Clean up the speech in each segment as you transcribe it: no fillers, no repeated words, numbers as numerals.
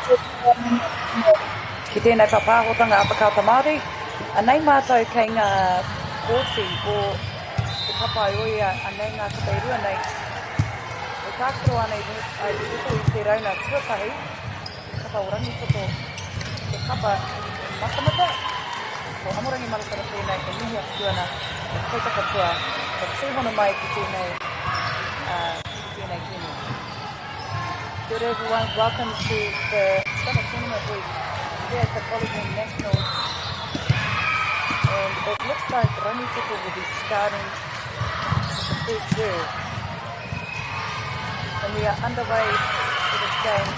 Ki tēnei ka pāhotanga apakauta Māori, anei mātou kei ngā kōti o te kapaioia anei ngā kapairua nei. E tākaro anei ai tuko i te rauna tuatahi, kapa o rangitoto, te kapa e matamata, ko amorangi maratara tēnei e mihi atu ana, e kautakatua, ka tūhono mai ki tēnei kini. Good everyone, welcome to the Summer Tournament Week here at the Palmerston Nationals. And it looks like Rangitoto will be starting the first serve. And we are underway for this game.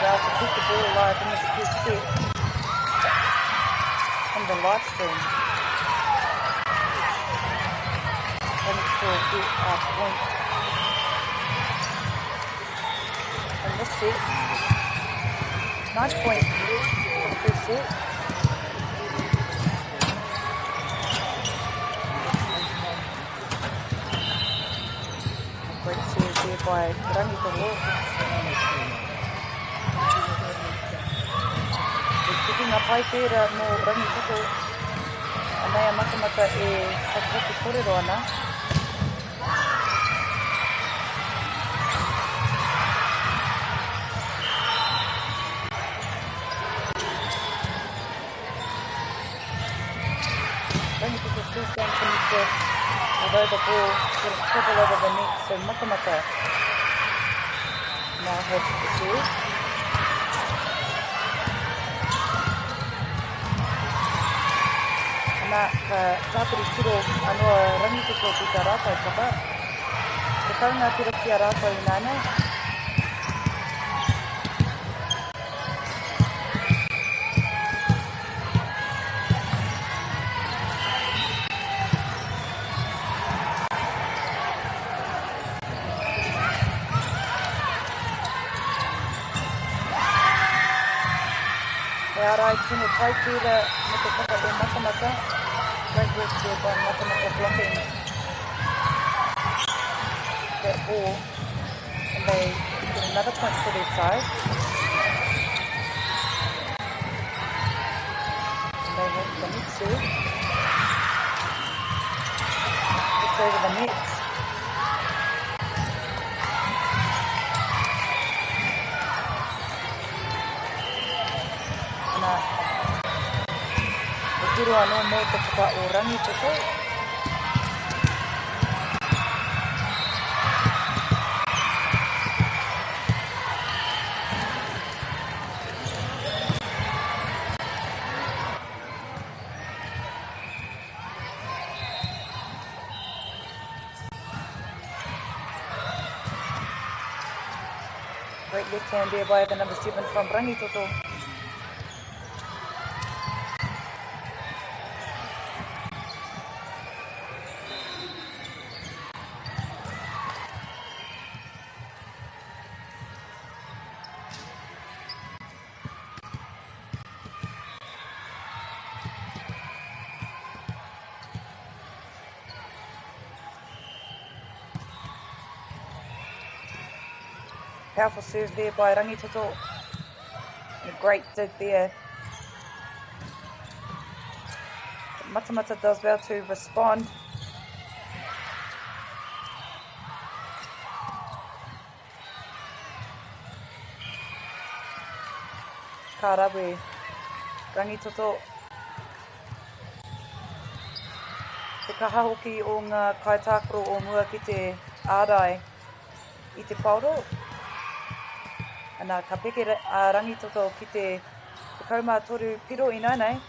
To keep the ball alive in this first set on the live stream. And for get our point in this set. 9 points for the first set. Great serve there by Rangitoto. Nga pai pēra mō Rangitoto, anei a matamata e whakahaki kōrero ana. Rangitoto still going to need to, although the ball sort of triple over the net, so matamata now has the serve. Nā ka tāpiri tiro anoa Rangitoto ki tā rātou kapa. Te kaunga tira ki a rātou i nānei. E arai tino pai tira me te kapa e matamata. Great work there by Matamata blocking that ball, and they get another point for their side. And they have the net serve. It's over the net. Tiro anō mō te kapa o Rangitoto. Great left hand there by the number 7 from Rangitoto. Powerful serve there by Rangitoto. And a great dig there. Matamata does well to respond. Kārawe, Rangitoto. Te kaha hoki o ngā kaitākaro o mua ki te ārai I te pauro. Ana ka peke a Rangitoto ki te kaumātoru piro I nei.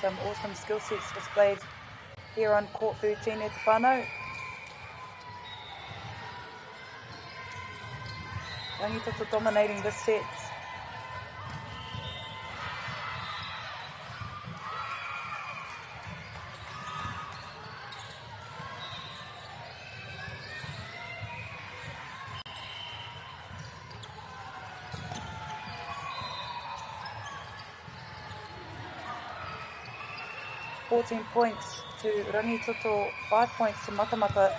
Some awesome skill sets displayed here on court 13 at the whānau. Rangitoto dominating this set. Points to Rangitoto, 5 points to Matamata.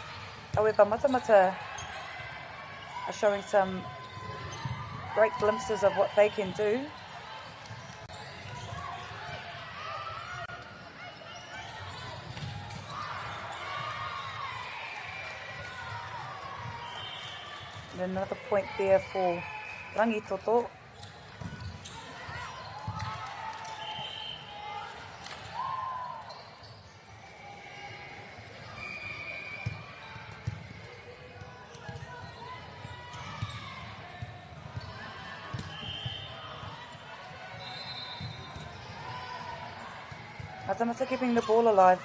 However, Matamata are showing some great glimpses of what they can do. And another point there for Rangitoto. Matamata keeping the ball alive.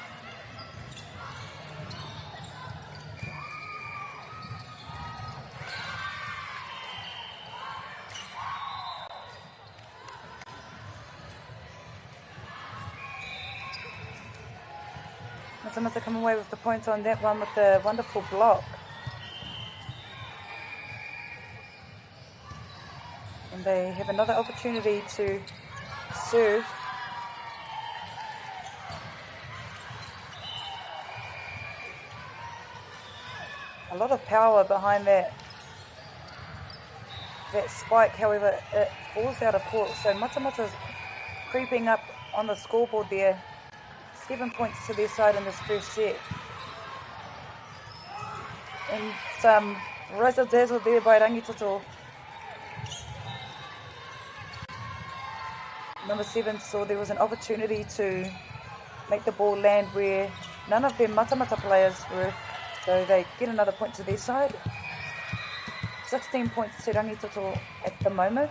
Matamata come away with the point on that one with the wonderful block. And they have another opportunity to serve. A lot of power behind that spike, however, it falls out of court. So Matamata's creeping up on the scoreboard there. 7 points to their side in this first set. And some razzle-dazzle there by Rangitoto. Number 7 saw there was an opportunity to make the ball land where none of their Matamata players were. So they get another point to their side. 16 points to Rangitoto at the moment.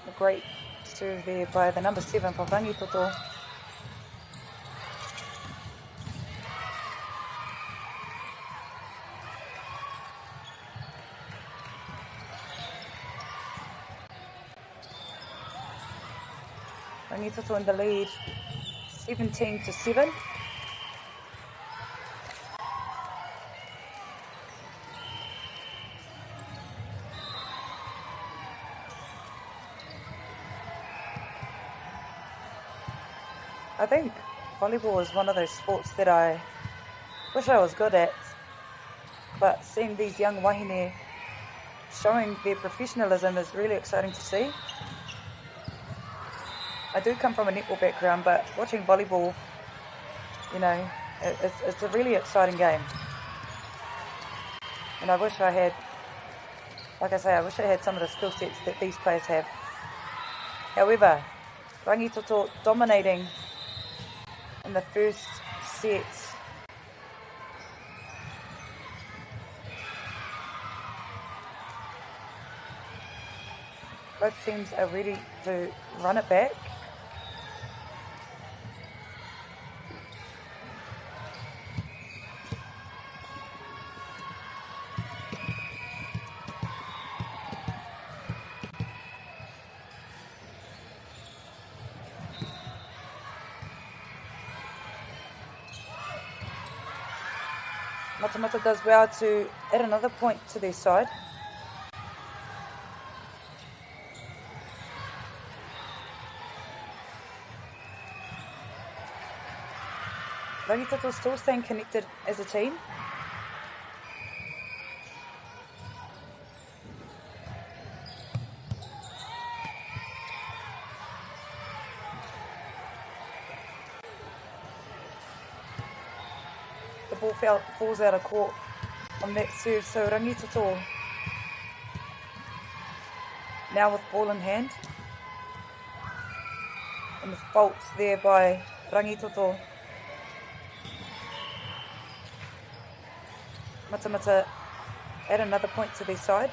A great serve there by the number 7 for Rangitoto. Rangitoto in the lead, 17-7. I think volleyball is one of those sports that I wish I was good at, but seeing these young wahine showing their professionalism is really exciting to see. I do come from a netball background, but watching volleyball, you know, it's a really exciting game. And I wish I had, like I say, I wish I had some of the skill sets that these players have. However, Rangitoto dominating in the first set. Both teams are ready to run it back. Matamata does well to add another point to their side. Rangitoto still staying connected as a team. The ball falls out of court on that serve, so Rangitoto now with ball in hand. And the faults there by Rangitoto. Matamata add another point to their side.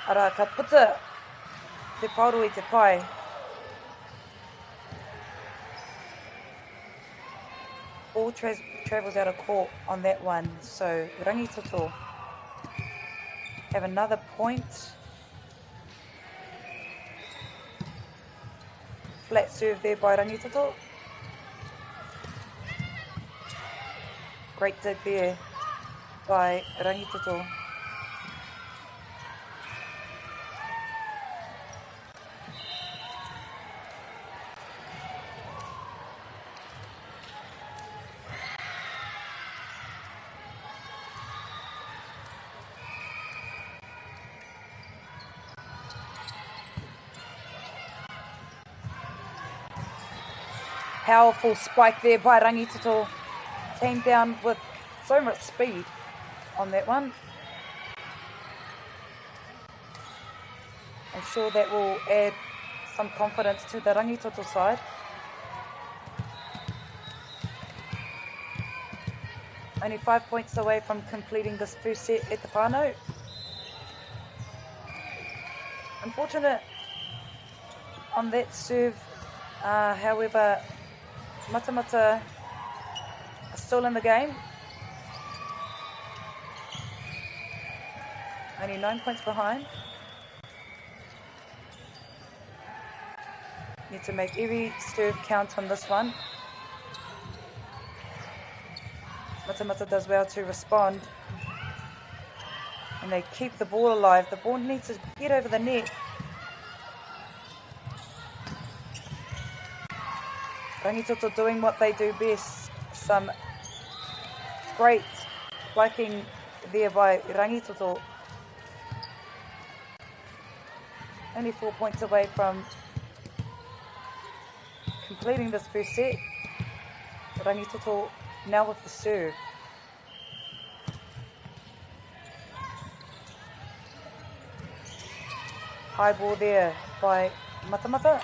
Ara, ka puta te pauru i te pai. Ball travels out of court on that one. So, Rangitoto have another point. Flat serve there by Rangitoto. Great dig there by Rangitoto. Powerful spike there by Rangitoto. Came down with so much speed on that one. I'm sure that will add some confidence to the Rangitoto side. Only 5 points away from completing this first set at the whānau. Unfortunate on that serve, however, Matamata are still in the game. Only 9 points behind. Need to make every serve count on this one. Matamata does well to respond. And they keep the ball alive. The ball needs to get over the net. Rangitoto doing what they do best. Some great spiking there by Rangitoto. Only 4 points away from completing this first set. Rangitoto now with the serve. High ball there by Matamata.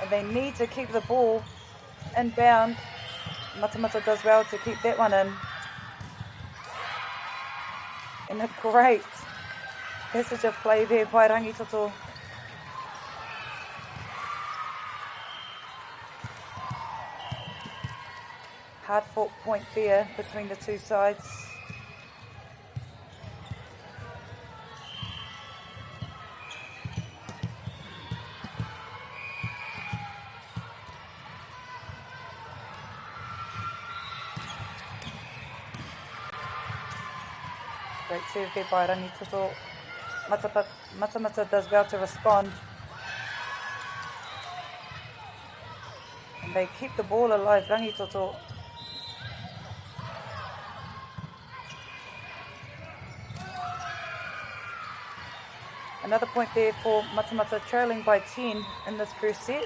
And they need to keep the ball inbound. Matamata does well to keep that one in. And a great passage of play there by Rangitoto. Hard fought point there between the two sides. Great serve there by Rangitoto. Matamata does well to respond. And they keep the ball alive, Rangitoto. Another point there for Matamata, trailing by 10 in this first set.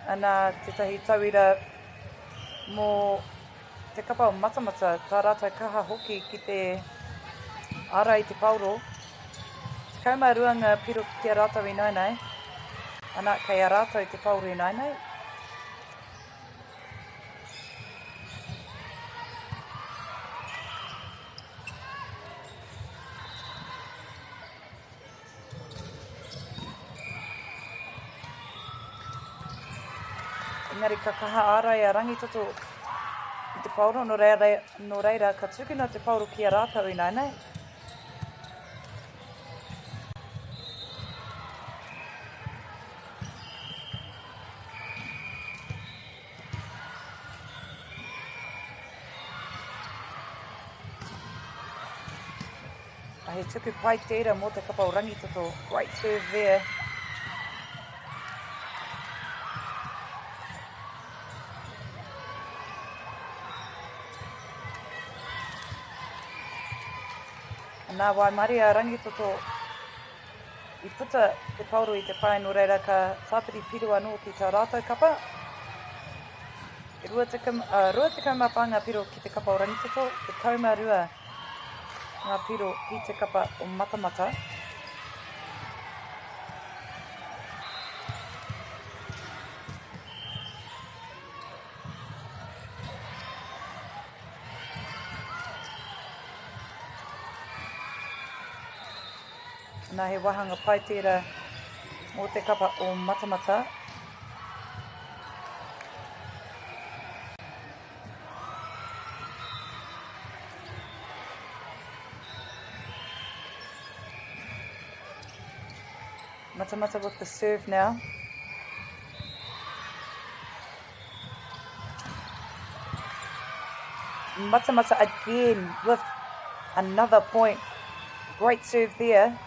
And tētahi tauira mō te kapa o Matamata, tā rātai kaha hoki ki te ara i te pauro. Kauma ruanga piro ki a rātou i nainai. Ana kei a rātou i te pauro i nainai. Engari ka kaha ārai a Rangitoto i te pauro, no reira ka tukuna te pauro ki a rātou i nainai. He tuku pai tērā mō te kapa o Rangitoto. Great serve there. Nā wai mari a Rangitoto i puta te pauro i te pai, no reira ka tāpiri piro anō ki tā rātou kapa. Rua te kaumapanga piro ki te kapa o Rangitoto, te kaumarua ngā piro i te kapa o Matamata. Nā he wahanga pai tērā mō te kapa o matamata. Matamata with the serve now. Matamata again with another point. Great serve there.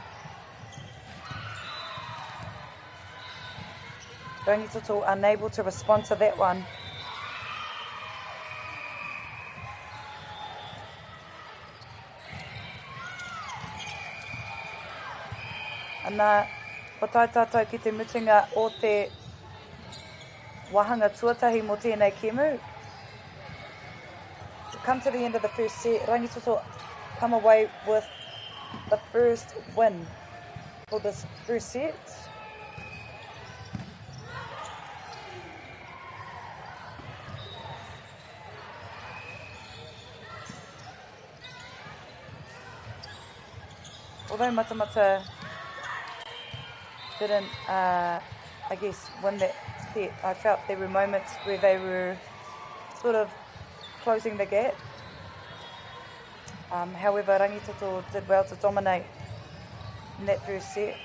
Rangitoto unable to respond to that one. Ana, ko tai tātou ki te mutunga o te wahanga tuatahi mo tēnei kemu. Come to the end of the first set, Rangitoto come away with the first win for this first set. Although Matamata didn't, I guess, win that set, I felt there were moments where they were sort of closing the gap. However, Rangitoto did well to dominate in that first set.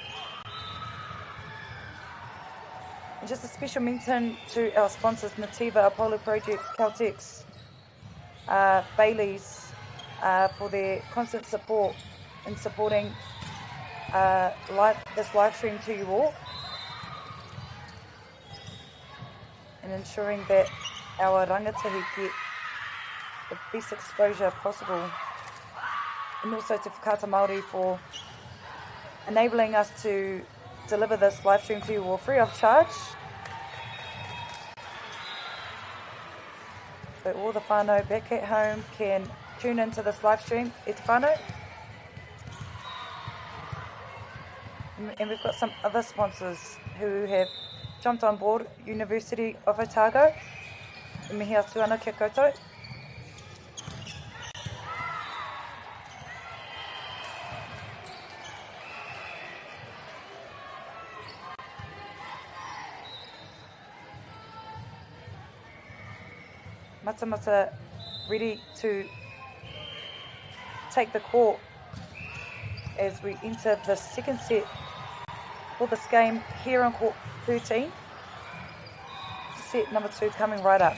And just a special mention to our sponsors, Nativa, Apollo Projects, Caltex, Bailey's, for their constant support in supporting this live stream to you all, and ensuring that our rangatahi get the best exposure possible, and also to Whakata Māori for enabling us to deliver this live stream to you all free of charge. So all the whānau back at home can tune into this live stream. E te whānau. And we've got some other sponsors who have jumped on board. University of Otago. E mihi atu ana kia koutou. Matamata ready to take the court as we enter the second set for this game here on court 13. Set number 2 coming right up.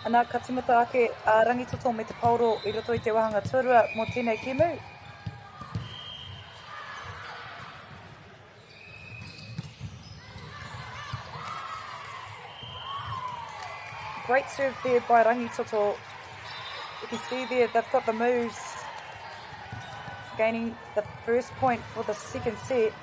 Ana ka tīmata ake a Rangitoto me te pauro I roto I te wahanga tuarua mō tēnei kemu. Great serve there by Rangitoto. You can see there they've got the moves, gaining the first point for the second set.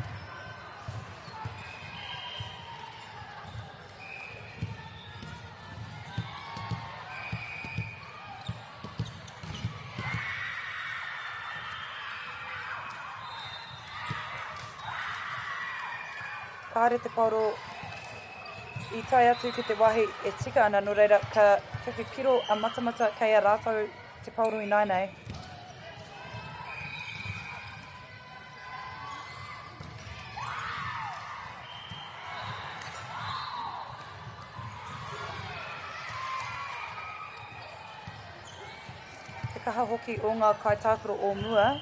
Kāre te pauro I tai atu ki te wahi e tika ana, no reira ka whakakiro a matamata kei a rātou te pauro I nainei. Te kaha hoki o ngā kaitākaro o mua.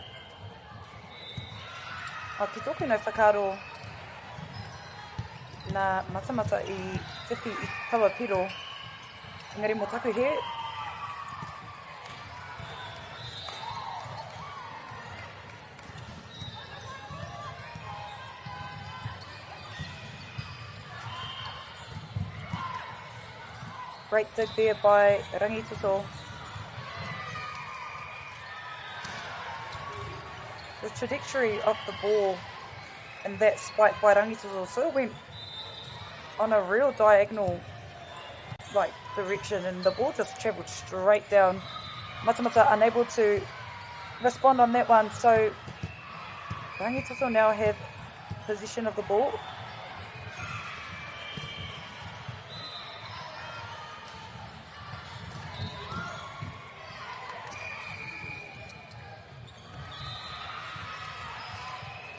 Ki toku no whakaro nā matamata I whiwhi I tawa piro. Engari mo taku he. Great dig there by Rangitoto. The trajectory of the ball and that spike by Rangitoto sort of went on a real diagonal direction and the ball just travelled straight down. Matamata unable to respond on that one, so Rangitoto now have possession of the ball.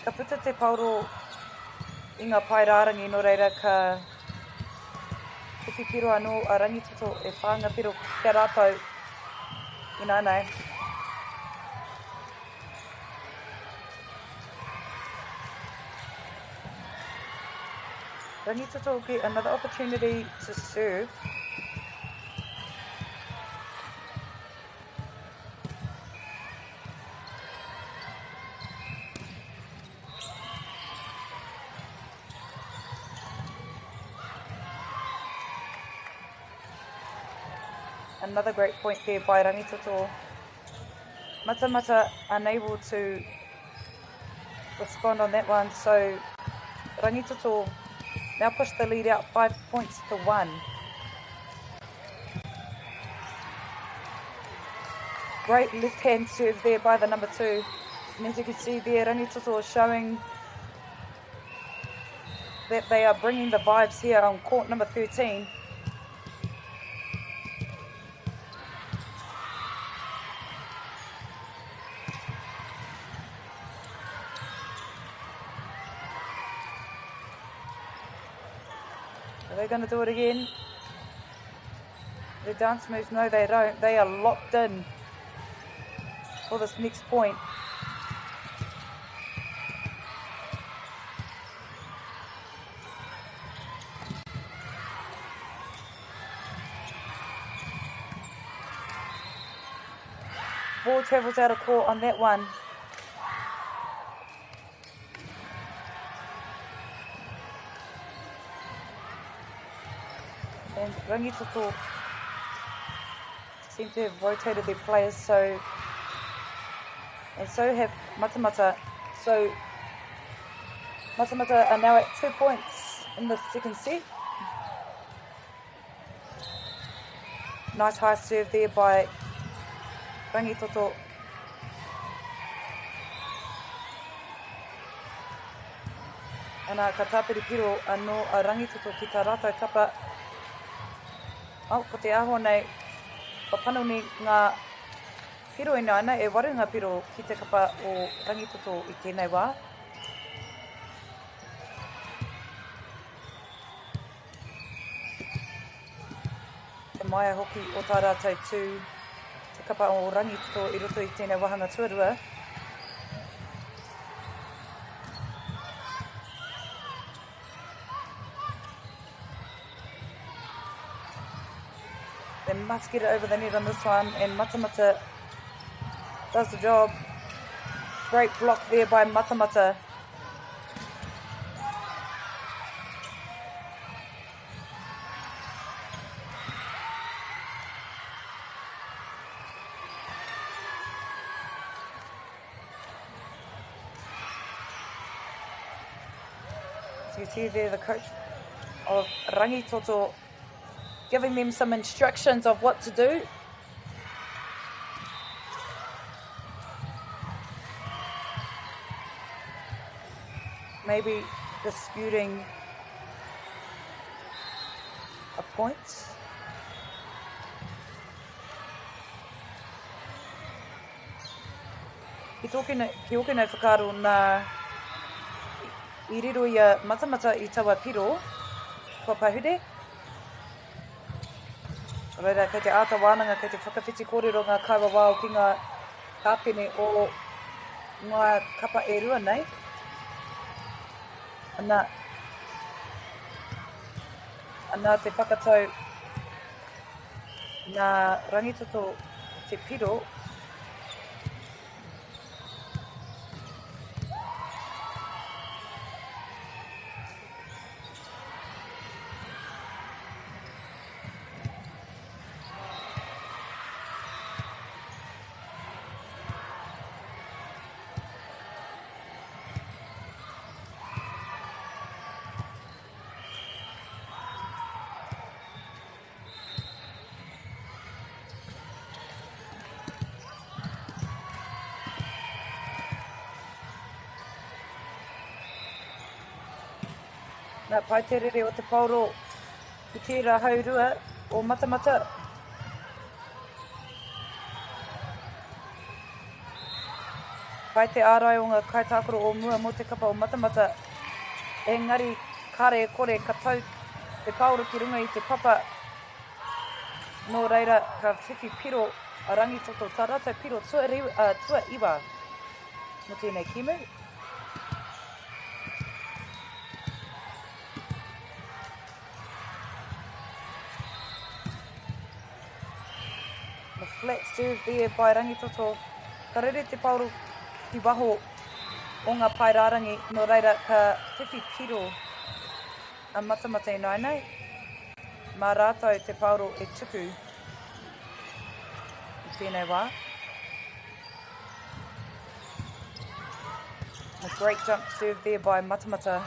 Ka puta te pauro I ngā pairārangi no reira ka whiwhi piro anō a Rangitoto e whānga piro kia rātou I nānei. Rangitoto will get another opportunity to serve. Another great point there by Rangitoto. Matamata unable to respond on that one, so Rangitoto now push the lead out 5 points to 1. Great left-hand serve there by the number 2. And as you can see there, Rangitoto is showing that they are bringing the vibes here on court number 13. Are they going to do it again? The dance moves, no they don't. They are locked in for this next point. Ball travels out of court on that one. And Rangitoto seem to have rotated their players, so have Matamata. So Matamata are now at 2 points in the second set. Nice high serve there by Rangitoto. Ana ka tāpiri piro anō a Rangitoto ki tā rātou kapa. Ko te aho nei, papano ni ngā piro ina ana e waru ngā piro ki te kapa o Rangitoto I tēnei wā. Te maia hoki o tā rātou tū te kapa o Rangitoto I roto I tēnei wahanga tuarua. They must get it over the net on this one, and Matamata does the job. Great block there by Matamata. So you see there the coach of Rangitoto giving them some instructions of what to do. Maybe disputing a point. Ki hoki nei whakaro nā I riro ia Matamata I tawa piro, kua pahure. Reira, kei te āta wānanga, kei te whakawhiti kōrero ngā kaua wāo ki ngā kāpene o ngā kapa e rua nei. Ana, ana te whakatau ngā rangitoto te piro. Nā pai te rere o te pauro ki tērā haurua o matamata. Pai te ārai o ngā kaitākoro o mua mo te kapa o matamata. Engari kare kore ka tau te pauro ki runga i te papa. Nō reira ka whiwhi piro a rangitoto tā rata piro tua iwa mo tēnei kimu. Flat serve there by rangitoto. Ka rere te pauro ki waho o ngā pairarangi no reira ka whiwhi piro a matamata i nainei. Mā rātou te pauro e tuku i tēnei wā. A great jump serve there by matamata.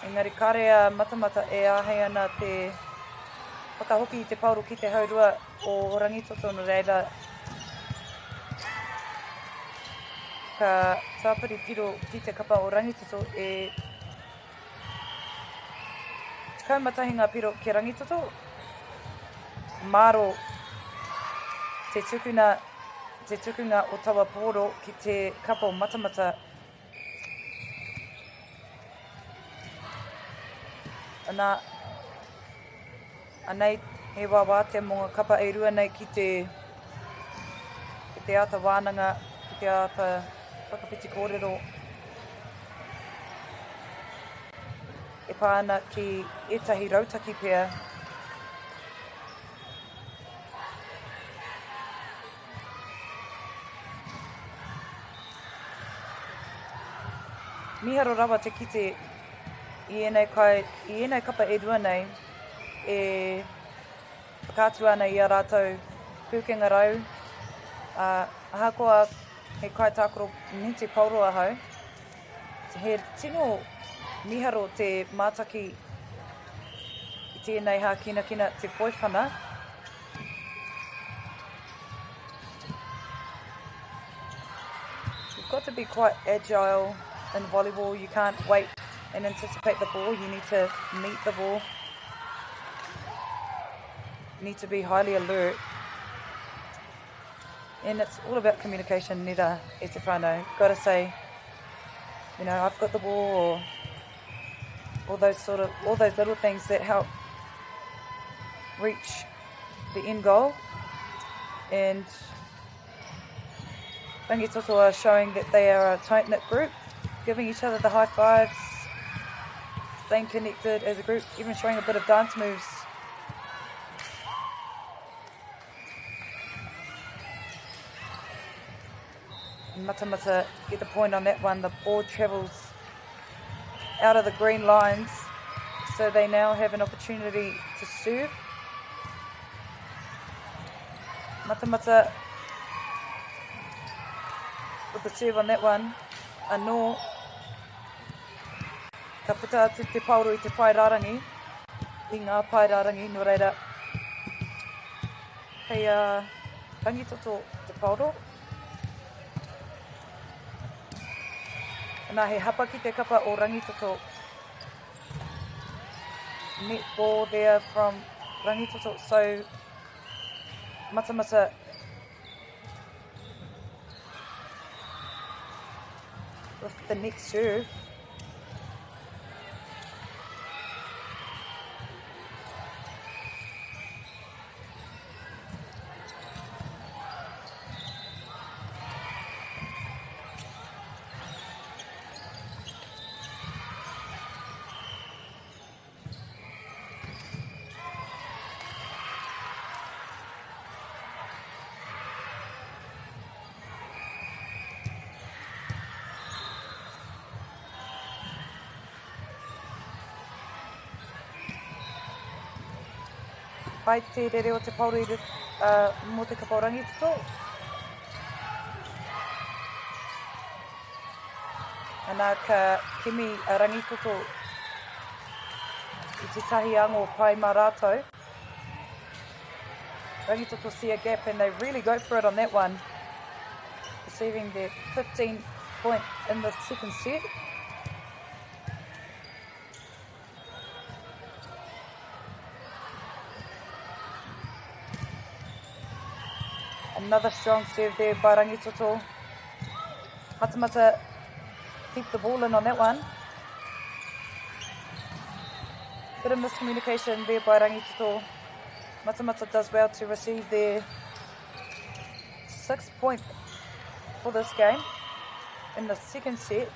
Engari karea matamata e āhei ana te whakahoki i te pauro ki te haurua o rangitoto no reira. Ka tāpiri piro ki te kapa o rangitoto e kaumatahinga piro ki rangitoto. Māro te tukunga o tawa pōro ki te kapa o matamata. Anei he wāwā te monga kapa e rua nei ki te ata wānanga, ki te ata whakapiti kōrero. E pāna ki etahi rautaki pia. Miharo rawa te kite i enei kapa e rua nei e whakātu ana i a rātou pūkenga rau. Ahakoa he kaitākoro ni te pauroa hau. He tino miharo te mātaki i tēnei hā kina te poiwhana. You've got to be quite agile in volleyball. You can't wait and anticipate the ball. You need to meet the ball. You need to be highly alert. And it's all about communication, nera e te whānau. You've got to say, you know, I've got the ball, or all those little things that help reach the end goal. And rangitoto are showing that they are a tight-knit group, giving each other the high fives, staying connected as a group, even showing a bit of dance moves. Matamata get the point on that one. The ball travels out of the green lines, so they now have an opportunity to serve. Matamata with the serve on that one. Anō ka puta atu te pauro I te pairarangi, I ngā pairarangi, no reira. Hei rangitoto te pauro. Nā he hapa ki te kapa o rangitoto. Net ball there from rangitoto. So matamata with the next serve. Pai te rere o te pauri mo te kapau rangitoto. Ana ka kimi a rangitoto I te tahi ango pai mā rātou. Rangitoto see a gap and they really go for it on that one. Receiving their 15 point in the second set. Another strong serve there by Rangitoto. Matamata keep the ball in on that one. Bit of miscommunication there by Rangitoto. Matamata does well to receive their 6th point for this game in the second set.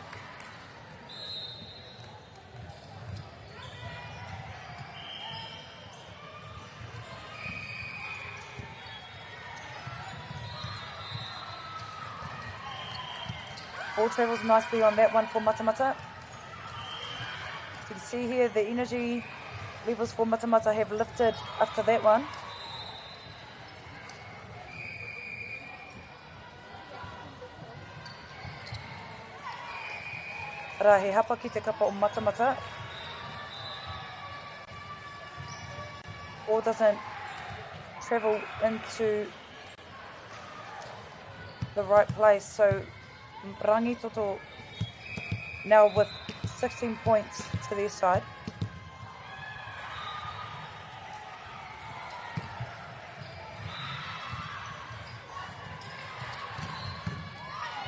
Ball travels nicely on that one for Matamata. You can see here the energy levels for Matamata have lifted after that one. Rā he hapa ki te kapa o Matamata. Ball doesn't travel into the right place, so Rangitoto now with 16 points to their side.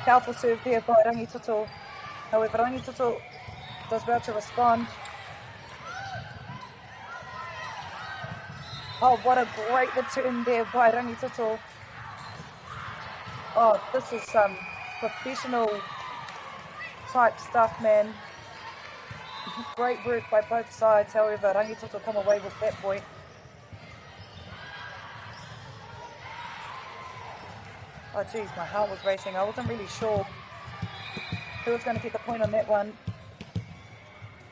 Powerful serve there by Rangitoto. However, Rangitoto does well to respond. Oh, what a great return there by Rangitoto. Oh, this is some professional type stuff, man. Great work by both sides. However, Rangitoto come away with that point. Oh geez, my heart was racing. I wasn't really sure who was going to get the point on that one.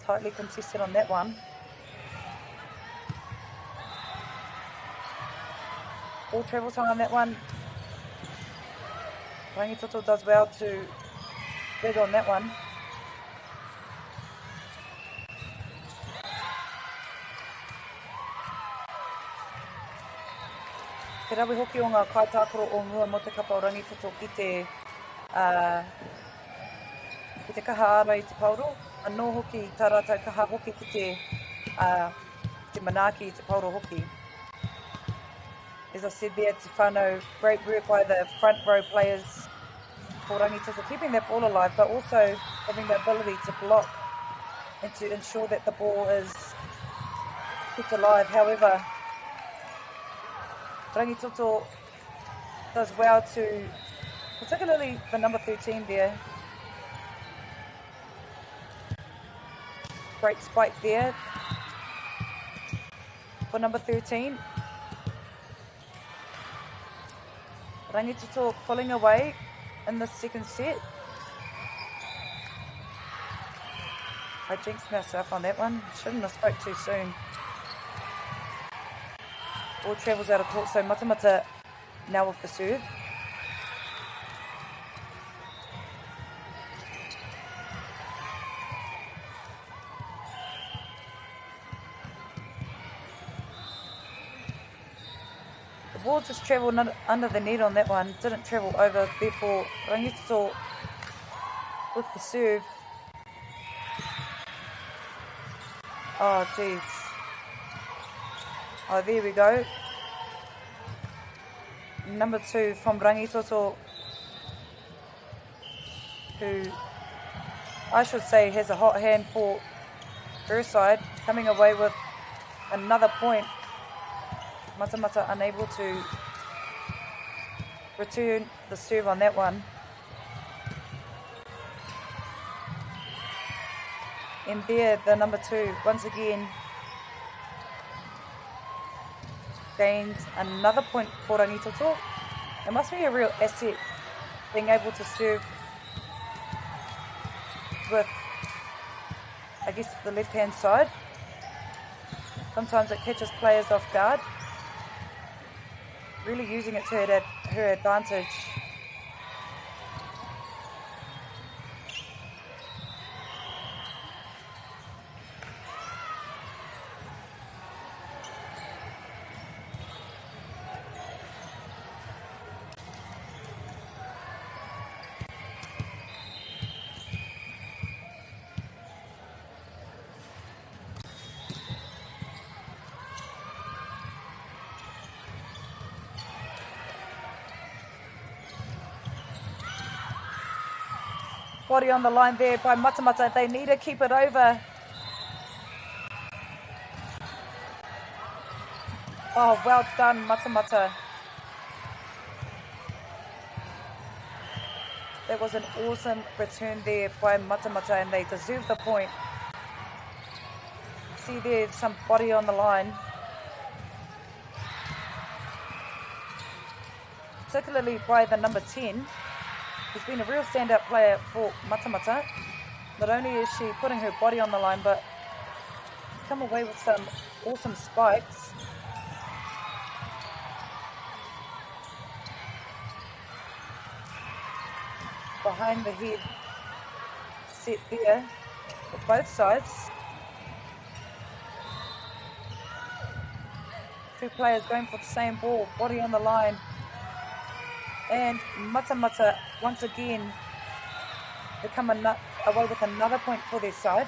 Tightly contested on that one. Ball travels high on that one. Rangitoto does well to big on that one. Te rawi hoki o ngā kaitākoro o mua mo te kapa o Rangitoto ki te kaha ara I te pauro. Anō hoki tā rātou kaha hoki ki te manaaki I te pauro hoki. As I said there, Te whānau, great work by the front row players for Rangitoto, keeping that ball alive, but also having the ability to block and to ensure that the ball is kept alive. However, Rangitoto does well to, particularly the number 13 there. Great spike there for number 13. Rangitoto pulling away in the second set. I jinxed myself on that one. Shouldn't have spoke too soon. Ball travels out of court, so Matamata now with the serve. The ball just travelled under the net on that one, didn't travel over, therefore Rangitoto with the serve. Oh jeez. Oh, there we go. Number 2 from Rangitoto, who I should say has a hot hand for her side, coming away with another point. Matamata unable to return the serve on that one. And there, the number 2, once again, gains another point for Rangitoto. It must be a real asset being able to serve with, I guess, the left-hand side. Sometimes it catches players off guard. really using it to her advantage. Body on the line there by Matamata. They need to keep it over. Oh, well done, Matamata. That was an awesome return there by Matamata, and they deserve the point. See there, some body on the line. Particularly by the number 10. He's been a real standout player for Matamata. Not only is she putting her body on the line, but she's come away with some awesome spikes. Behind the head set there for both sides. Two players going for the same ball, body on the line. And Matamata once again become away with another point for their side.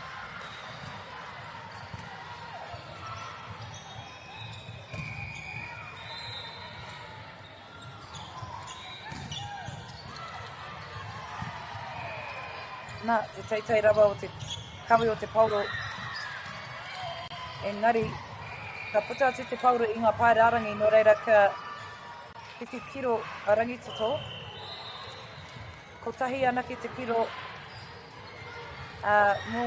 Nā, te teitei rawa o te kawi o te pauro. Engari, ka puta atu te pauro i ngā paerangi no reira ka whiwhi piro a rangitoto. Ko tahi ana ki te piro mō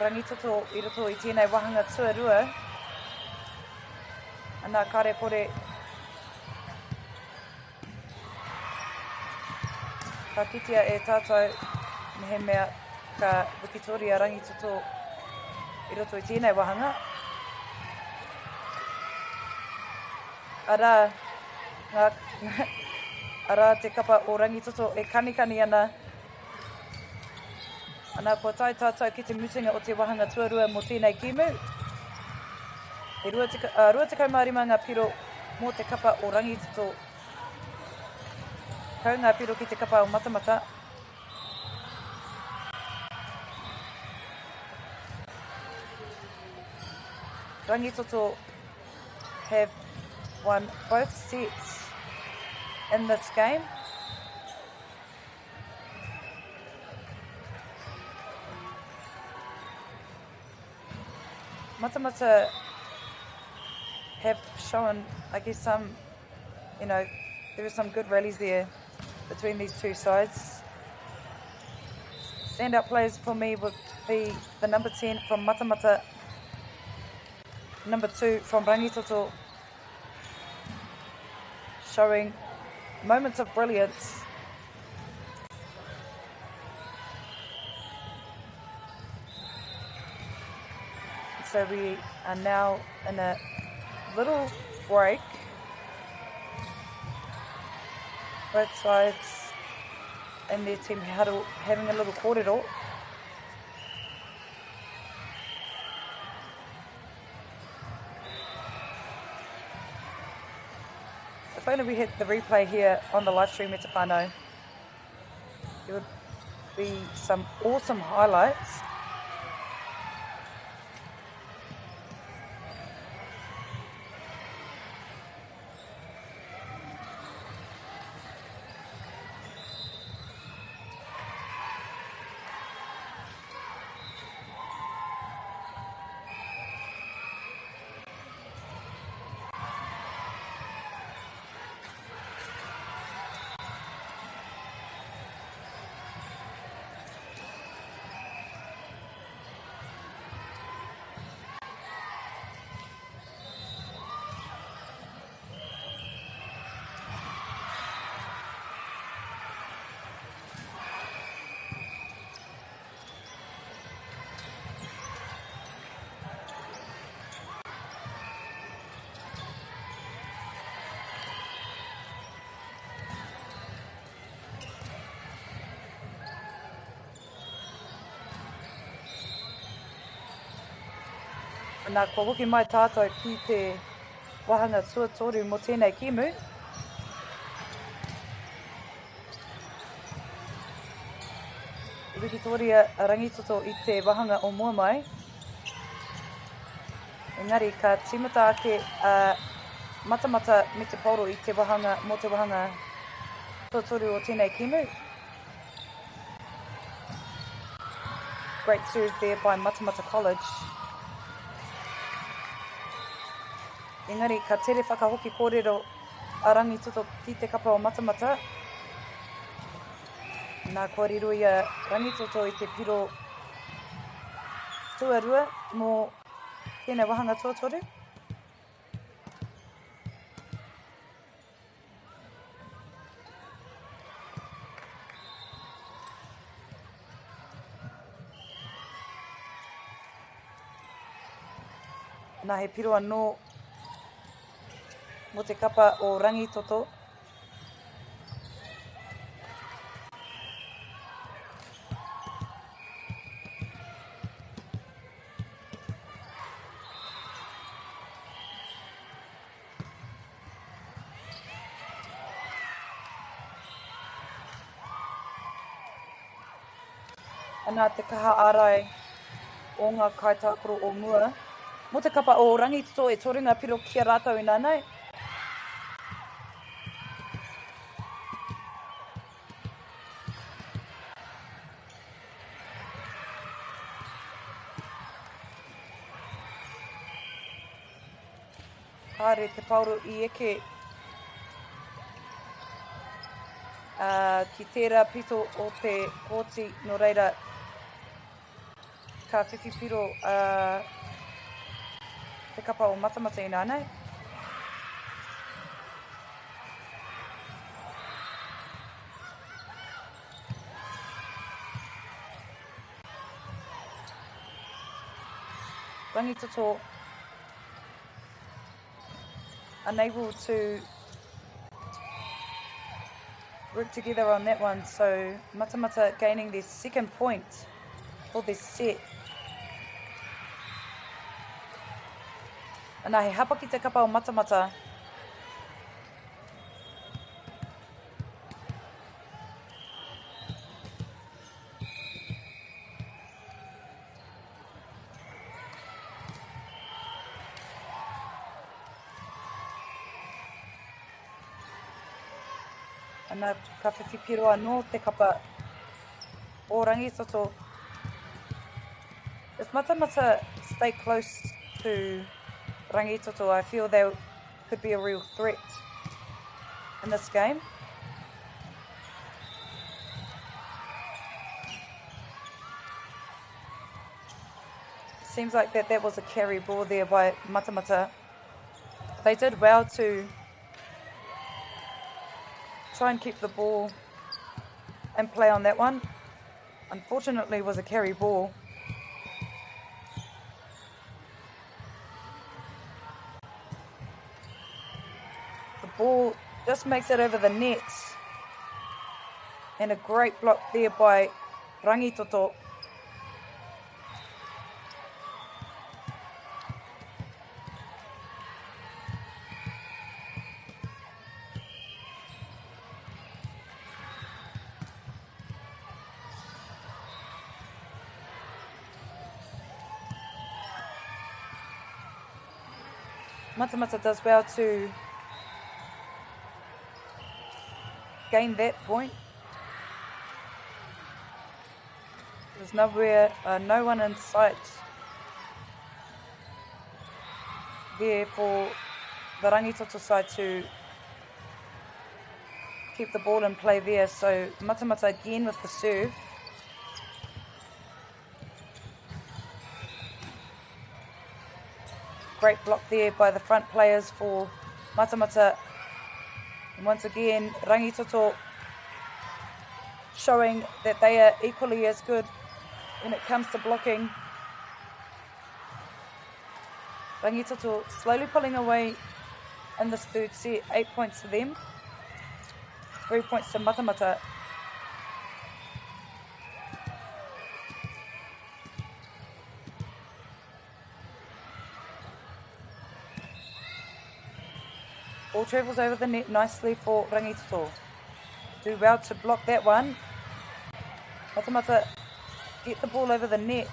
rangitoto i roto i tēnei wahanga tuarua. Ana kare kore ka kitea e tātou he mea ka wikitori a rangitoto i roto i tēnei wahanga. Ara te kapa o rangitoto e kanikani ana. Ana kua tai tātou ki te mutinga o te wahanga tuarua mō tēnei kimu. E rua tekau marima ngā piro mō te kapa o rangitoto. Kau ngā piro ki te kapa o Matamata. Rangitoto have won both sets in this game. Matamata have shown, I guess, there are some good rallies there between these two sides. Standout players for me would be the number 10 from Matamata, number 2 from Rangitoto, showing moments of brilliance. So we are now in a little break. Both sides in their team huddle having a little kōrero. If only we had the replay here on the live stream at whānau, there would be some awesome highlights. Nā ko hoki mai tātou ki te wahanga tuatoru mo tēnei kimu. Rikitoria rangitoto i te wahanga o mua mai. Engari, ka timata ake matamata me te poro i te wahanga, mo te wahanga tuatoru o tēnei kimu. Great serve there by Matamata College. Engari, ka tere whakahoki kōrero a rangitoto ki te kapa o Matamata. Nā kua riro ia rangitoto i te piro tuarua mō tēnei wahanga tuatoru. Nā he piro anō mo te kapa o rangitoto. Nā te kaha ārai o ngā kaitākoro o mua. Mo te kapa o rangitoto e toringa piro kia rātou i nānei. Kāre te pauro I eke ki tērā pito o te kōti no reira ka whiwhi piro te kapa o Matamata I nānei. Rangitoto unable to work together on that one, so Matamata gaining their second point for this set. Nā he hapa ki te kapa o Matamata. Nā ka whiwhipiro anō te kapa o rangitoto. If Matamata stay close to rangitoto, I feel they could be a real threat in this game. Seems like that was a carry ball there by Matamata. They did well to try and keep the ball and play on that one. Unfortunately, it was a carry ball. The ball just makes it over the net. And a great block there by Rangitoto. Matamata does well to gain that point. There's no one in sight there for the Rangitoto side to keep the ball in play there. So Matamata again with the serve. Great block there by the front players for Matamata. And once again, Rangitoto showing that they are equally as good when it comes to blocking. Rangitoto slowly pulling away in this third set. 8 points to them. 3 points to Matamata. Ball travels over the net nicely for Rangitoto. Do well to block that one. Matamata get the ball over the net.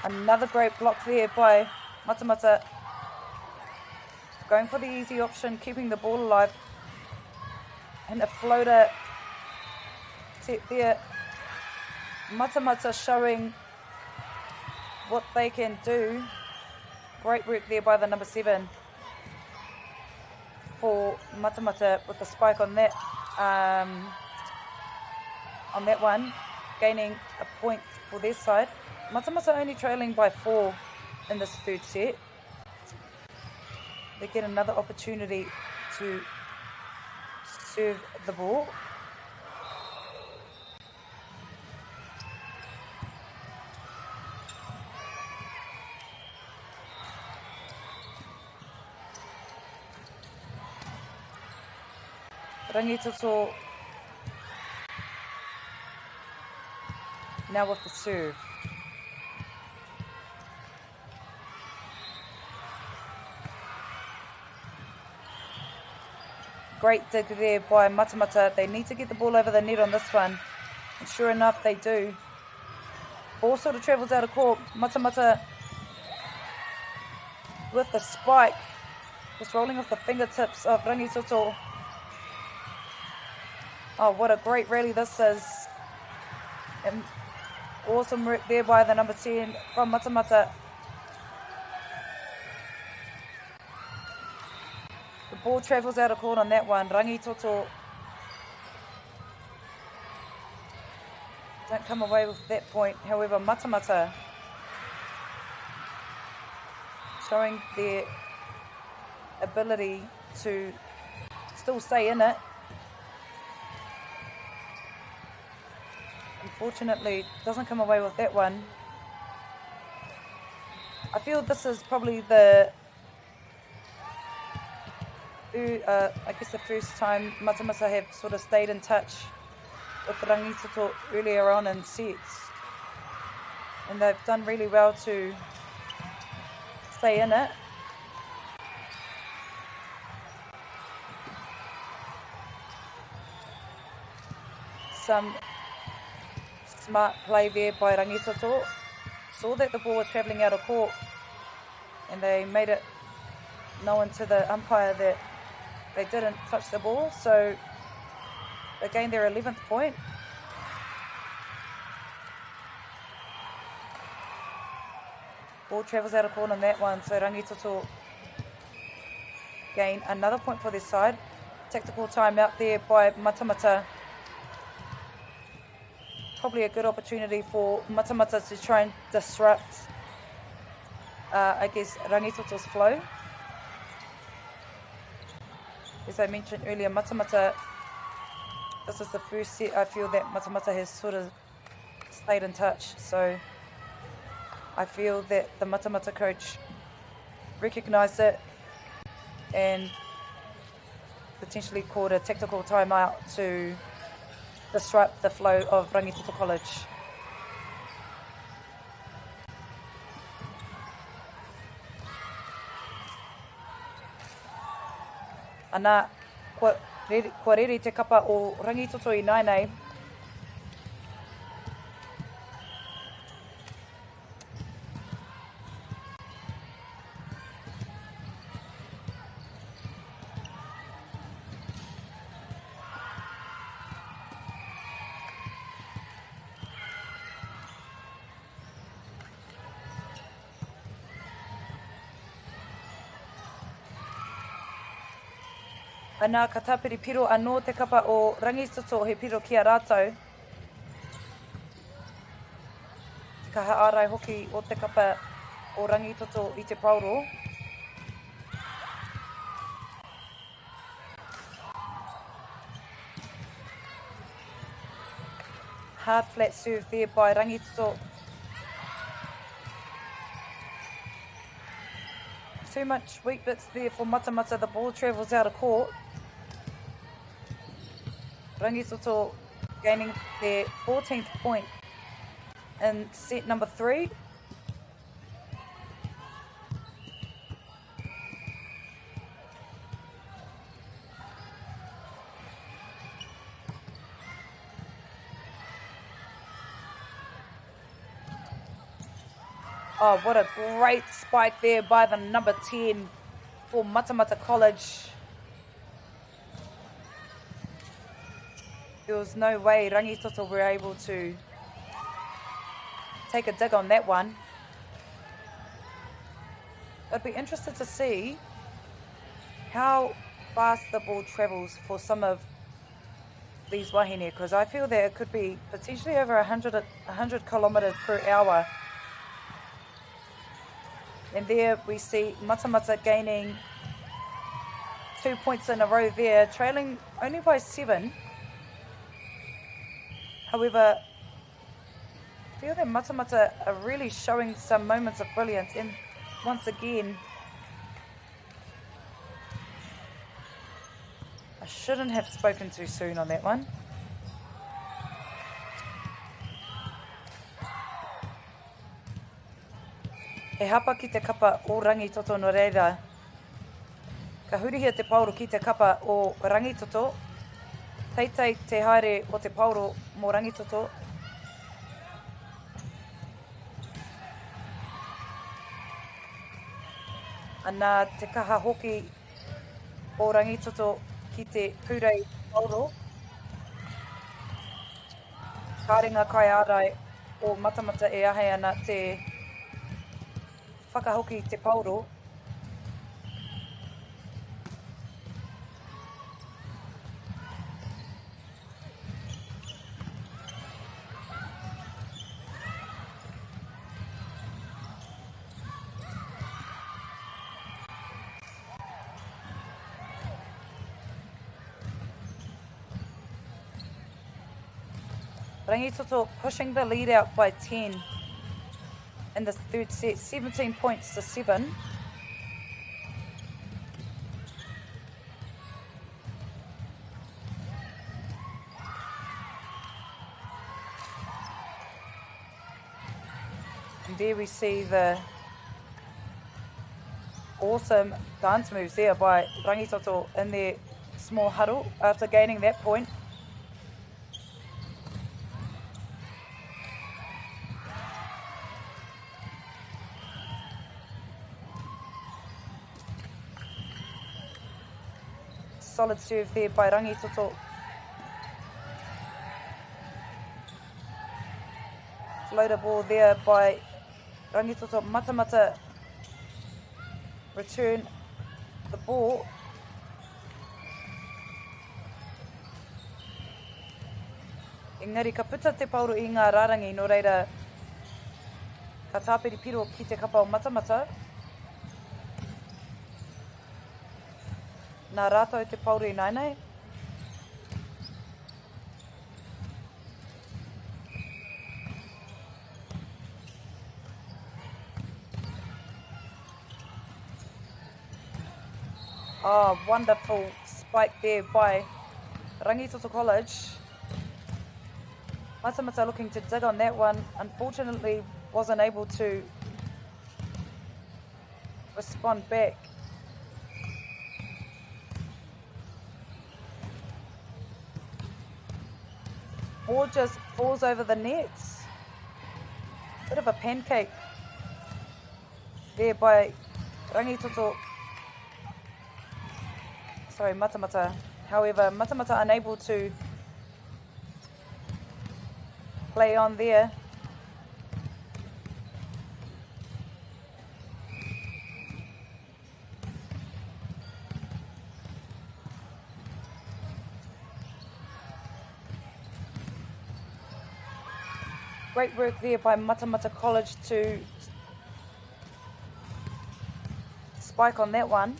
Another great block there by Matamata. Going for the easy option, keeping the ball alive. And a floater set there. Matamata showing what they can do. Great work there by the number 7 for Matamata with the spike on that one, gaining a point for their side. Matamata only trailing by 4 in this third set. They get another opportunity to serve the ball. Rangitoto now with the serve. Great dig there by Matamata. They need to get the ball over the net on this one. And sure enough, they do. Ball sort of travels out of court. Matamata with the spike. Just rolling off the fingertips of Rangitoto. Oh, what a great rally this is. And awesome work there by the number 10 from Matamata. The ball travels out of court on that one. Rangitoto don't come away with that point. However, Matamata showing their ability to still stay in it. Unfortunately, doesn't come away with that one. I feel this is probably the first time Matamata have sort of stayed in touch with Rangitoto earlier on in sets. And they've done really well to stay in it. Some smart play there by Rangitoto. Saw that the ball was travelling out of court and they made it known to the umpire that they didn't touch the ball, so they gained their 11th point. Ball travels out of court on that one, so Rangitoto gain another point for their side. Tactical timeout there by Matamata. Probably a good opportunity for Matamata to try and disrupt, Rangitoto's flow. As I mentioned earlier, Matamata, this is the first set I feel that Matamata has sort of stayed in touch. So I feel that the Matamata coach recognised it and potentially called a tactical timeout to disrupt the flow of Rangitoto College. Ana, kua rere te kapa o Rangitoto I nainei. Ana ka tapiri piro anō te kapa o Rangitoto he piro ki a rātou. Ka haarai hoki o te kapa o Rangitoto I te Pauro. Hard flat serve there by Rangitoto. Too much weak bits there for Matamata. The ball travels out of court. Rangitoto gaining their 14th point in set number 3. Oh, what a great spike there by the number 10 for Matamata College. There was no way Rangitoto were able to take a dig on that one. I'd be interested to see how fast the ball travels for some of these wahine, because I feel that it could be potentially over 100 kilometres per hour. And there we see Matamata gaining 2 points in a row there, trailing only by 7. However, I feel that Matamata are really showing some moments of brilliance. And once again, I shouldn't have spoken too soon on that one. He hapa ki te kapa o Rangitoto no reira. Ka hurihia te pauro ki te kapa o Rangitoto. Teitei te haere o te pauro mo Rangitoto. Ana te kaha hoki o Rangitoto ki te pūrei pauro. Kārenga kai ārai o Matamata e ahe ana te whakahoki te pauro. Rangitoto pushing the lead out by 10 in the third set, 17 points to 7. And there we see the awesome dance moves there by Rangitoto in their small huddle after gaining that point. Solid serve there by Rangitoto. Floater ball there by Rangitoto. Matamata return the ball. Engari ka puta te pauro I ngā rārangi no reira ka tāpiri piro ki te kapa o Matamata. Nā rātou te pauro I nainei. Oh, wonderful spike there by Rangitoto College. Matamata looking to dig on that one. Unfortunately, wasn't able to respond back. Ball just falls over the nets. Bit of a pancake there by Rangitoto. Sorry, Matamata. However, Matamata unable to play on there. Great work there by Matamata College to spike on that one.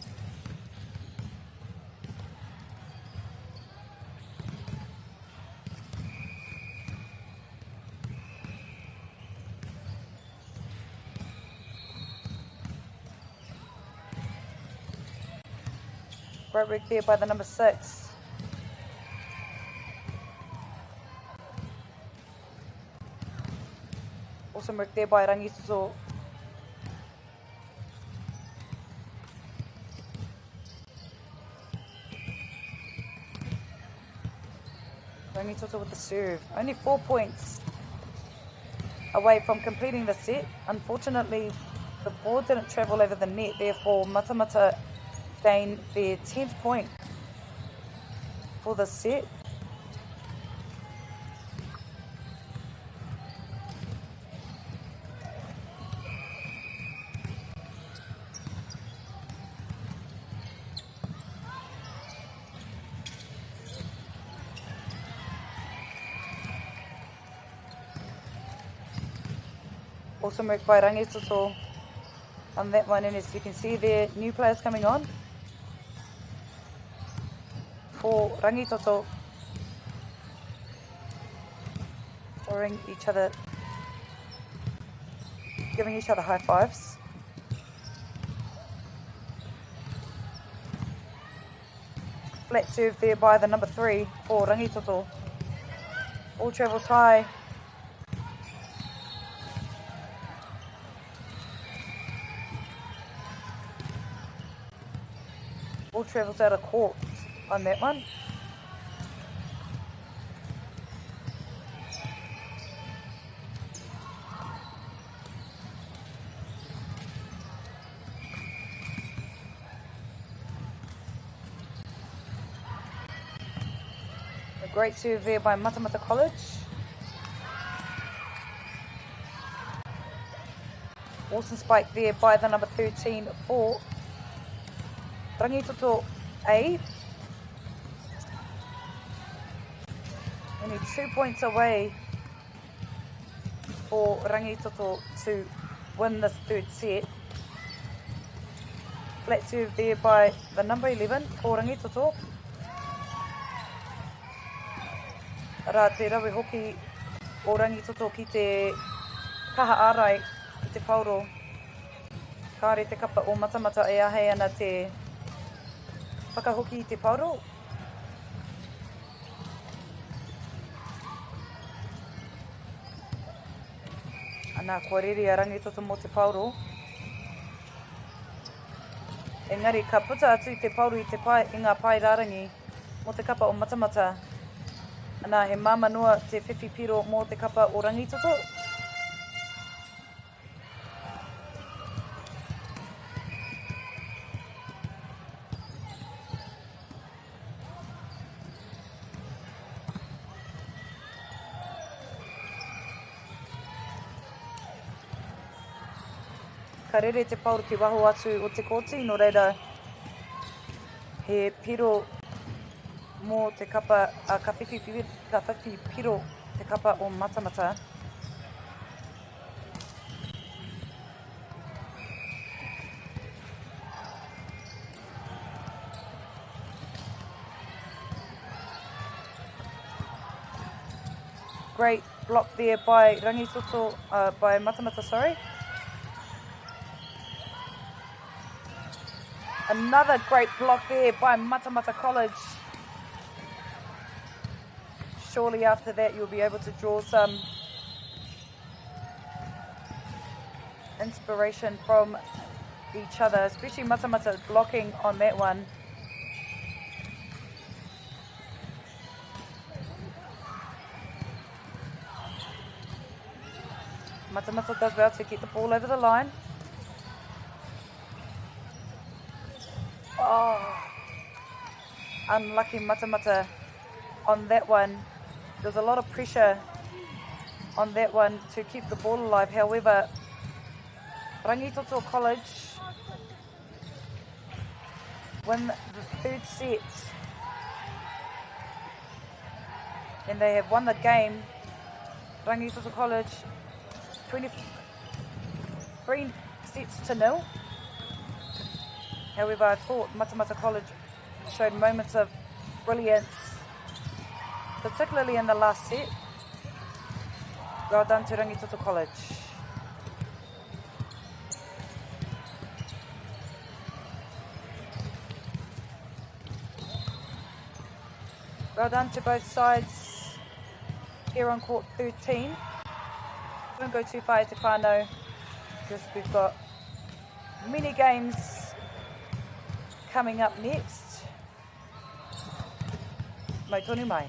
Great work there by the number 6. Awesome work there by Rangitoto. Rangitoto with the serve. Only 4 points away from completing the set. Unfortunately, the ball didn't travel over the net, therefore Matamata gained their 10th point for the set. Awesome work by Rangitoto on that one, and as you can see there, new players coming on for Rangitoto, showing each other, giving each other high fives. Flat serve there by the number 3 for Rangitoto. Ball travels high. Ball travels out of court on that one. A great serve there by Matamata College. Awesome spike there by the number 13 for Rangitoto A. Only 2 points away for Rangitoto to win this third set. Flat serve there by the number 11 for Rangitoto. Rā te rawe hoki o Rangitoto ki te kaha ārai ki te pauro. Kāre te kapa o Matamata e ahei ana te whakahoki i te pauro. Ana kua riri a Rangitoto mo te pauro. Engari, ka puta atu i te pauro i ngā pai rārangi mo te kapa o Matamata. Ana he māmanua te whiwhi piro mo te kapa o Rangitoto. Ka rere te pauro ki waho atu o te koti, no reira he piro mō te kapa, ka whiwhi piro te kapa o Matamata. Great block there by Rangitoto, by Matamata, sorry. Another great block there by Matamata College. Surely after that you'll be able to draw some inspiration from each other, especially Matamata blocking on that one. Matamata does well to get the ball over the line. Oh, unlucky Matamata on that one. There's a lot of pressure on that one to keep the ball alive. However, Rangitoto College win the third set and they have won the game. Rangitoto College 23 sets to 0. However, I thought Matamata College showed moments of brilliance, particularly in the last set. Well done to Rangitoto College. Well done to both sides here on court 13. Don't go too far to whānau because we've got many games coming up next. Mai tonu mai.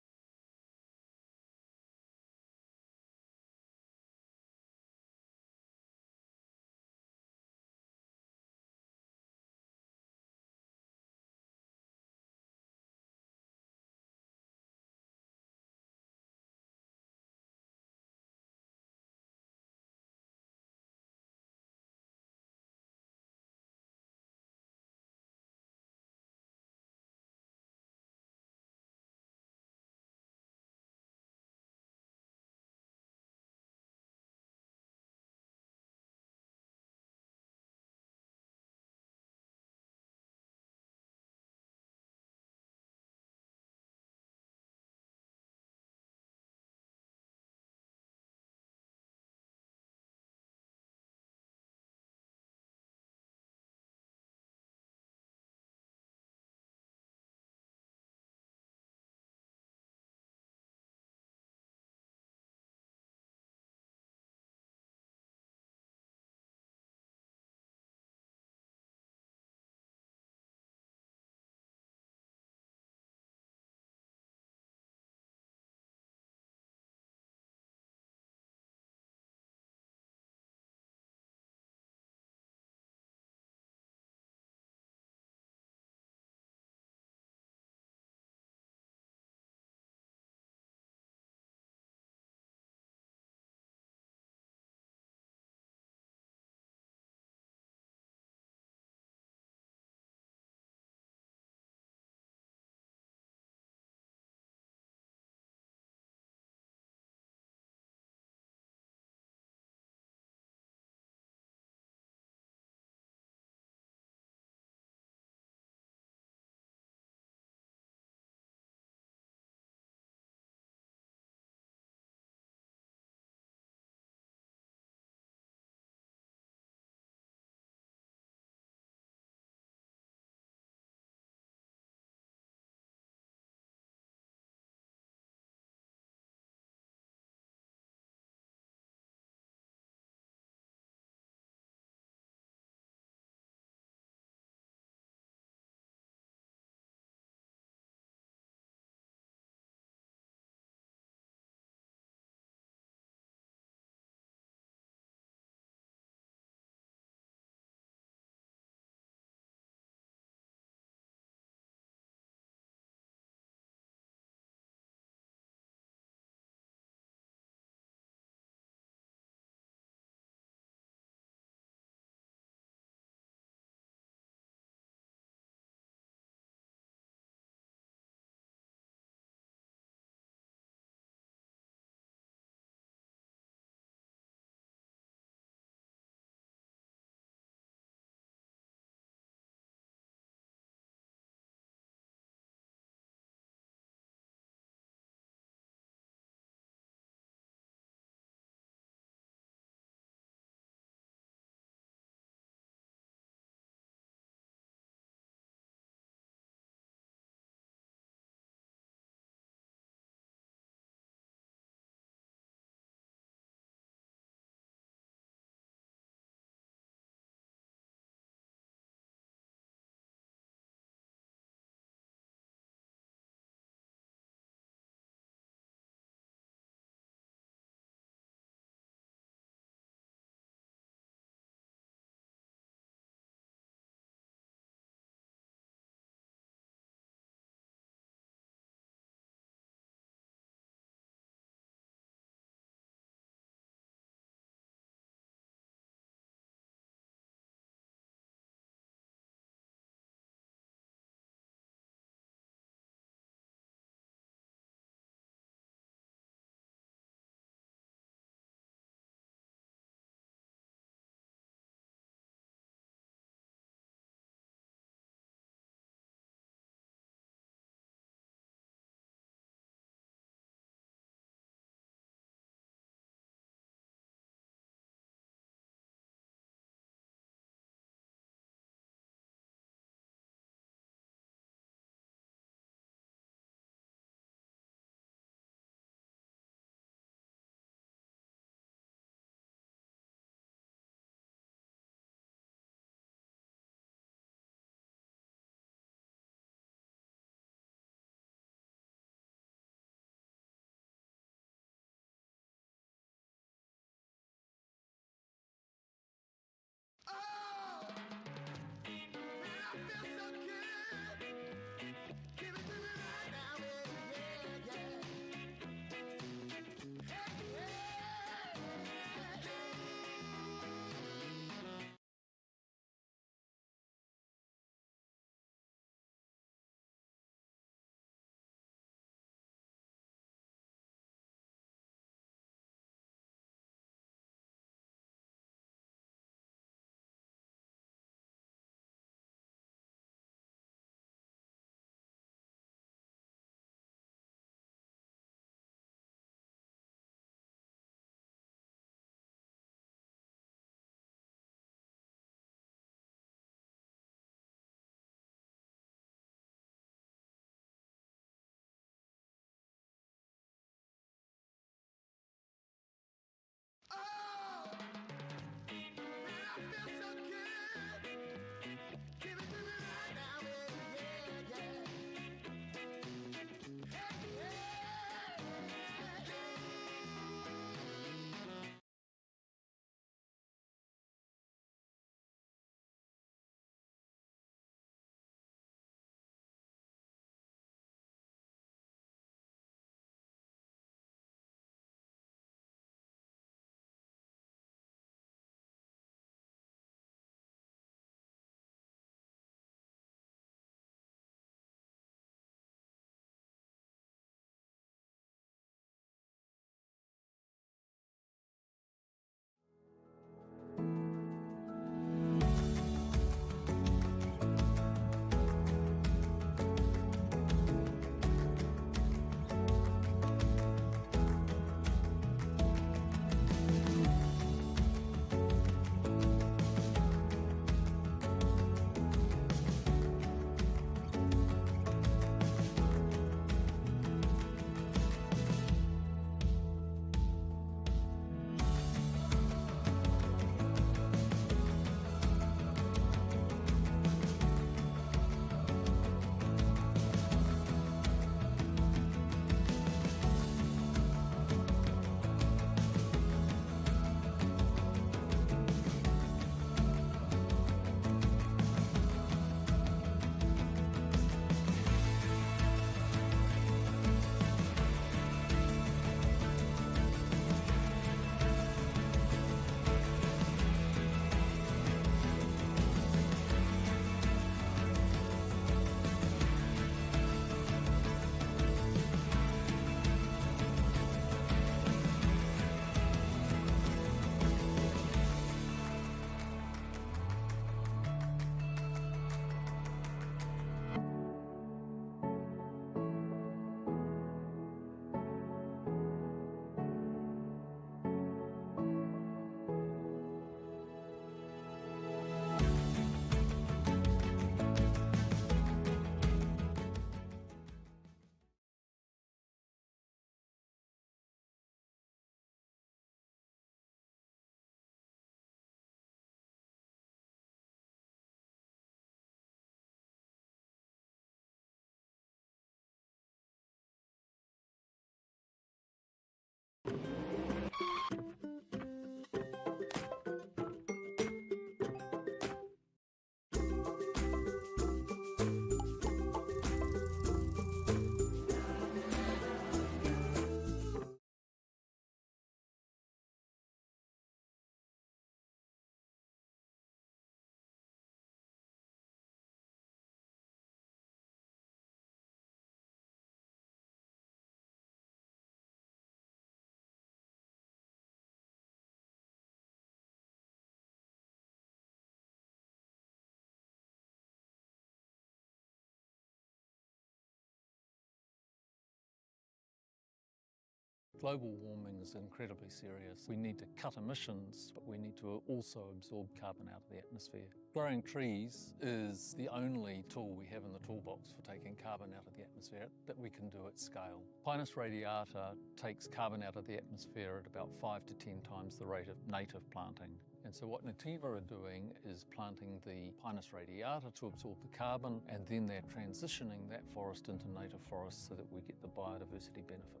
Global warming is incredibly serious. We need to cut emissions, but we need to also absorb carbon out of the atmosphere. Growing trees is the only tool we have in the toolbox for taking carbon out of the atmosphere that we can do at scale. Pinus radiata takes carbon out of the atmosphere at about 5 to 10 times the rate of native planting. And so what Nativa are doing is planting the Pinus radiata to absorb the carbon, and then they're transitioning that forest into native forest so that we get the biodiversity benefit.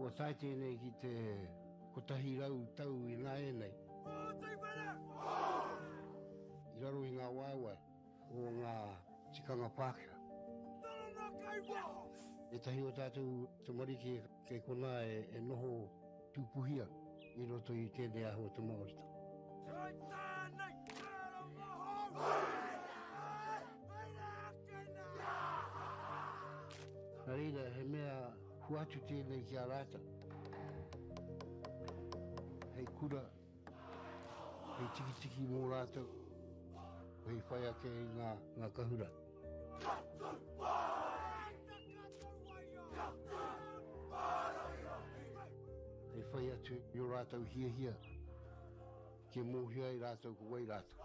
Ko tai tēnei ki te kotahi rau tau I ngā e nei. I raro I ngā waiwai o ngā tikanga Pākehā. E tahi o tātou te mariki kei kona e noho tūpuhia I roto I tēnei aho te MΑORI. Nā reira, he mea huatu tēnei ki a rata. Hei kura, hei tiki mō rātou, hei whai ake I ngā kahura. Hei whai atu I o rātou hia, ke mōhia I rātou ko wai rātou.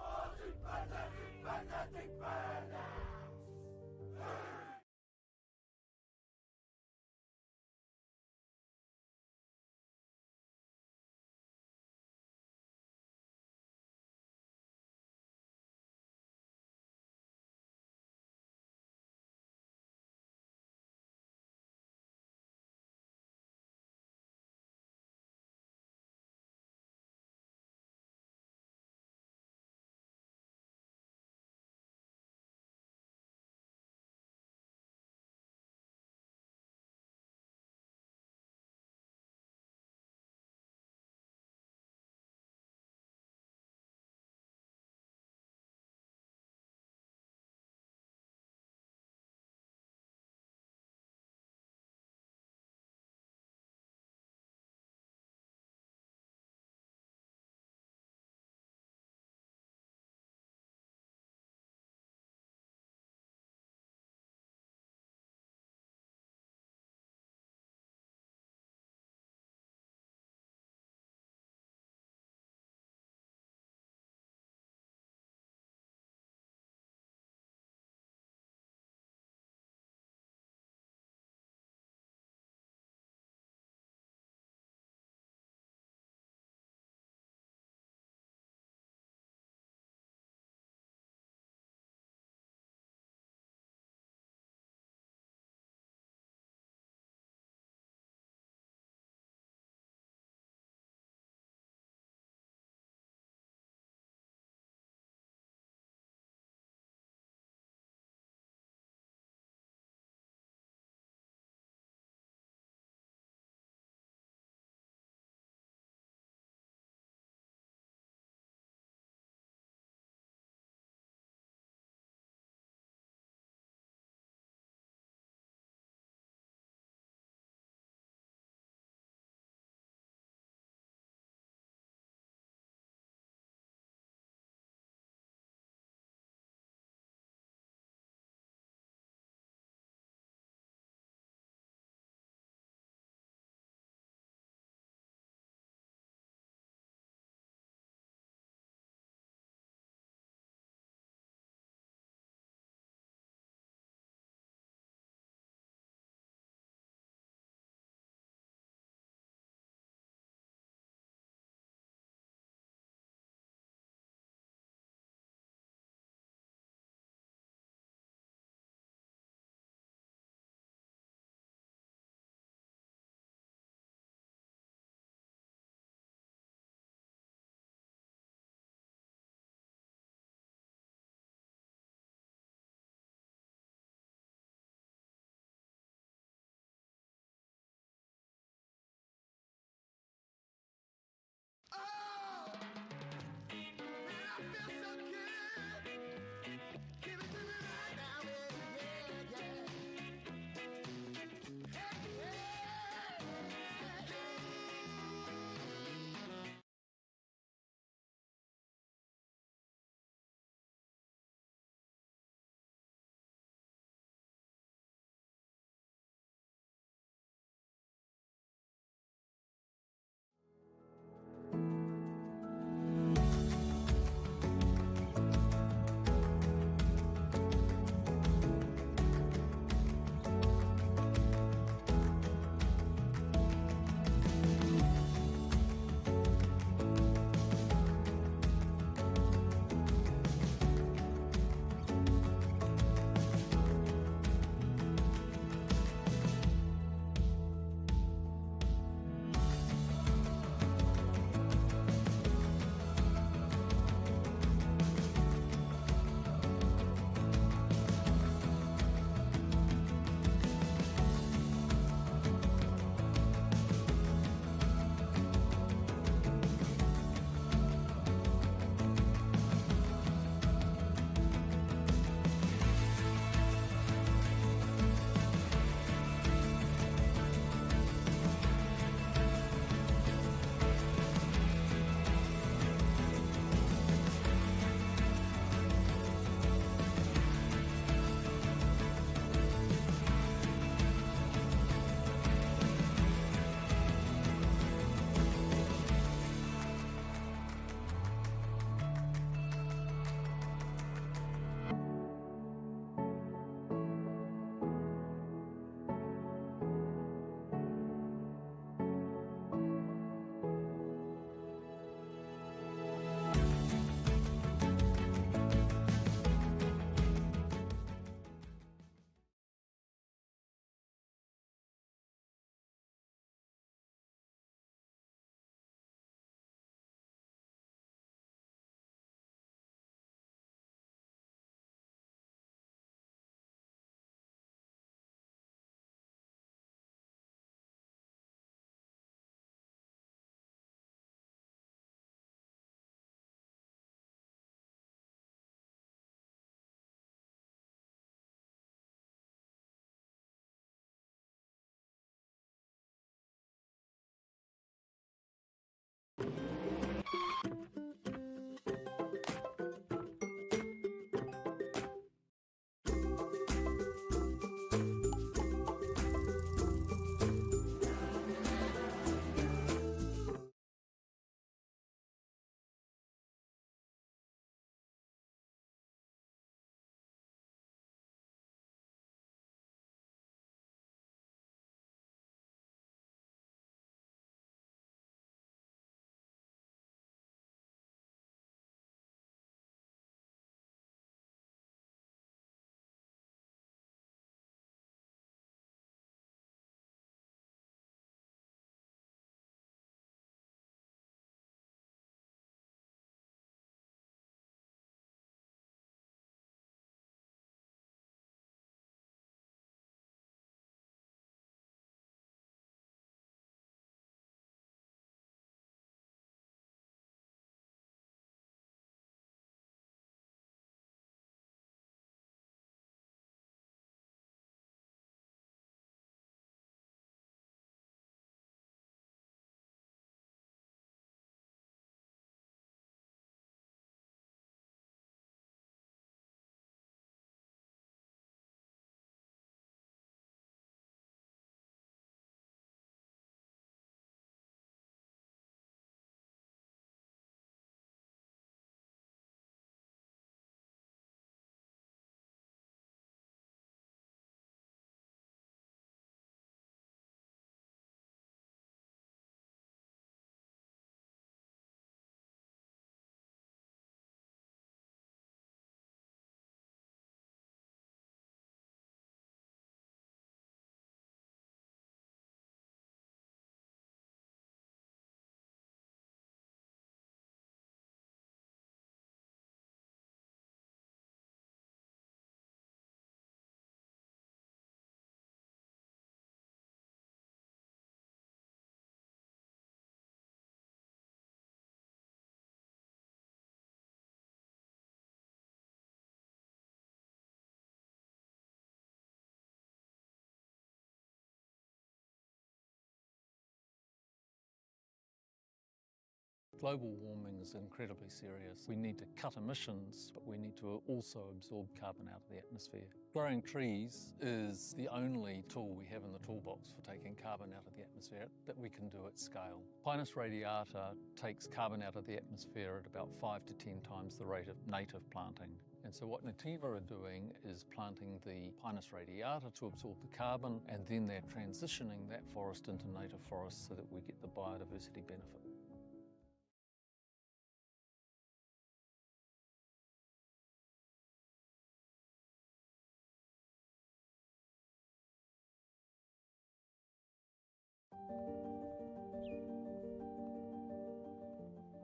Global warming is incredibly serious. We need to cut emissions, but we need to also absorb carbon out of the atmosphere. Growing trees is the only tool we have in the toolbox for taking carbon out of the atmosphere that we can do at scale. Pinus radiata takes carbon out of the atmosphere at about 5 to 10 times the rate of native planting. And so what Nativa are doing is planting the Pinus radiata to absorb the carbon, and then they're transitioning that forest into native forest so that we get the biodiversity benefit.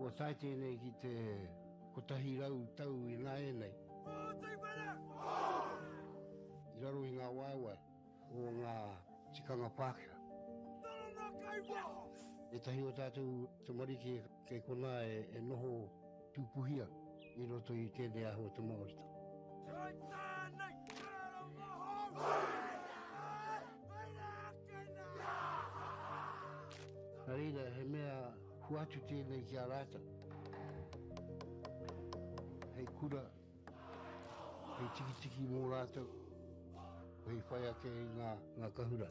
Ko tai tēnei ki te kotahi rau tau I ngā e nei. I raro I ngā waiwai o ngā tikanga Pākehā. E tahi o tātou te marike kei kona e noho tūpuhia I roto I tēnei aho te MΑORI. Nā reira, he mea huatu tēnei ki a rāta. Hei kura, hei tiki mō rātou, hei whai ake I ngā kahura.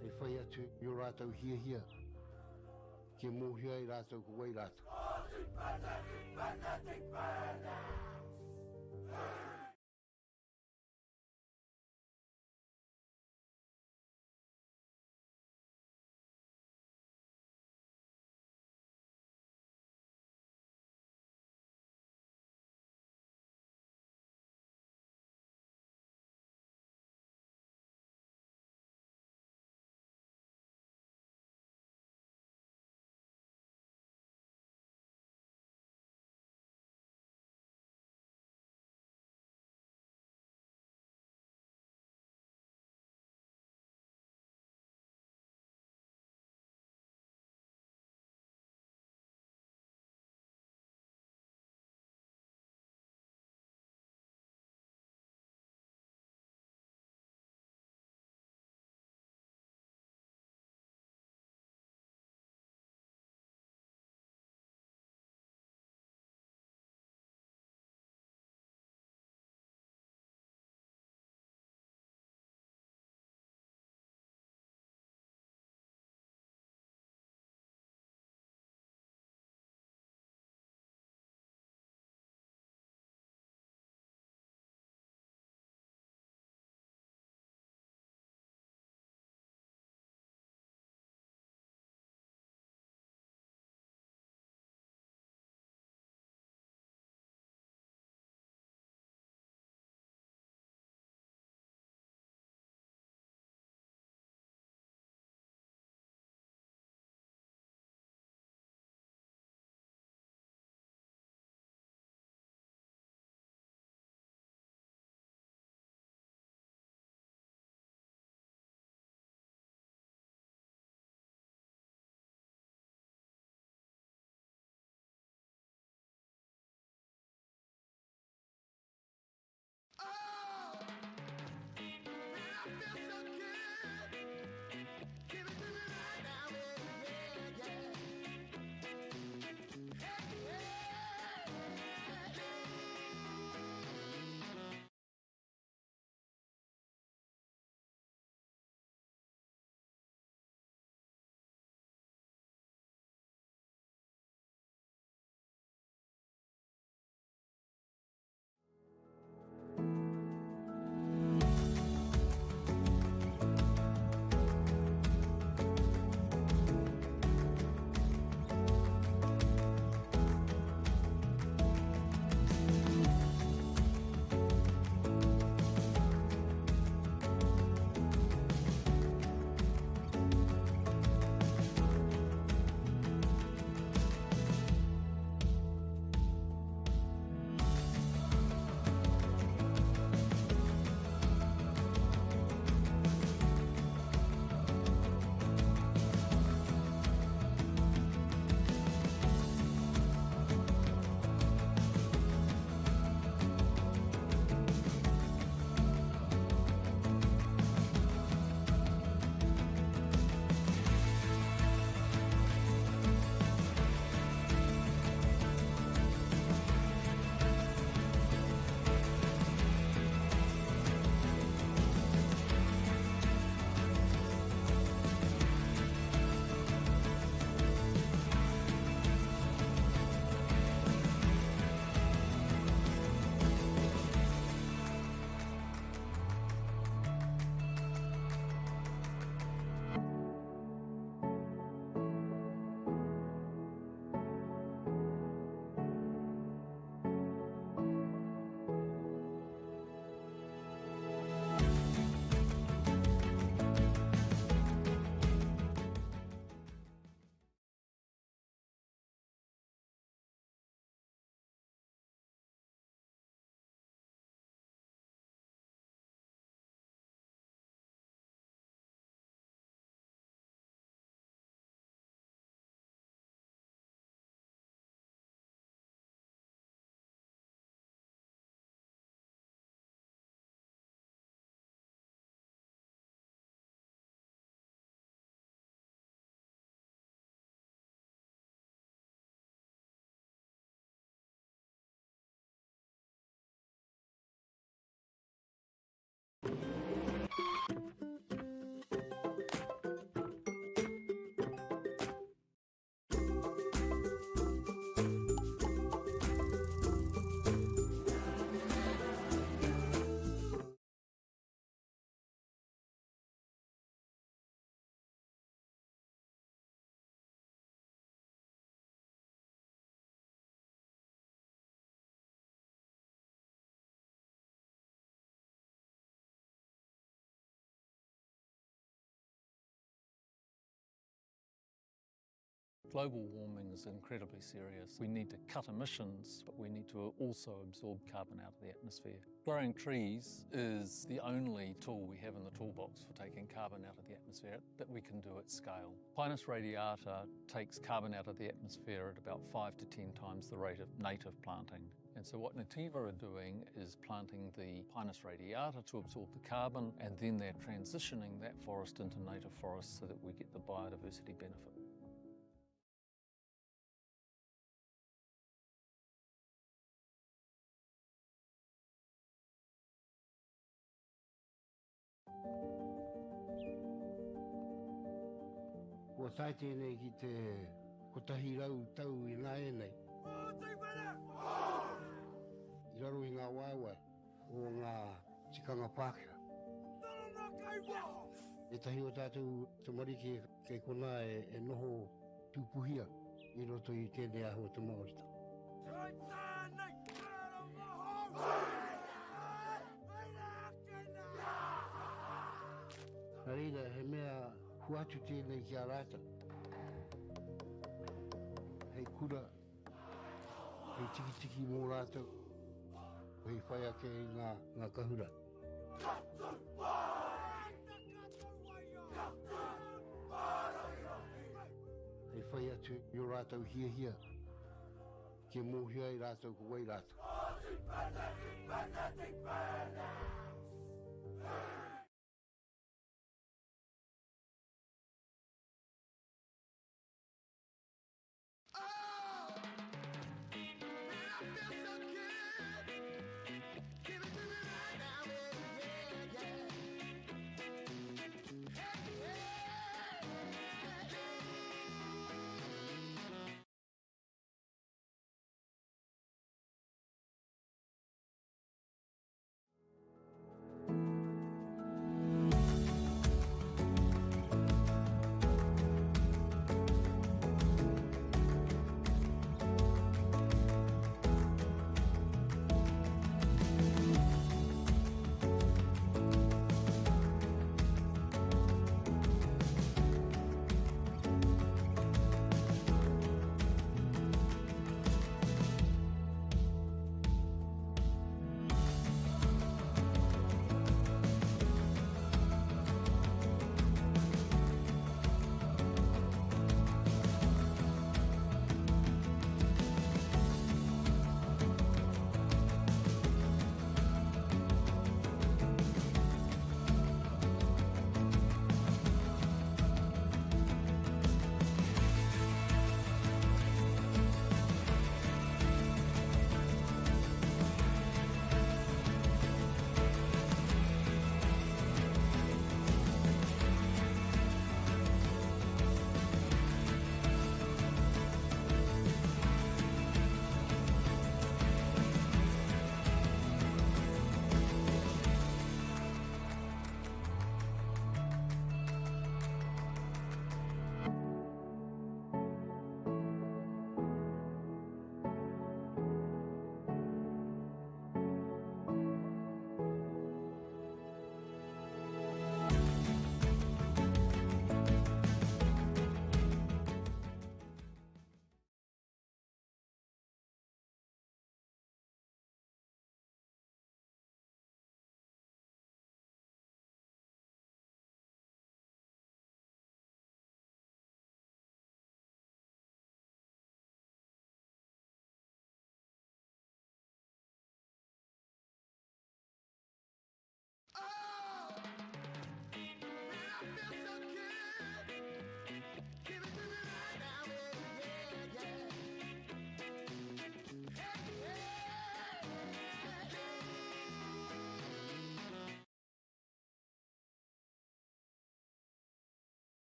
Hei whai atu I o rātou hia, ke mōhia I rātou ko wai rātou. Global warming is incredibly serious. We need to cut emissions, but we need to also absorb carbon out of the atmosphere. Growing trees is the only tool we have in the toolbox for taking carbon out of the atmosphere that we can do at scale. Pinus radiata takes carbon out of the atmosphere at about 5 to 10 times the rate of native planting. And so what Nativa are doing is planting the Pinus radiata to absorb the carbon, and then they're transitioning that forest into native forest so that we get the biodiversity benefit. Ko tai tēnei ki te kotahi rau tau I ngā e nei. I raro I ngā waiwai o ngā tikanga Pākehā. E tahi o tātou te marike kei kona e noho tūpuhia I roto I tēnei aho te MΑORI. Nā reira, he mea huatu tēnei ki a rāta. Hei kura, hei tiki mō rātou, hei whai ake I ngā kahura. Hei whai atu I o rātou hia, ke mōhia I rātou ko wai rātou.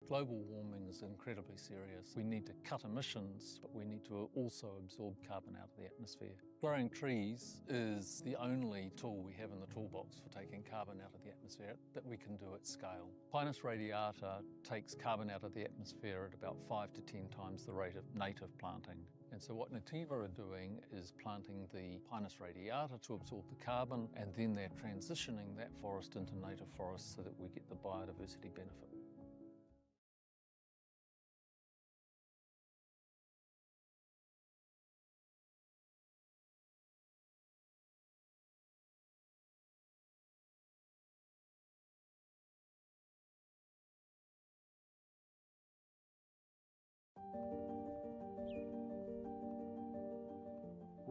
Global warming is incredibly serious. We need to cut emissions, but we need to also absorb carbon out of the atmosphere. Growing trees is the only tool we have in the toolbox for taking carbon out of the atmosphere that we can do at scale. Pinus radiata takes carbon out of the atmosphere at about 5 to 10 times the rate of native planting. And so what Nativa are doing is planting the Pinus radiata to absorb the carbon, and then they're transitioning that forest into native forest so that we get the biodiversity benefit.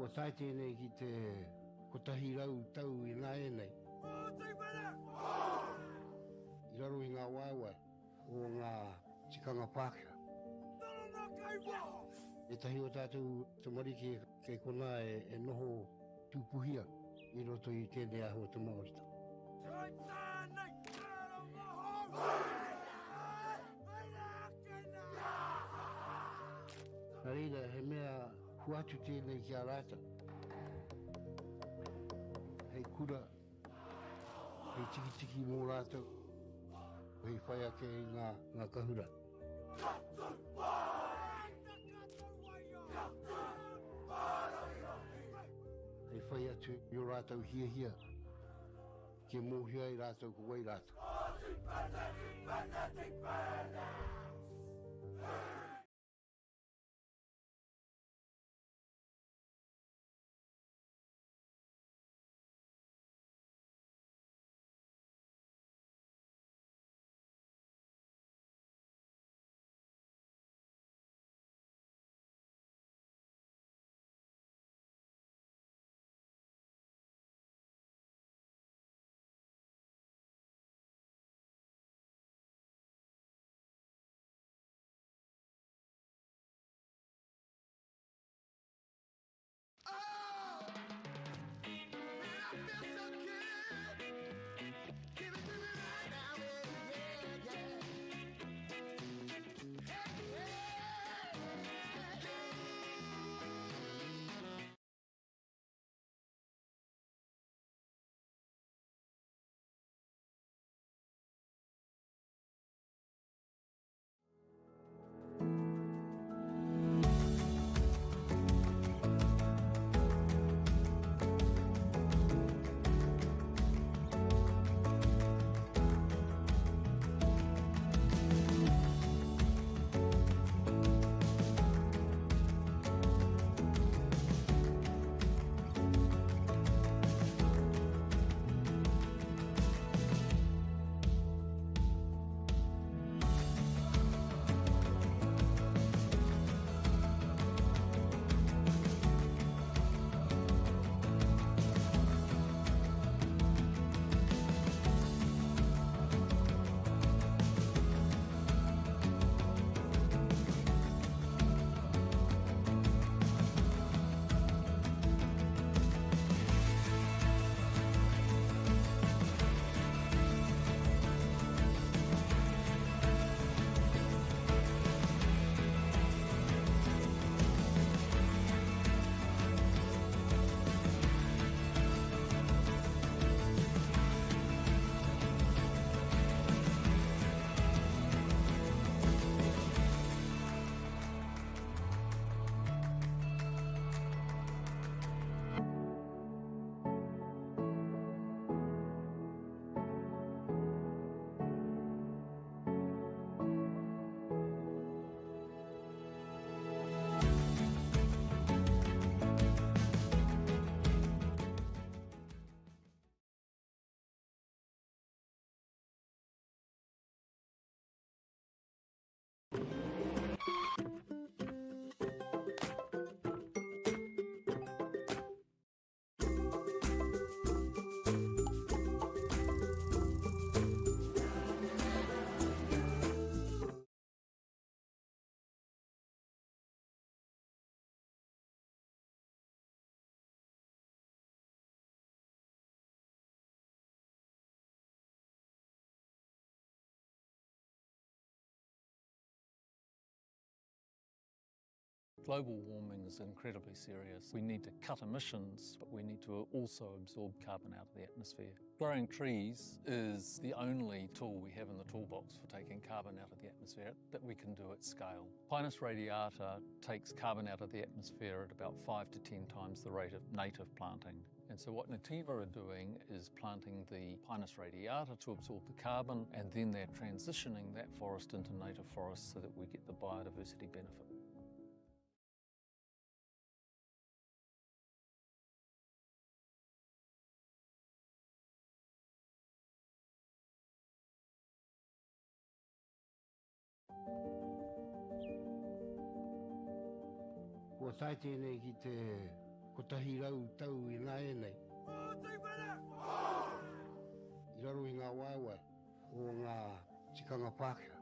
Ko tai tēnei ki te kotahi rau tau I ngā e nei. I raro I ngā waiwai o ngā tikanga Pākehā. E tahi o tātou te marike kei kona e noho tūpuhia I roto I tēnei aho te MΑORI. Nā reira, he mea huatu tēnei ki a rāta. Hei kura, hei tiki mō rātou, hei whai ake I ngā kahura. Hei whai atu I o rātou hia, ke mōhia I rātou ko wai rātou. Global warming is incredibly serious. We need to cut emissions, but we need to also absorb carbon out of the atmosphere. Growing trees is the only tool we have in the toolbox for taking carbon out of the atmosphere that we can do at scale. Pinus radiata takes carbon out of the atmosphere at about 5 to 10 times the rate of native planting. And so what Nativa are doing is planting the Pinus radiata to absorb the carbon, and then they're transitioning that forest into native forest so that we get the biodiversity benefit. Ko tai tēnei ki te kotahi rau tau I ngā e nei. I raro I ngā waiwai o ngā tikanga Pākehā.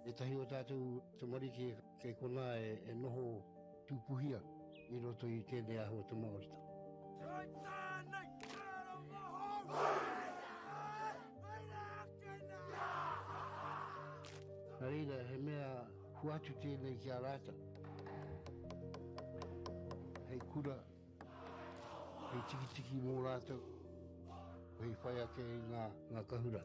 E tahi o tātou te marike kei kona e noho tūpuhia I roto I tēnei aho te MΑORI. Nā reira, he mea huatu tēnei ki a rāta. Hei kura, hei tiki mō rātou, hei whai ake I ngā kahura.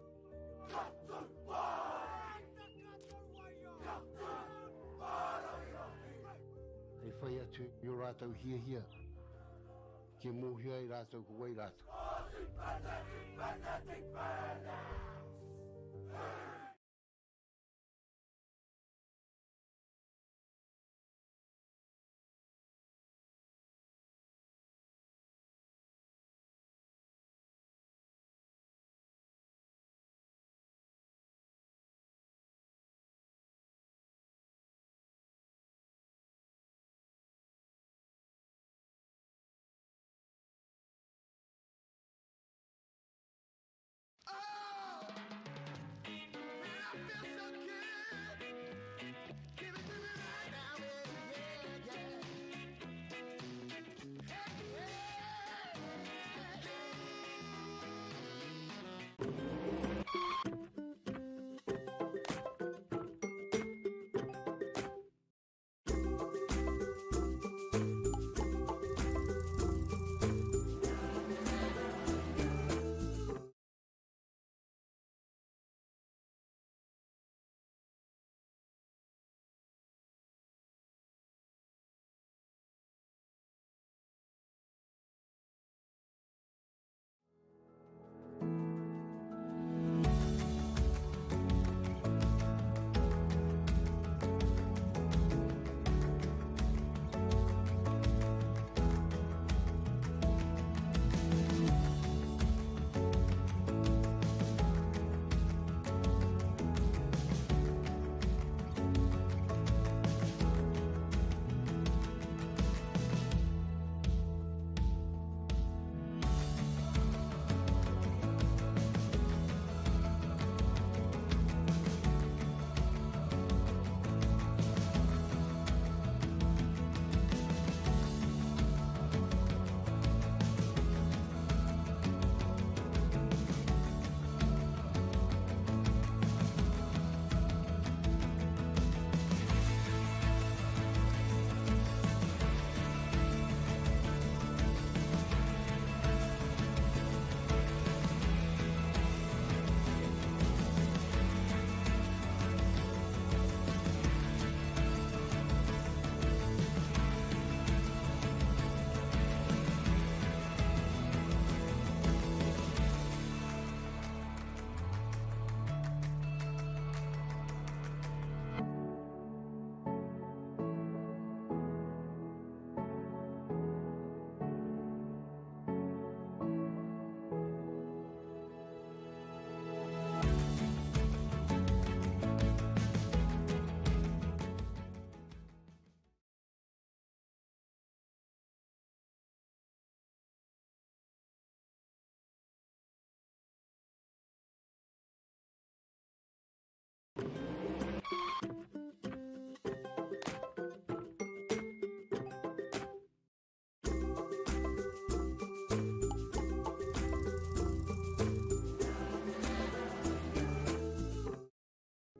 Hei whai atu I o rātou hia, ke mōhia I rātou ko wai rātou.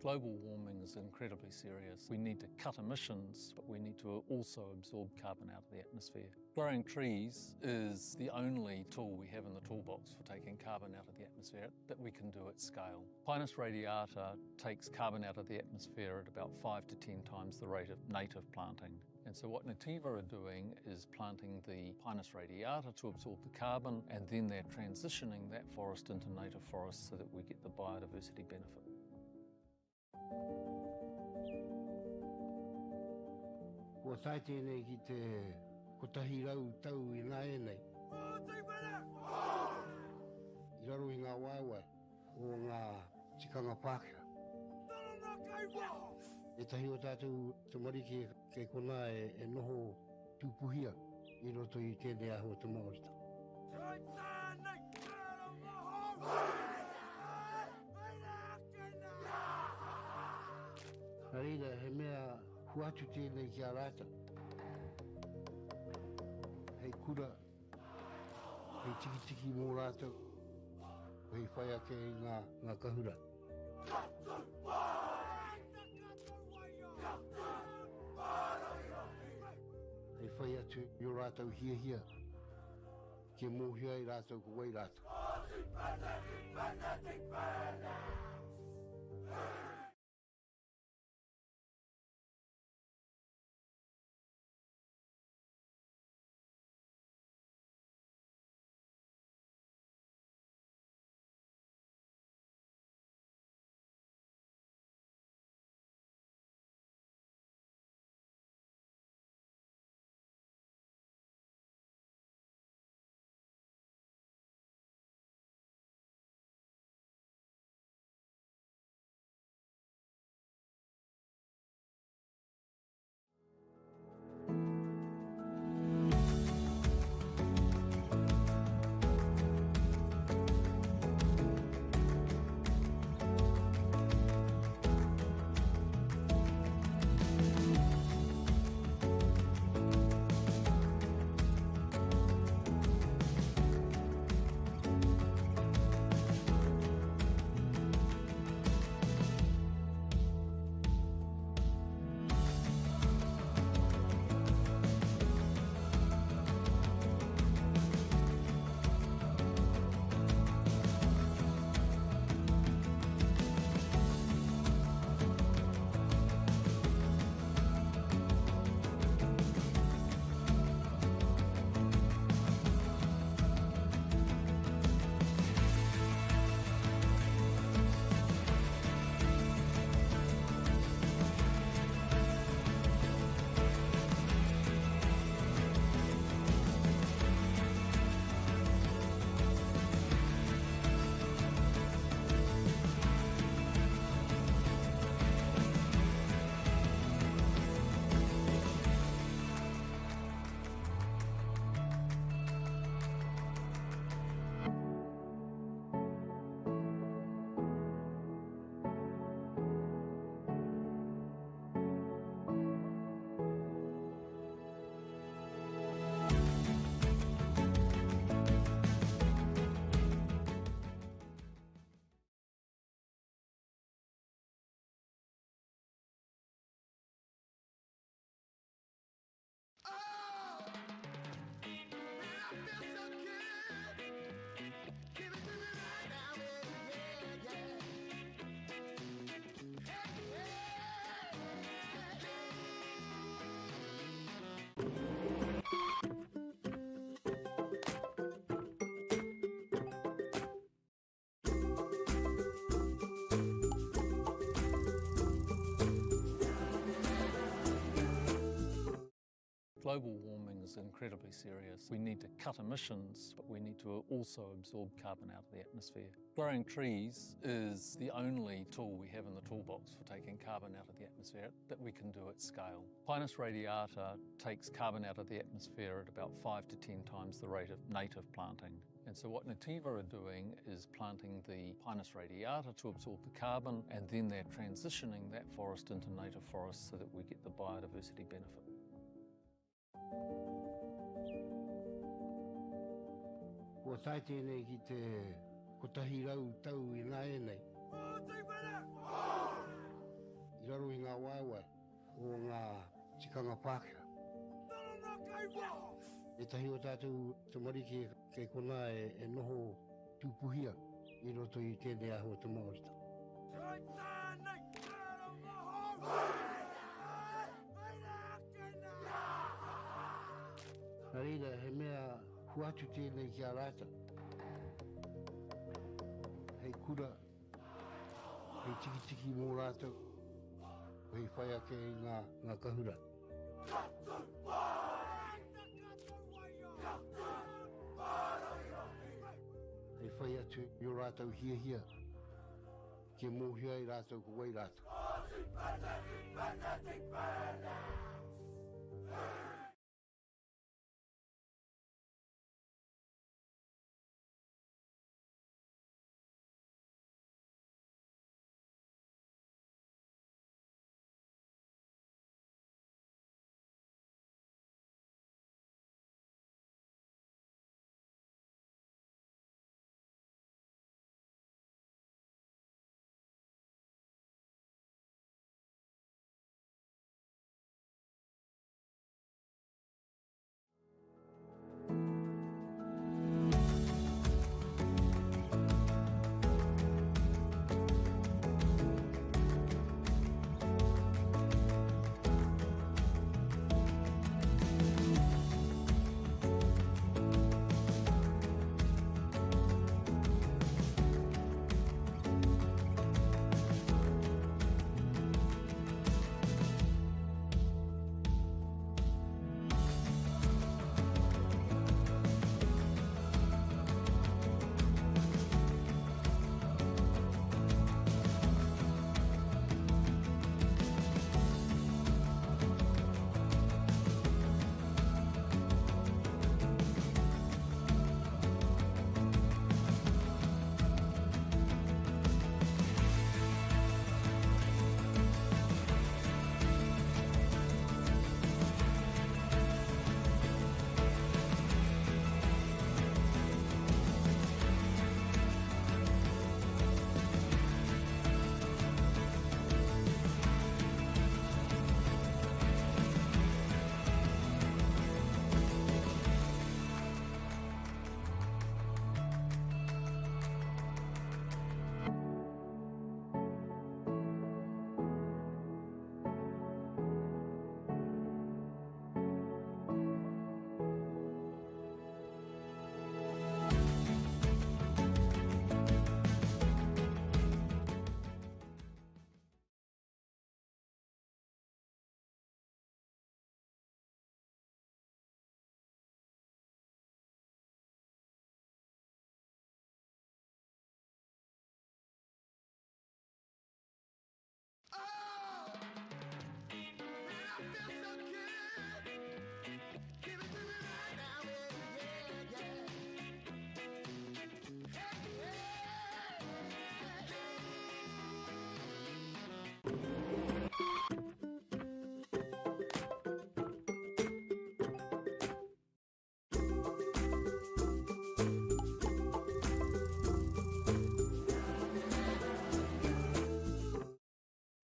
Global warming is incredibly serious. We need to cut emissions, but we need to also absorb carbon out of the atmosphere. Growing trees is the only tool we have in the toolbox for taking carbon out of the atmosphere that we can do at scale. Pinus radiata takes carbon out of the atmosphere at about 5 to 10 times the rate of native planting. And so what Nativa are doing is planting the Pinus radiata to absorb the carbon, and then they're transitioning that forest into native forest so that we get the biodiversity benefit. Ko tai tēnei ki te kotahi rau tau I nā e nei. I raro I ngā waiwai o ngā tikanga Pākehā. E tahi o tātou te marike kei kona e noho tūpuhia I roto I tēnei aho te MΑORI. Nā reira, he mea huatu tēnei ki a rāta. Hei kura, hei tiki mō rātou, hei whai ake I ngā kahura. Hei whai atu I o rātou hia, ke mōhia I rātou ko wai rātou. Global warming is incredibly serious. We need to cut emissions, but we need to also absorb carbon out of the atmosphere. Growing trees is the only tool we have in the toolbox for taking carbon out of the atmosphere that we can do at scale. Pinus radiata takes carbon out of the atmosphere at about 5 to 10 times the rate of native planting. And so what Nativa are doing is planting the Pinus radiata to absorb the carbon, and then they're transitioning that forest into native forest so that we get the biodiversity benefit. Ko tai tēnei ki te kotahi rau tau I nā e nei. raro i ngā waewae o ngā tikanga Pākehā. E tahi o tātou te mariki kei kona e noho tūpuhia i roto i tēnei aho te MΑORI. Nā reira, he mea huatu tēnei ki a rāta. Hei kura, hei tiki mō rātou, hei whai ake i ngā kahura. Hei whai atu i o rātou hia, ke mōhia i rātou ko wai rātou.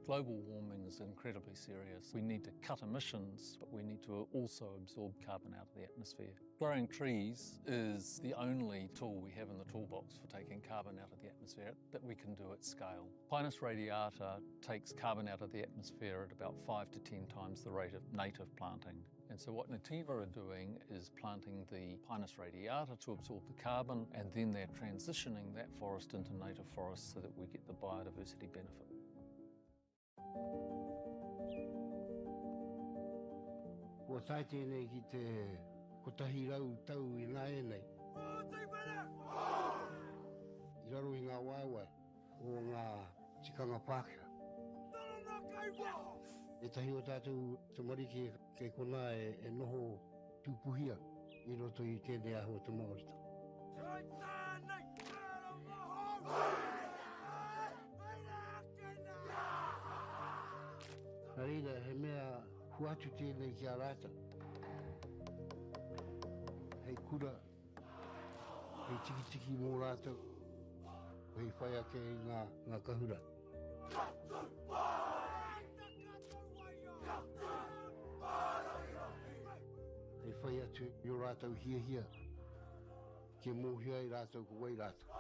Global warming is incredibly serious. We need to cut emissions, but we need to also absorb carbon out of the atmosphere. Growing trees is the only tool we have in the toolbox for taking carbon out of the atmosphere that we can do at scale. Pinus radiata takes carbon out of the atmosphere at about 5 to 10 times the rate of native planting. And so what Nativa are doing is planting the Pinus radiata to absorb the carbon, and then they're transitioning that forest into native forest so that we get the biodiversity benefit. Kua tai tēnei ki te kotahi rau tau I ngā enei. I raro I ngā waewae o ngā tikanga Pākehā. E tahi o tātou te mariki kei kona e noho tūpuhia I roto I tēnei aho te MAORI. Nā reira, he mea huatu tēnei ki a rāta. Hei kura, hei tiki mō rātou, hei whai ake I ngā kahura. whai atu i o rātou hia. Ke mōhia i rātou ko wai rātou.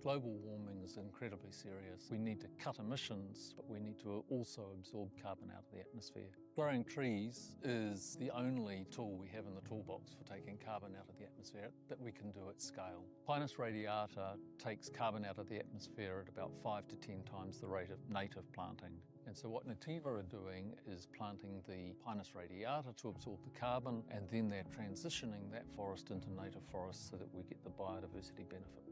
Global warming is incredibly serious. We need to cut emissions, but we need to also absorb carbon out of the atmosphere. Growing trees is the only tool we have in the toolbox for taking carbon out of the atmosphere that we can do at scale. Pinus radiata takes carbon out of the atmosphere at about 5 to 10 times the rate of native planting. And so what Nativa are doing is planting the Pinus radiata to absorb the carbon, and then they're transitioning that forest into native forest so that we get the biodiversity benefit.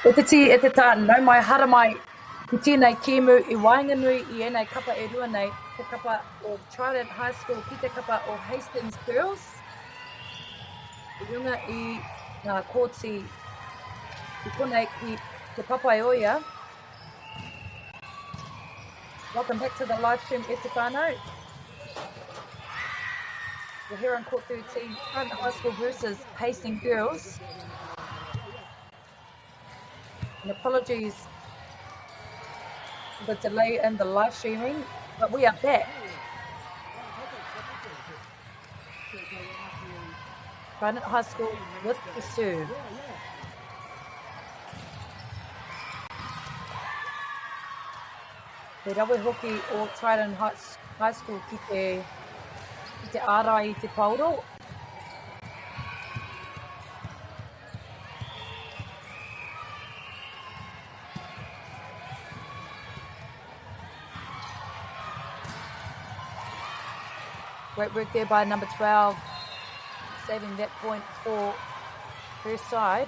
E te tā, nau mai hara mai ki tēnei kēmu I Wainganui I enei kapa e rua nei, te kapa o Trident High School ki te kapa o Hastings Girls. I runga I ngā kōti I konei ki te Poirewa. Welcome back to the live stream, e te whānau. We're here on Court 13, Trident High School versus Hastings Girls. And apologies for the delay in the live streaming, but we are back. Trident High School with the serve. Te rawe hoki o Trident High School ki te ara I te pauro. Great work there by number 12, saving that point for her side.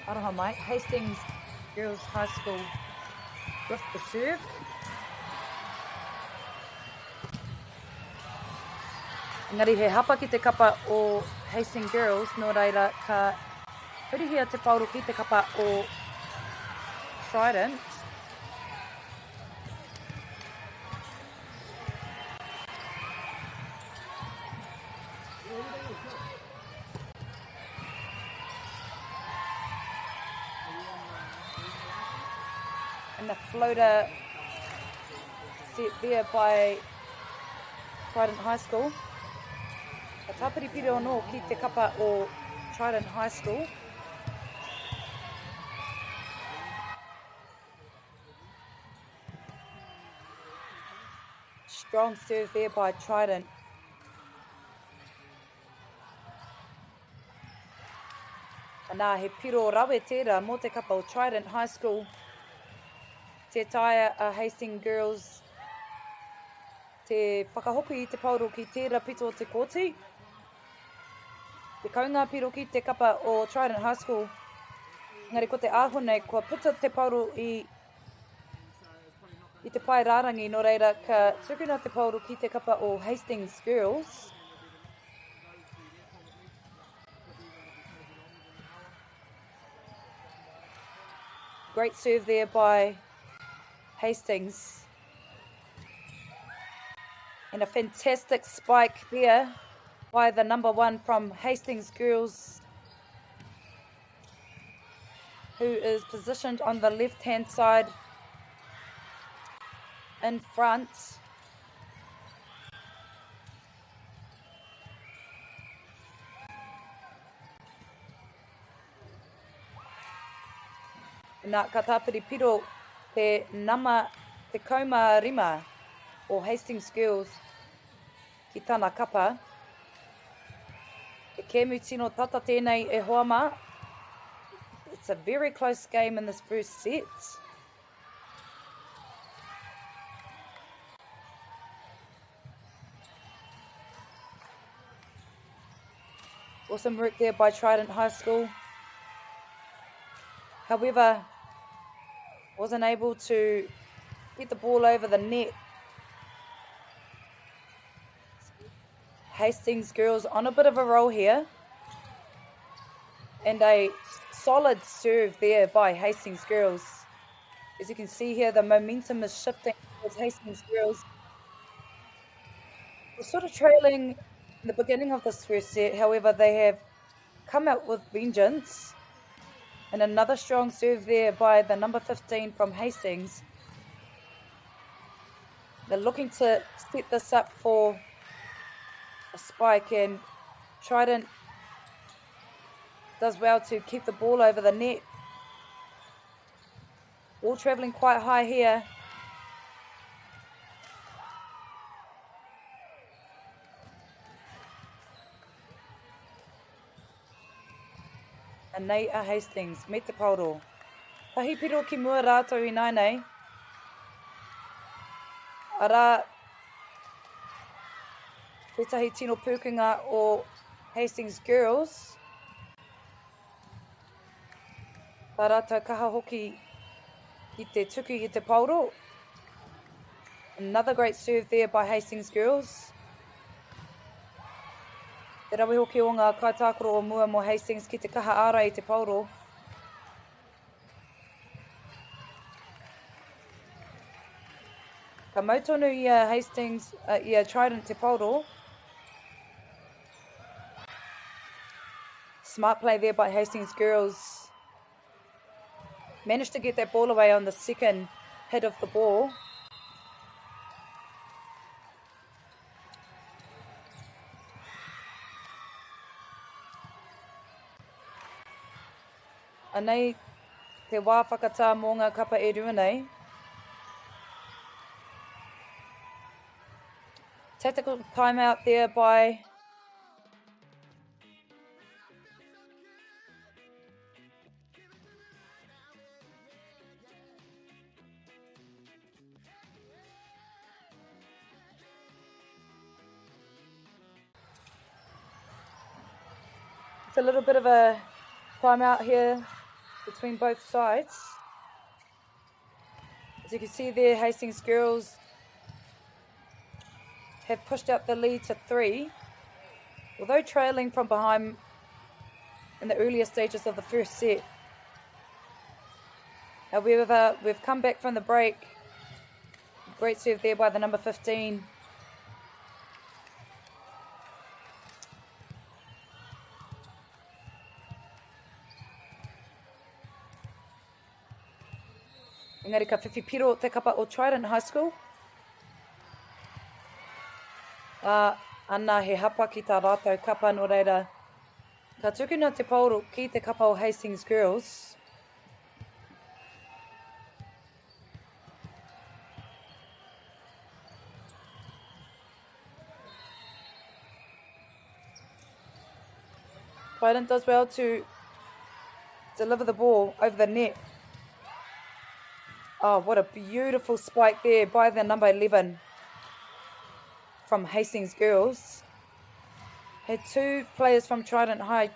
Aroha mai, Hastings Girls High School with the serve. Engari he hapa ki te kapa o Hastings Girls, no reira ka hurihia te pauro ki te kapa o Trident. And the floater set there by Trident High School. Ka tāpiri pire anō ki te kapa o Trident High School. Strong serve there by Trident. Nā he piro rawe tērā mō te kapa o Trident High School. Te taia a Hastings Girls. Te whakahoku I te pauro ki tērā pito o te kōti. Te kaunga piro ki te kapa o Trident High School. Ngari ko te āhone, kua puta te pauro I te pai rārangi, no reira ka tukuna te pauro ki te kapa o Hastings Girls. Great serve there by Hastings. And a fantastic spike there by the number 1 from Hastings Girls, who is positioned on the left-hand side in front. Nā ka tāpiri piro te nama te kauma rima o Hastings Girls ki tāna kapa. Te kēmu tino tata tēnei e hoama. It's a very close game in this first set. Awesome work there by Trident High School. However, wasn't able to get the ball over the net. Hastings Girls on a bit of a roll here. And a solid serve there by Hastings Girls. As you can see here, the momentum is shifting towards Hastings Girls. We're sort of trailing in the beginning of this first set. However, they have come out with vengeance. And another strong serve there by the number 15 from Hastings. They're looking to set this up for a spike, and Trident does well to keep the ball over the net. Ball travelling quite high here. And nei a Hastings, me te pauro. Tahi piro ki mua rātou I nai nei. Ara, tētahi tino pūkinga o Hastings girls. Tā rātou kaha hoki I te tuku I te pauro. Another great serve there by Hastings girls. Te rawi hoki o ngā kaitākoro o mua mo Hastings ki te kaha ara I te pauro. Ka mautonu ia Hastings, ia Trident te pauro. Smart play there by Hastings girls. Managed to get that ball away on the second hit of the ball. Anei te wā whakatā mō ngā kapa e rua nei. Tactical timeout there by it's a little bit of a timeout here between both sides. As you can see there, Hastings girls have pushed out the lead to 3. Although trailing from behind in the earlier stages of the first set. However, we've come back from the break. Great serve there by the number 15. Engari ka whiwhi piro o te kapa o Trident High School. Ana he hapa ki tā rātou kapa no reira. Ka tukuna te pauro ki te kapa o Hastings girls. Trident does well to deliver the ball over the net. Oh, what a beautiful spike there by the number 11 from Hastings girls. Had 2 players from Trident High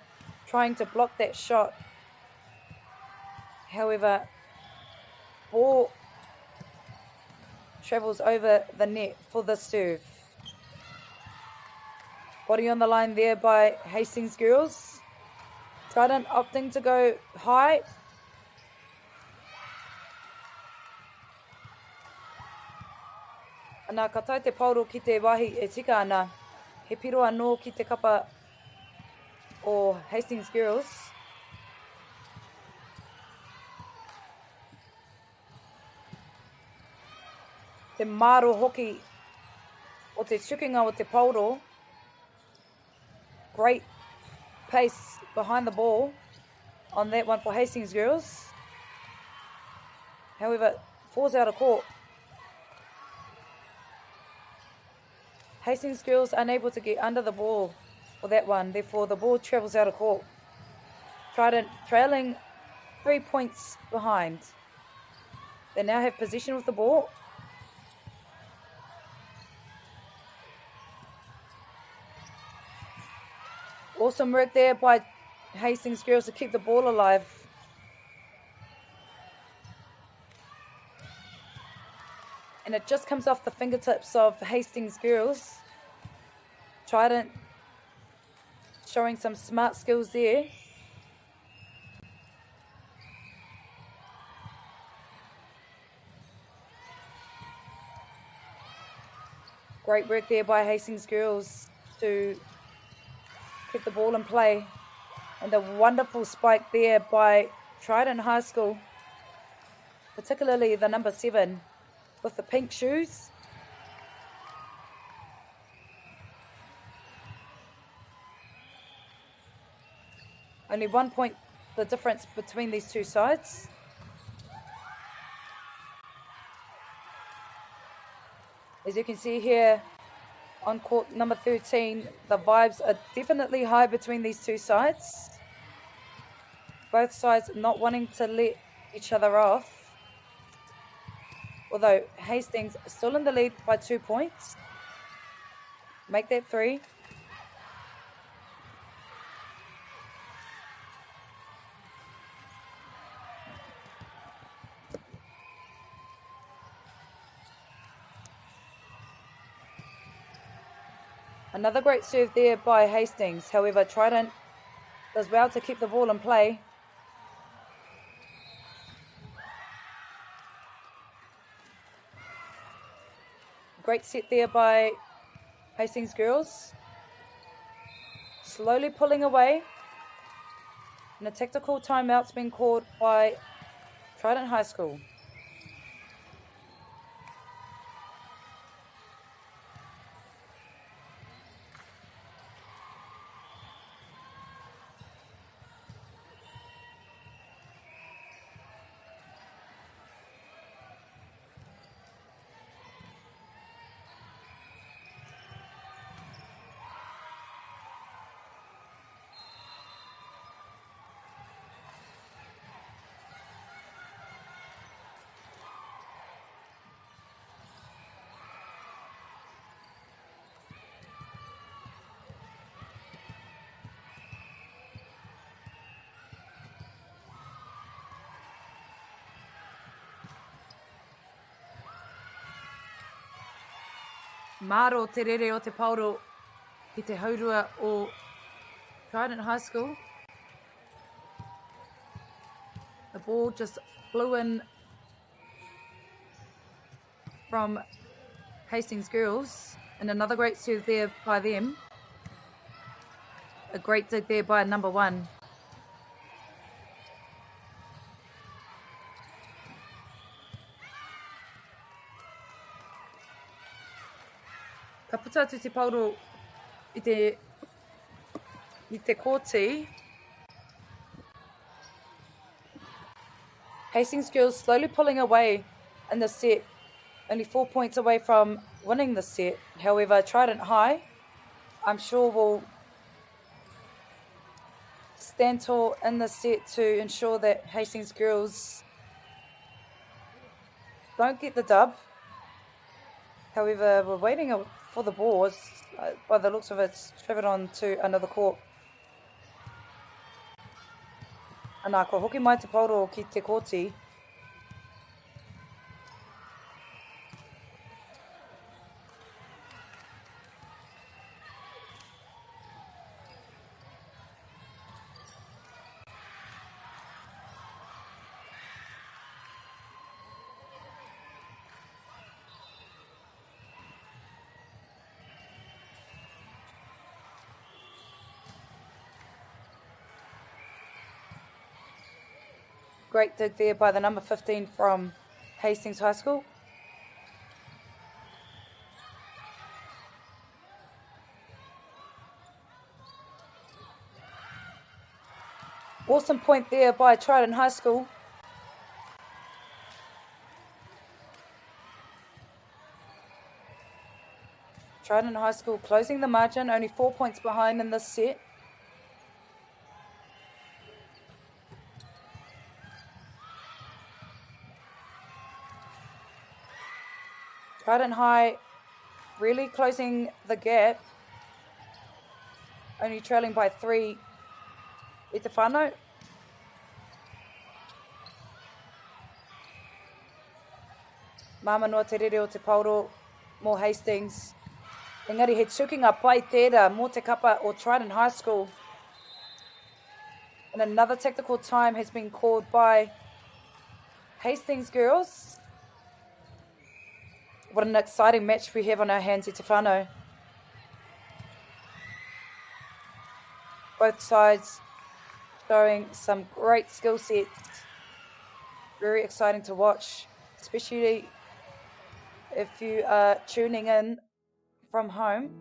trying to block that shot. However, ball travels over the net for the serve. Body on the line there by Hastings girls. Trident opting to go high. Ana ka tai te pauro ki te wahi e tika ana. He piro anō ki te kapa o Hastings girls. Te maro hoki o te tukinga o te pauro. Great pace behind the ball on that one for Hastings girls. However, falls out of court. Hastings girls unable to get under the ball for that one. Therefore, the ball travels out of court. Trident trailing 3 points behind. They now have possession of the ball. Awesome work there by Hastings girls to keep the ball alive. And it just comes off the fingertips of Hastings girls. Trident showing some smart skills there. Great work there by Hastings girls to keep the ball in play. And a wonderful spike there by Trident High School, particularly the number 7 with the pink shoes. Only 1 point the difference between these two sides. As you can see here on court number 13, the vibes are definitely high between these two sides. Both sides not wanting to let each other off. Although Hastings is still in the lead by 2 points. Make that 3. Another great serve there by Hastings. However, Trident does well to keep the ball in play. Great set there by Hastings girls. Slowly pulling away. And a tactical timeout's been called by Trident High School. Maro te rere o te pauro ki te haurua o Trident High School. The ball just flew in from Hastings girls, and another great serve there by them. A great dig there by number 1. Ka puta atu te pauro i te kōti. Hastings girls slowly pulling away in the set, only 4 points away from winning the set. However, Trident High, I'm sure, will stand tall in the set to ensure that Hastings girls don't get the dub. However, we're waiting for the ball. By the looks of it, it's traveled on to another court. Anā, ko hoki mai te pauro ki te kōti. Great dig there by the number 15 from Hastings High School. Awesome point there by Trident High School. Trident High School closing the margin, only 4 points behind in this set. Trident High really closing the gap, only trailing by 3 i te whānau. Māmanoa te rere o te pauro mō Hastings. Engari he tukinga pai tērā mō te kapa o Trident High School. And another tactical time has been called by Hastings girls. What an exciting match we have on our hands, i te whānau. Both sides showing some great skill sets. Very exciting to watch, especially if you are tuning in from home.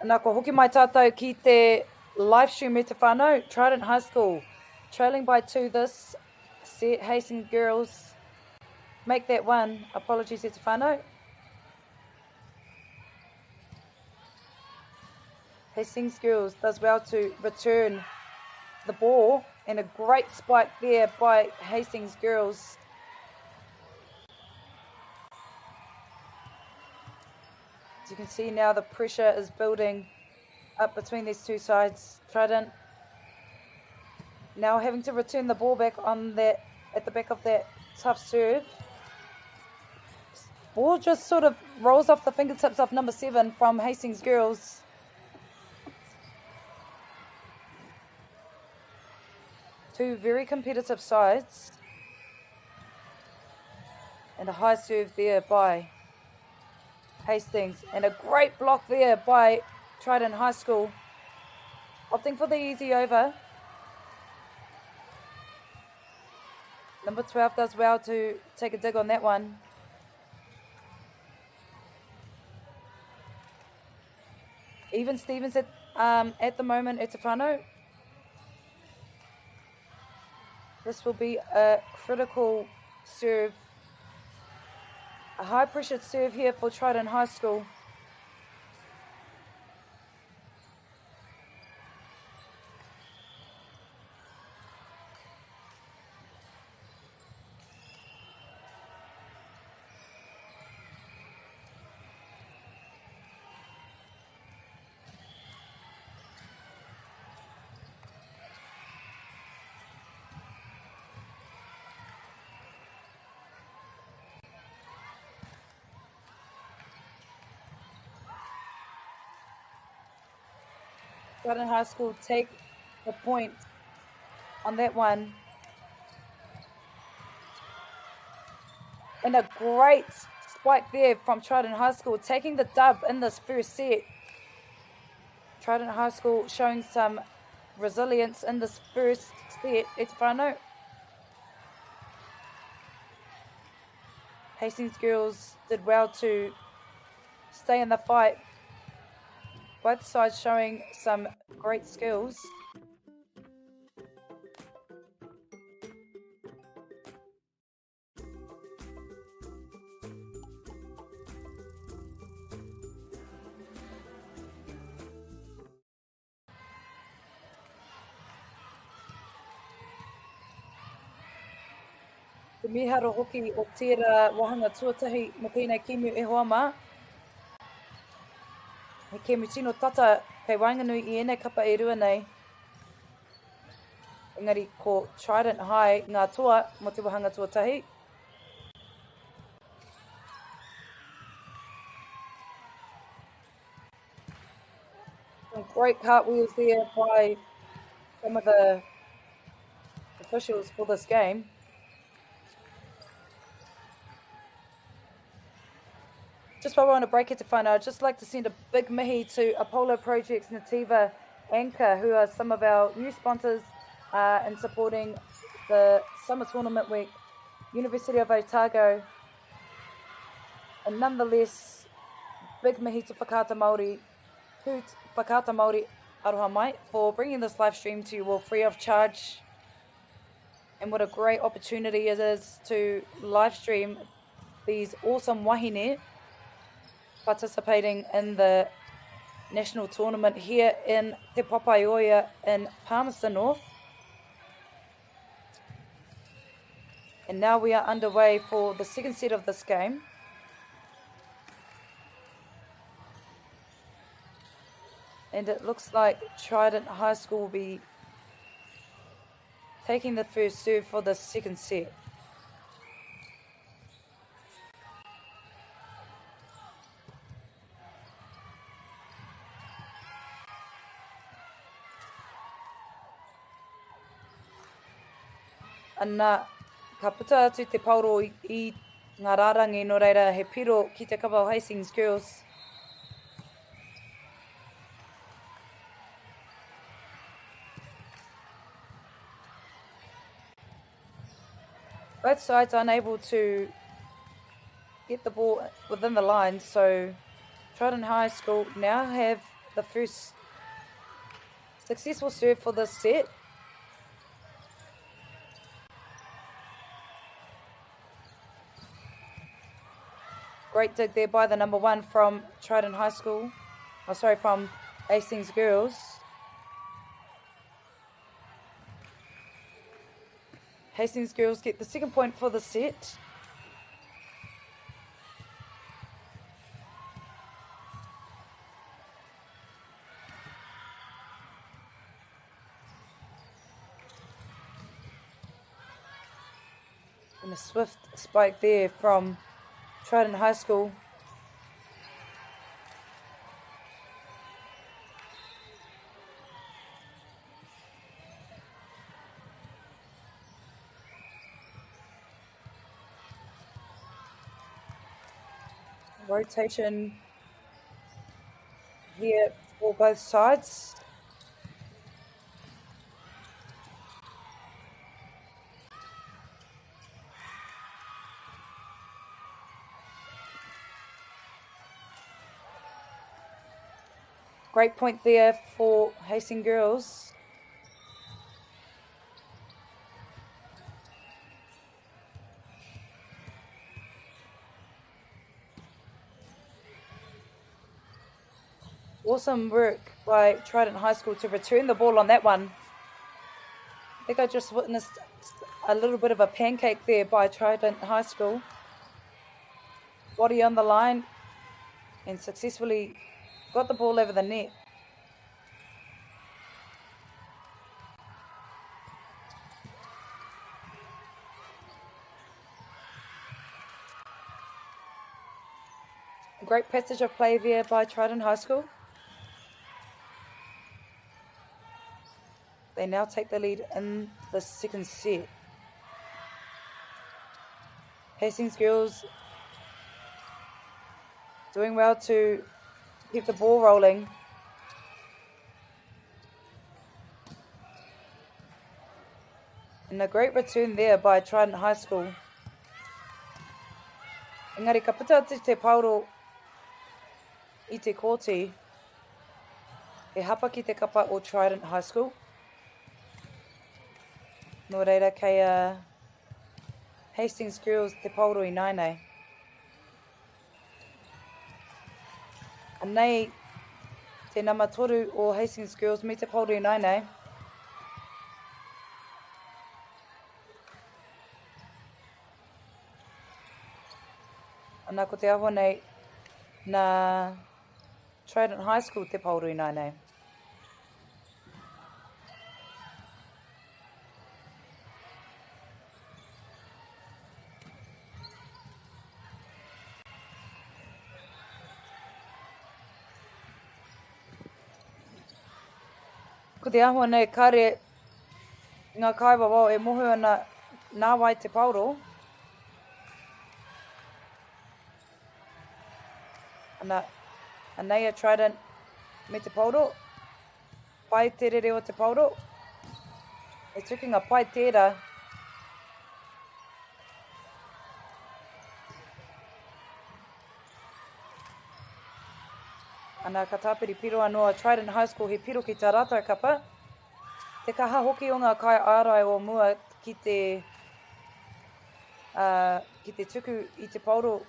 Nā ko hoki mai tātou ki te live stream me te whānau, Trident High School, trailing by 2 this set. Hastings girls make that one. Apologies, te whānau. Hastings girls does well to return the ball, and a great spike there by Hastings girls. As you can see now, the pressure is building up between these two sides. Trident now having to return the ball back on that, at the back of that tough serve. Ball just sort of rolls off the fingertips of number 7 from Hastings girls. Two very competitive sides. And a high serve there by Hastings. And a great block there by Trident High School. Opting for the easy over. Number 12 does well to take a dig on that one. Even Stevens at the moment at Te Whānau. This will be a critical serve. A high pressured serve here for Trident High School. Trident High School take the point on that one. And a great spike there from Trident High School, taking the dub in this first set. Trident High School showing some resilience in this first set. It's whānau. Hastings girls did well to stay in the fight. Both sides showing some great skills. Te miharo hoki o tērā wahanga tuatahi mo tēnei kēmu e hoa mā. He kēmu tino tata kei wainganui I ēnei kapa e rua nei. Engari ko Trident High ngā toa mo te wahanga tuatahi. Some great cartwheels there by some of the officials for this game. Just while we're on a break at Te Whānau, I'd just like to send a big mihi to Apollo Projects Nativa Anchor, who are some of our new sponsors in supporting the Summer Tournament Week, University of Otago. And nonetheless, big mihi to Whakaata Māori, to Whakaata Māori aroha mai, for bringing this live stream to you all free of charge. And what a great opportunity it is to live stream these awesome wahine participating in the national tournament here in Te Poirewa in Palmerston North. And now we are underway for the second set of this game. And it looks like Trident High School will be taking the first serve for the second set. Ana ka puta atu te pauro I ngā rārangi no reira he piro ki te kapa o Hastings girls. Both sides unable to get the ball within the line, so Trident High School now have the first successful serve for this set. Great dig there by the number 1 from Trident High School. Oh, sorry, from Hastings Girls. Hastings Girls get the second point for the set. And a swift spike there from Trident High School. Rotation here for both sides. Great point there for Hastings Girls. Awesome work by Trident High School to return the ball on that one. I think I just witnessed a little bit of a pancake there by Trident High School. Body on the line and successfully got the ball over the net. A great passage of play there by Trident High School. They now take the lead in the second set. Hastings Girls doing well to keep the ball rolling. And a great return there by Trident High School. Engari, ka puta te pauro i te kōti e hapa ki te kapa o Trident High School. Nō reira kei Hastings Girls te pauro i nainei. Anei te nama toru o Hastings Girls me te pauro i nainei. Anā ko te aho nei nā Trident High School te pauro i nainei. Ko te ahua nei, kare ngā kaiwawa e mohu ana nā wai te pauro. Anei a Trident me te pauro. Pai te rere o te pauro. E tukinga pai tērā. Ana ka tāpiri piro anoa Trident High School he piro ki tā rātou kapa. Te kaha hoki o ngā kai ārai o mua ki te tuku i te pauro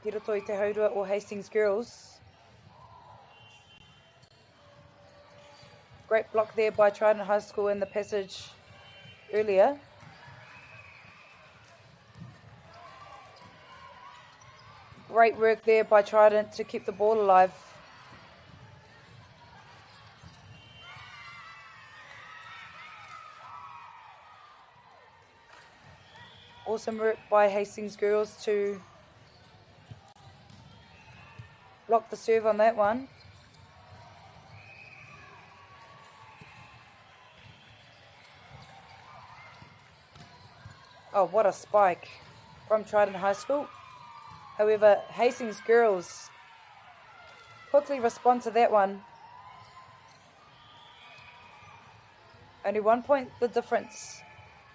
ki roto i te haurua o Hastings Girls. Great block there by Trident High School in the passage earlier. Great work there by Trident to keep the ball alive. Awesome work by Hastings Girls to block the serve on that one. Oh, what a spike from Trident High School. However, Hastings Girls quickly respond to that one. Only 1 point the difference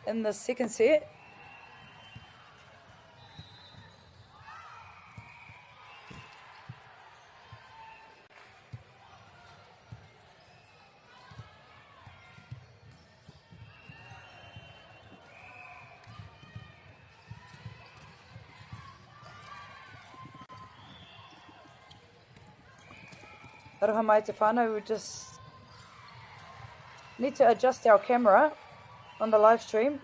in the second set. Aroha mai te whānau, we just need to adjust our camera on the live stream.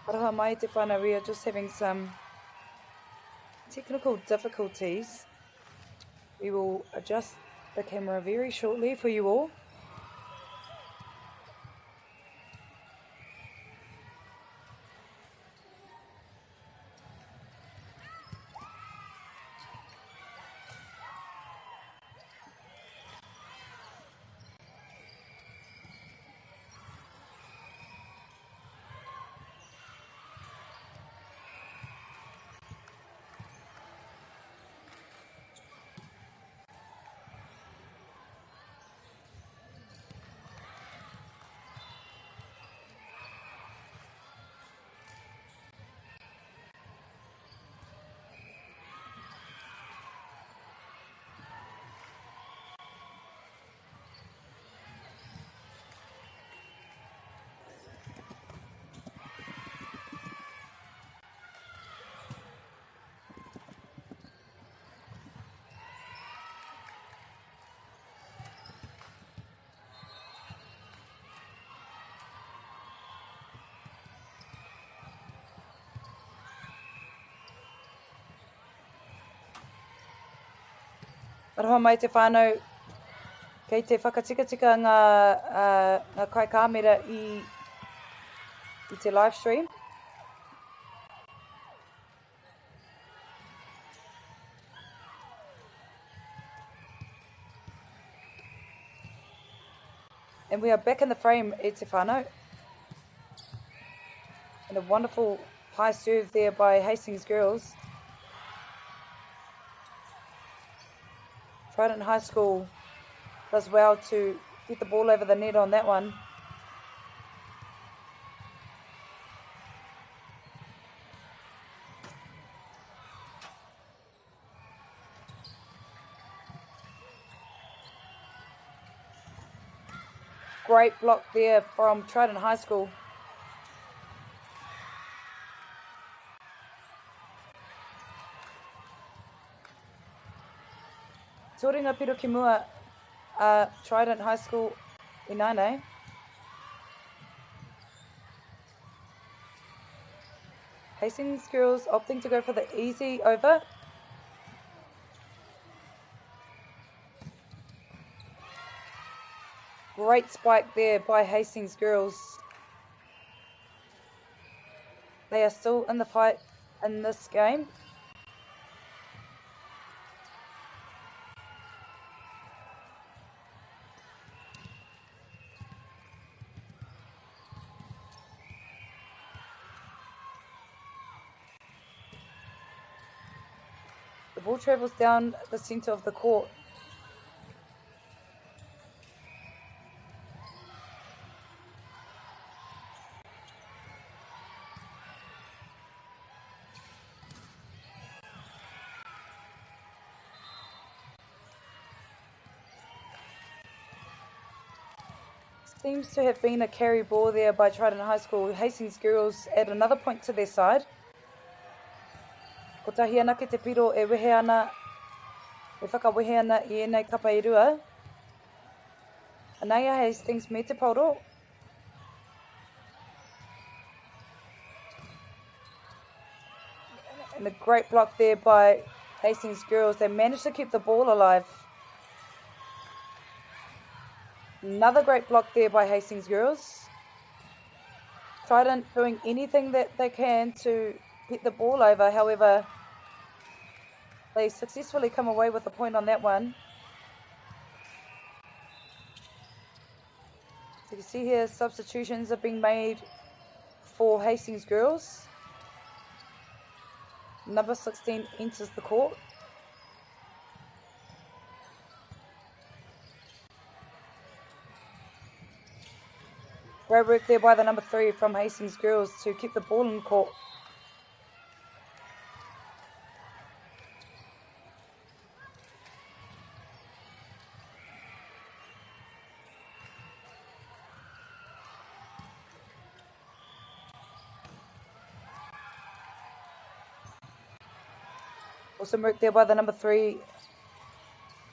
Aroha mai te whānau, we are just having some technical difficulties. We will adjust the camera very shortly for you all. Aroha mai te whānau, kei te whakatikatika ngā kai kāmera i te live stream. And we are back in the frame, e te whānau. And a wonderful high serve there by Hastings girls. Trident High School does well to get the ball over the net on that one. Great block there from Trident High School. Tōringa piro ki mua Trident High School in Nane. Hastings girls opting to go for the easy over. Great spike there by Hastings girls. They are still in the fight in this game. The ball travels down the centre of the court. Seems to have been a carry ball there by Trident High School. Hastings girls add another point to their side. Ko tahi ana ki te piro e wehe ana, e whakawehe ana I enei Poirewa. Anaya Hastings me te pauro. And a great block there by Hastings girls. They managed to keep the ball alive. Another great block there by Hastings girls. Trident doing anything that they can to get the ball over. However, They successfully come away with a point on that one. So you can see here substitutions are being made for Hastings girls. Number 16 enters the court. Great work there by the number 3 from Hastings girls to keep the ball in court. Awesome work there by the number 3,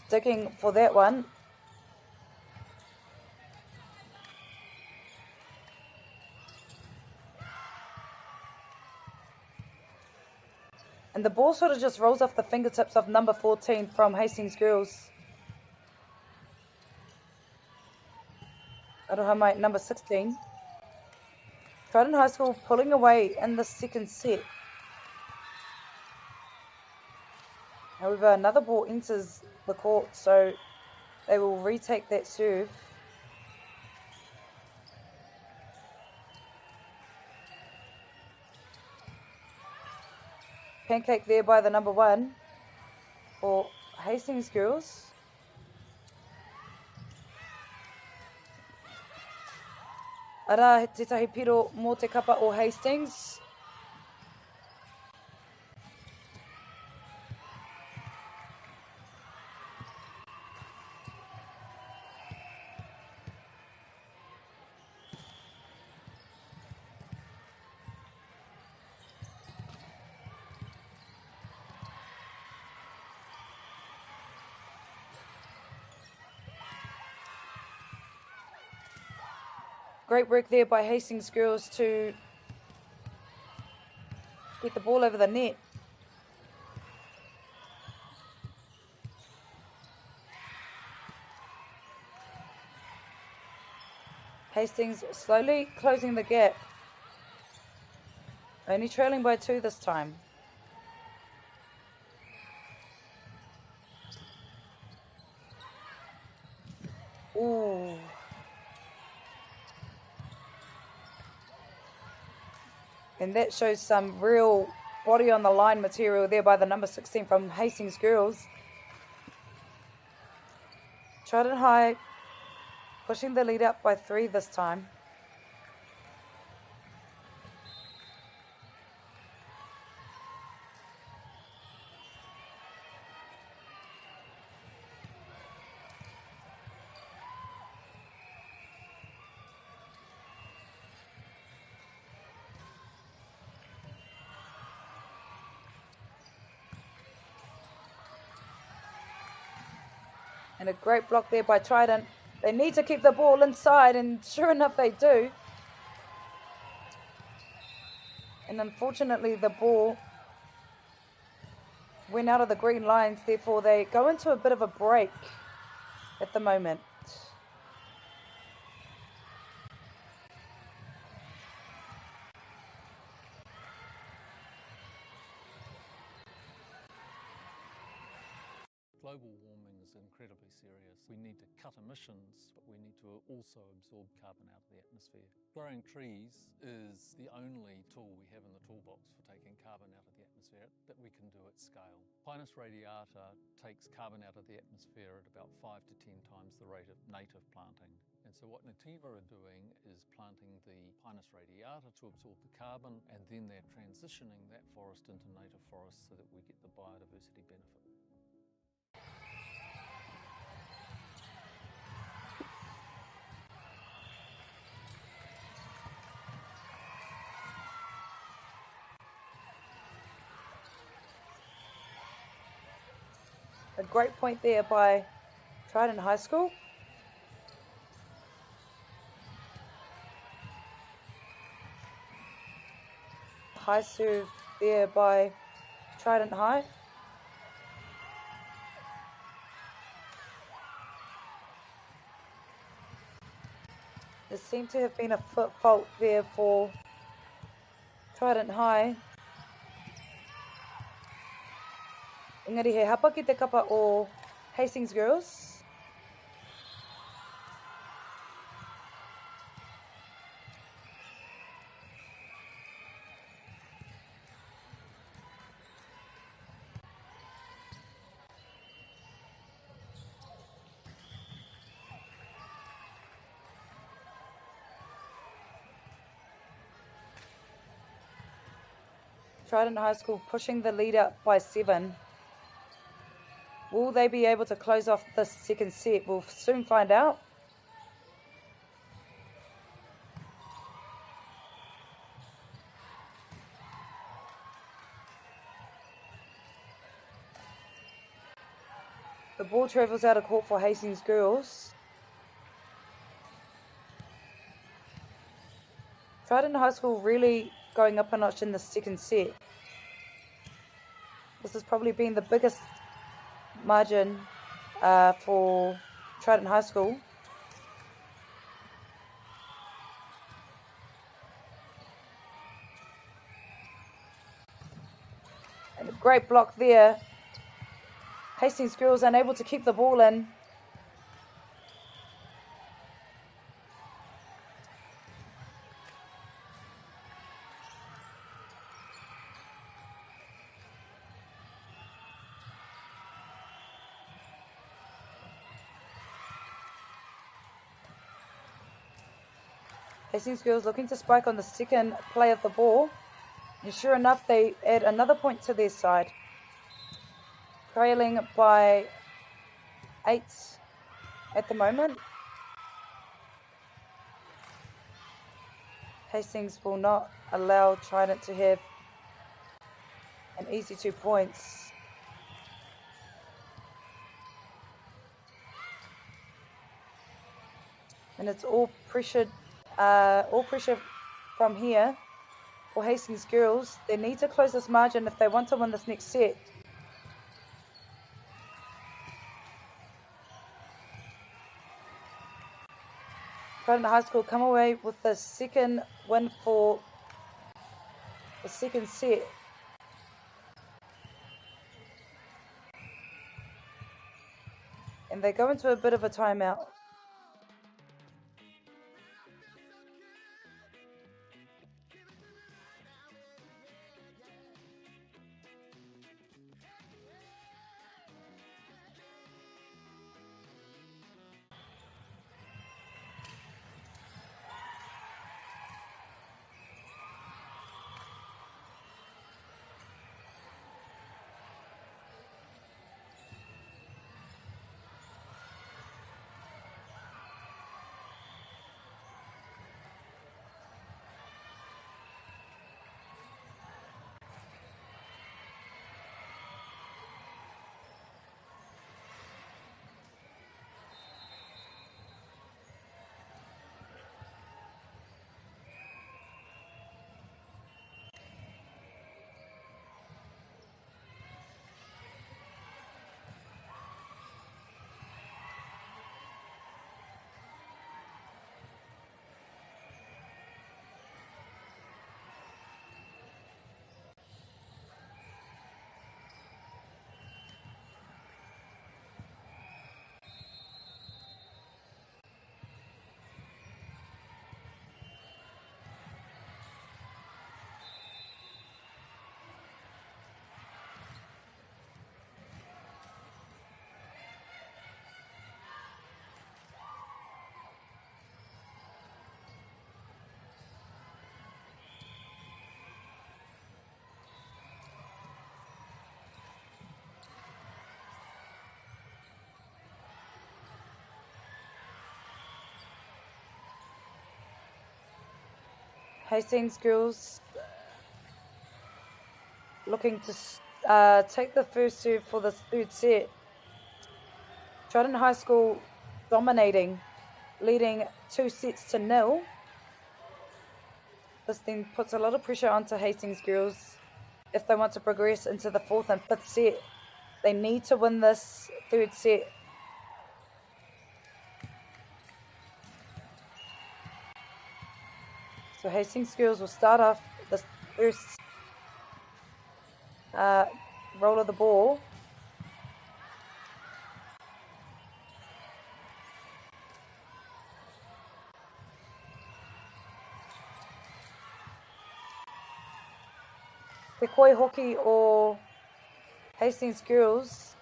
digging for that one. And the ball sort of just rolls off the fingertips of number 14 from Hastings girls. Aotearoa, number 16. Trident High School pulling away in the second set. However, another ball enters the court, so they will retake that serve. Pancake there by the number 1 for Hastings girls. Ara, te tahi piro mō te kapa o Hastings. Great work there by Hastings girls to get the ball over the net. Hastings slowly closing the gap. Only trailing by 2 this time. Ooh. And that shows some real body on the line material there by the number 16 from Hastings girls. Trident High pushing the lead up by 3 this time. And a great block there by Trident. They need to keep the ball inside, and sure enough they do. And unfortunately the ball went out of the green lines, therefore they go into a bit of a break at the moment. Global warming is incredibly serious. We need to cut emissions, but we need to also absorb carbon out of the atmosphere. Growing trees is the only tool we have in the toolbox for taking carbon out of the atmosphere that we can do at scale. Pinus radiata takes carbon out of the atmosphere at about 5 to 10 times the rate of native planting. And so what Nativa are doing is planting the Pinus radiata to absorb the carbon, and then they're transitioning that forest into native forest so that we get the biodiversity benefit. A great point there by Trident High School. High serve there by Trident High. There seemed to have been a foot fault there for Trident High. Engari he hapa ki te kapa o Hastings girls. Trident High School pushing the lead up by 7. Will they be able to close off the second set? We'll soon find out. The ball travels out of court for Hastings girls. Trident High School really going up a notch in the second set. This has probably been the biggest margin for Trident High School. And a great block there. Hastings girls unable to keep the ball in. Hastings girls looking to spike on the second play of the ball. And sure enough, they add another point to their side. Trailing by 8 at the moment. Hastings will not allow Trident to have an easy 2 points. And it's all pressure from here for Hastings girls. They need to close this margin if they want to win this next set. Trident High School come away with the second win for the second set. And they go into a bit of a timeout. Hastings girls looking to take the first serve for the third set. Trident High School dominating, leading 2-0. This then puts a lot of pressure onto Hastings girls if they want to progress into the fourth and fifth set. They need to win this third set. So Hastings girls will start off the first roll of the ball Te koi hoki o Hastings Girls.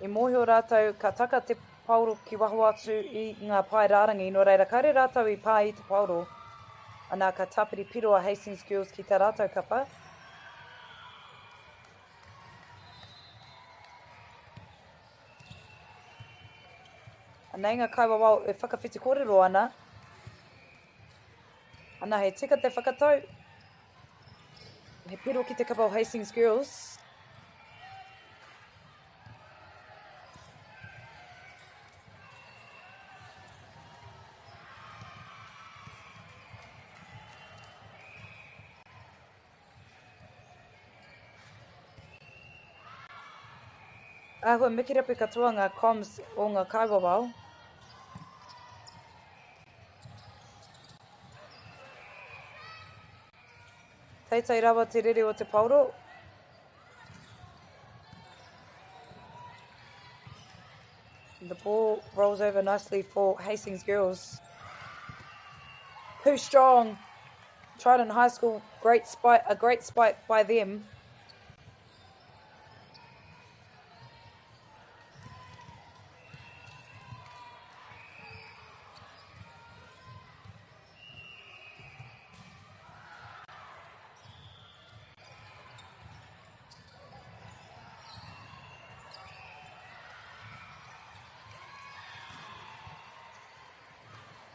I mōhio rātou ka taka te pauro ki waho atu i ngā paerarangi, no reira kaore rātou i pā i te pauro. Anā ka tapiri piroa Hastings Girls ki tā rātou kapa. Nei ngā kaiwa wau e whakawhiti kōrero ana. Ana he tika te whakatau. He piro ki te kapa o Hastings Girls. Ahua mikirapu katoa ngā comms o ngā kaiwa wau. Teitei rawa te rere o te pauro. The ball rolls over nicely for Hastings Girls. Too strong. Trident High School, a great spike by them.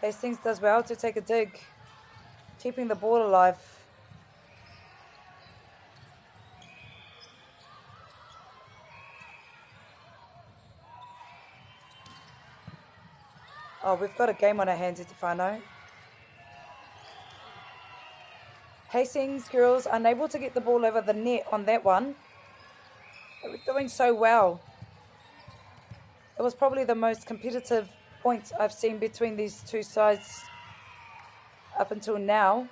Hastings does well to take a dig, keeping the ball alive. Oh, we've got a game on our hands, Te whānau. Hastings Girls unable to get the ball over the net on that one. They were doing so well. It was probably the most competitive points I've seen between these two sides up until now.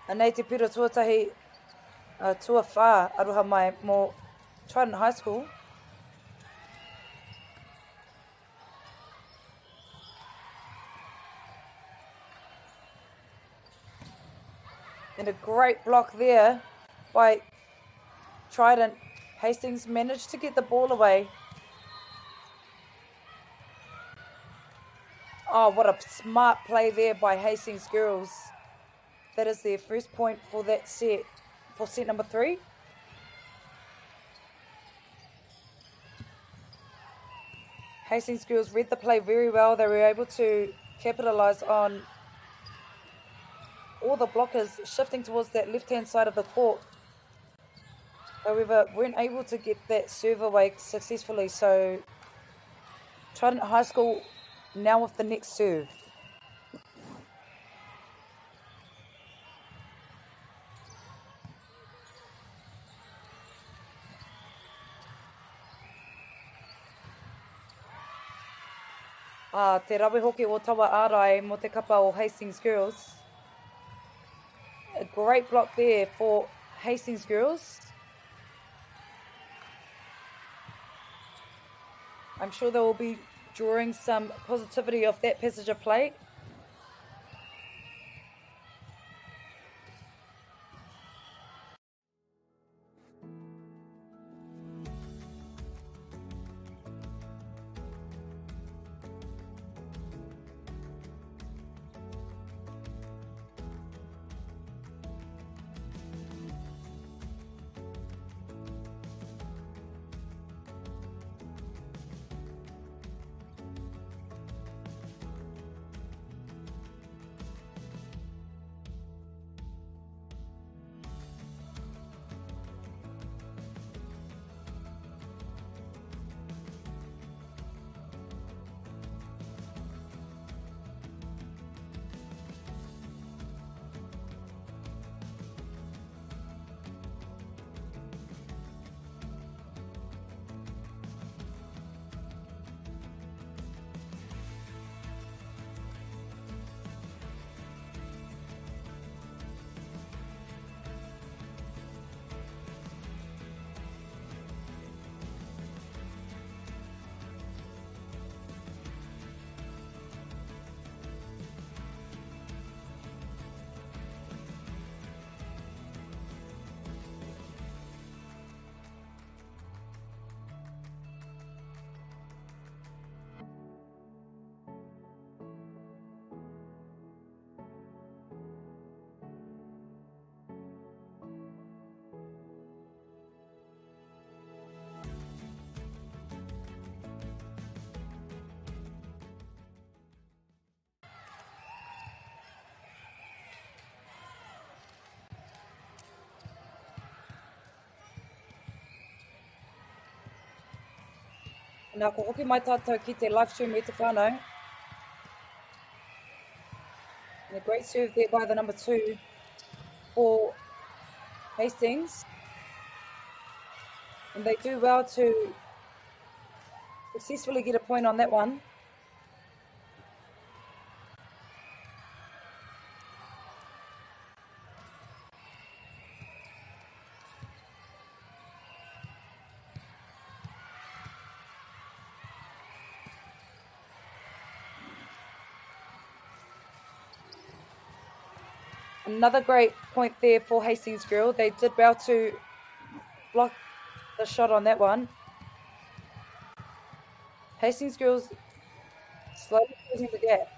Anei te piro tuatahi tua whā aroha mai mō Trident High School. And a great block there by Trident. Hastings managed to get the ball away. Oh, what a smart play there by Hastings Girls. That is their first point for that set, for set number 3. Hastings Girls read the play very well. They were able to capitalise on all the blockers shifting towards that left-hand side of the court. However, weren't able to get that serve away successfully. So Trident High School now with the next serve. Te rawe hoki o tawa ārai mo te kapa o Hastings Girls. A great block there for Hastings Girls. I'm sure they will be drawing some positivity off that passage of play. Nā ko hoki mai tātou ki te live stream e te whānau. And a great serve there by the number 2 for Hastings. And they do well to successfully get a point on that one. Another great point there for Hastings Girl. They did well to block the shot on that one. Hastings Girls slowly closing the gap.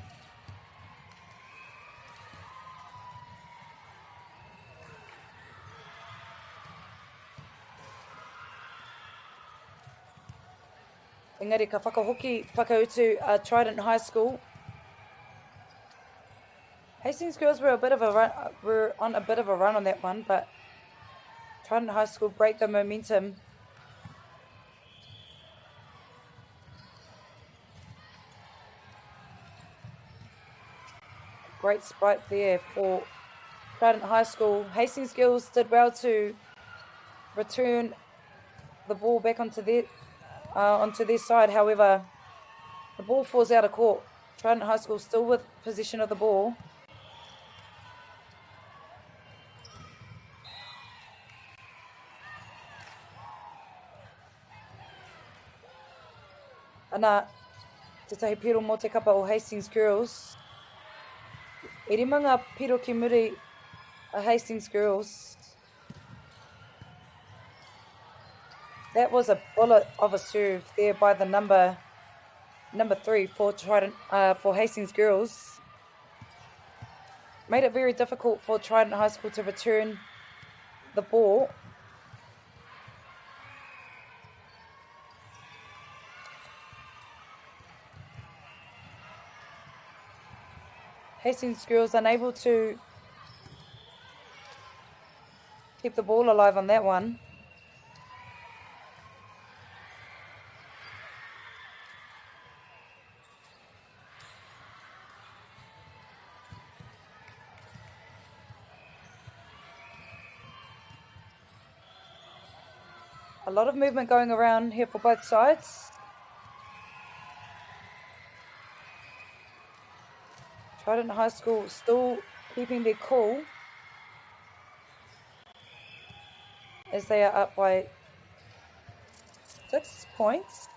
Engari, ka whakahoki whakautu Trident High School. Hastings Girls were on a bit of a run on that one, but Trident High School break the momentum. Great spike there for Trident High School. Hastings Girls did well to return the ball back onto their side. However, the ball falls out of court. Trident High School still with possession of the ball. Ana, te tahi piro mō te kapa o Hastings Girls. E rima ngā piro ki muri a Hastings Girls. That was a bullet of a serve there by the number 3 for Trident for Hastings Girls. Made it very difficult for Trident High School to return the ball. Hastings Girls unable to keep the ball alive on that one. A lot of movement going around here for both sides. Trident High School still keeping their cool as they are up by 6 points.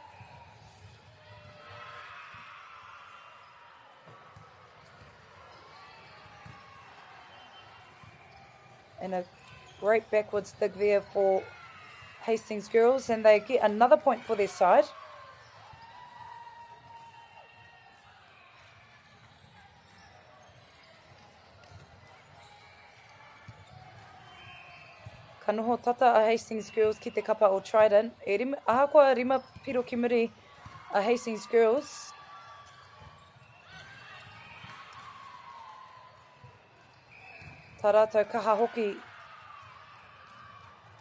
And a great backwards dig there for Hastings Girls, and they get another point for their side. Ka noho tata a Hastings Girls ki te kapa o Trident. Ahakoa rima piro ki muri a Hastings Girls. Tā rātou kaha hoki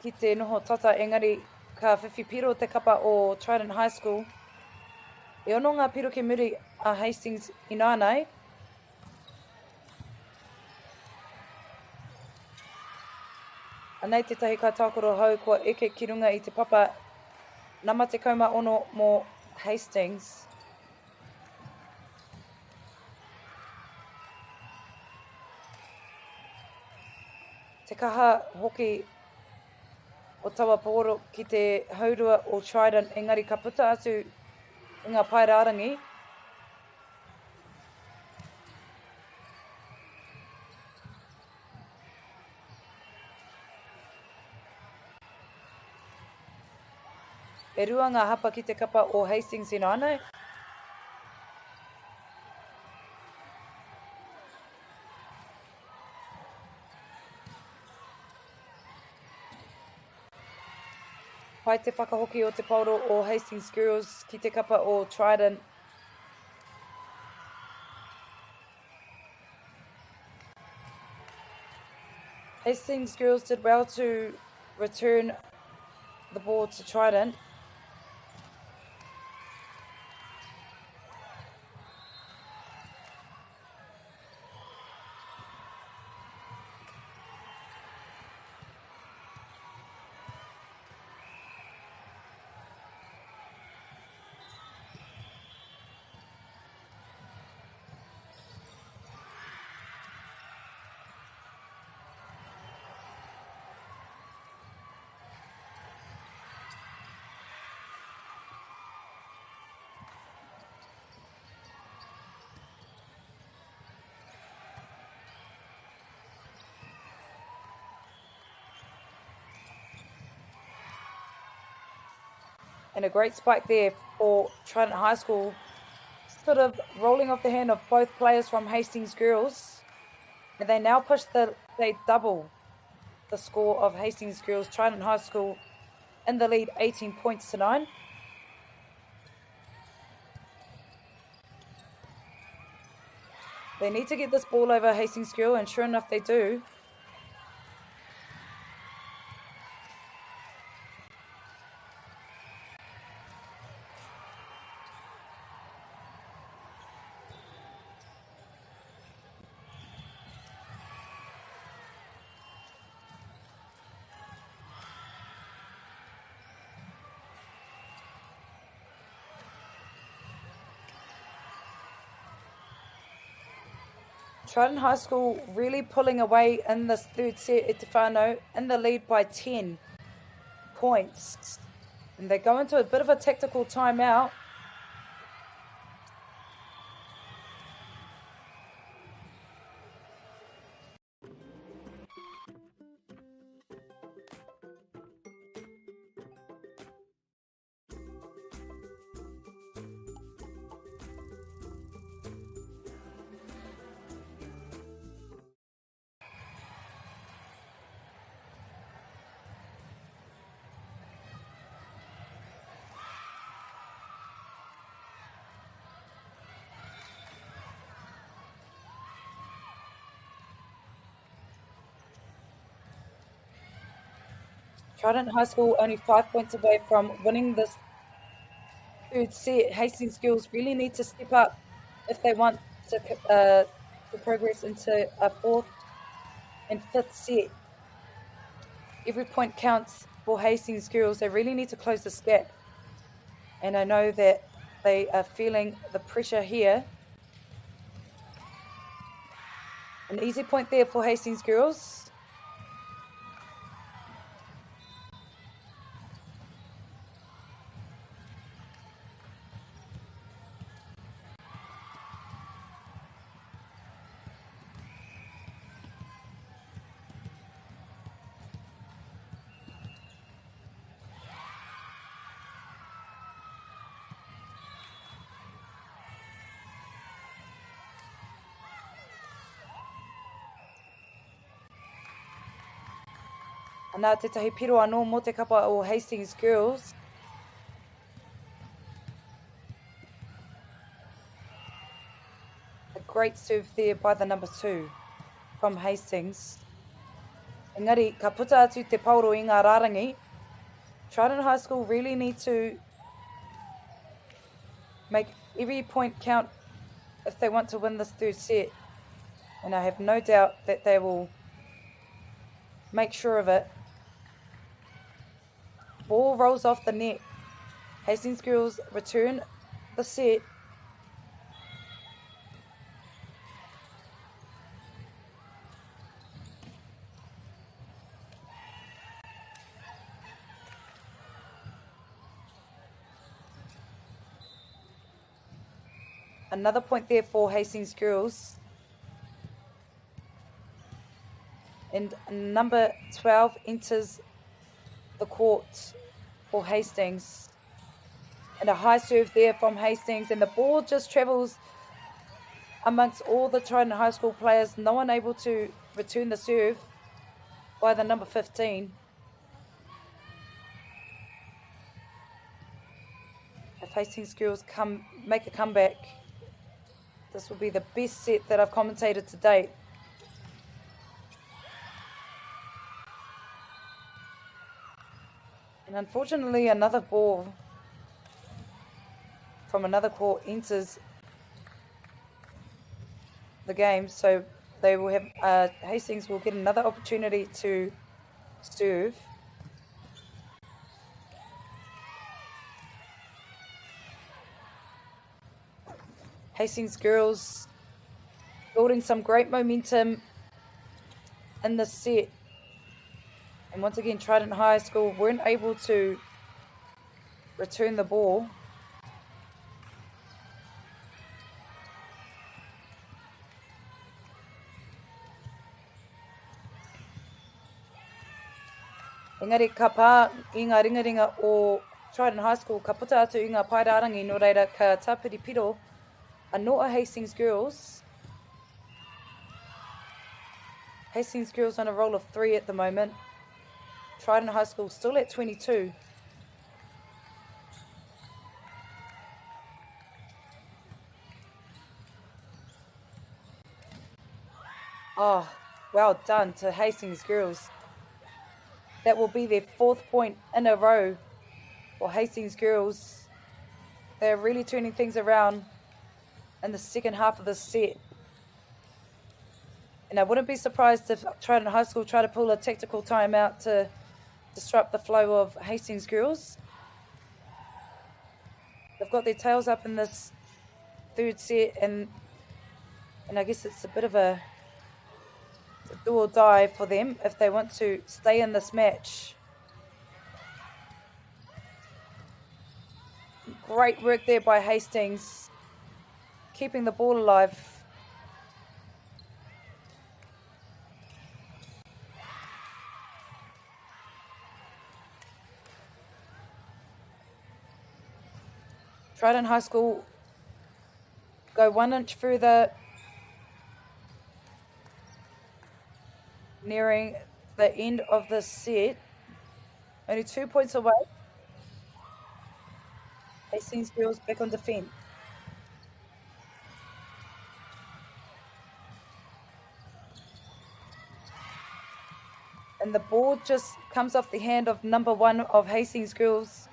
ki te noho tata, engari ka whiwhi piro te kapa o Trident High School. E ono ngā piro ki muri a Hastings inānei. Anei te tahi ka tākoro hau kua eke ki runga i te papa nama te kauma ono mō Hastings. Te kaha hoki o tawa pōro ki te haurua o Trident, engari ka puta atu i ngā pairārangi. E rua ngā hapa ki te kapa o Hastings inānei. Pai te whakahoki o te pauro o Hastings Girls ki te kapa o Trident. Hastings Girls did well to return the ball to Trident. And a great spike there for Trident High School. Sort of rolling off the hand of both players from Hastings Girls. And they now push they double the score of Hastings Girls. Trident High School in the lead, 18 points to 9. They need to get this ball over Hastings Girl, and sure enough they do. Trident High School really pulling away in this third set. Etefano in the lead by 10 points. And they go into a bit of a tactical timeout. Trident High School only 5 points away from winning this third set. Hastings Girls really need to step up if they want to progress into a fourth and fifth set. Every point counts for Hastings Girls. They really need to close this gap. And I know that they are feeling the pressure here. An easy point there for Hastings Girls. Nā te tahi piro anō mō te kapa o Hastings Girls. A great serve there by the number 2 from Hastings. Engari, ka puta atu te pauro i ngā rārangi. Trident High School really need to make every point count if they want to win this third set. And I have no doubt that they will make sure of it. Ball rolls off the net. Hastings Girls return the set. Another point there for Hastings Girls. And number 12 enters the court for Hastings. And a high serve there from Hastings. And the ball just travels amongst all the Trident High School players. No one able to return the serve by the number 15. If Hastings Girls make a comeback, this will be the best set that I've commentated to date. And unfortunately, another ball from another court enters the game. So they will have Hastings will get another opportunity to serve. Hastings Girls building some great momentum in the set. And once again, Trident High School weren't able to return the ball. Engari, ka pā i ngā ringaringa o Trident High School, ka puta atu i ngā pairarangi no reira ka tāpiri piro a noa Hastings girls. Hastings girls on a roll of 3 at the moment. Trident High School still at 22. Oh, well done to Hastings girls. That will be their 4th point in a row for Hastings girls. They're really turning things around in the second half of the set. And I wouldn't be surprised if Trident High School try to pull a tactical timeout to disrupt the flow of Hastings girls. They've got their tails up in this 3rd set, and I guess it's a bit of a do or die for them if they want to stay in this match. Great work there by Hastings, keeping the ball alive. Trident High School go 1 inch further, nearing the end of this set. Only 2 points away. Hastings girls back on defense. And the ball just comes off the hand of number 1 of Hastings girls.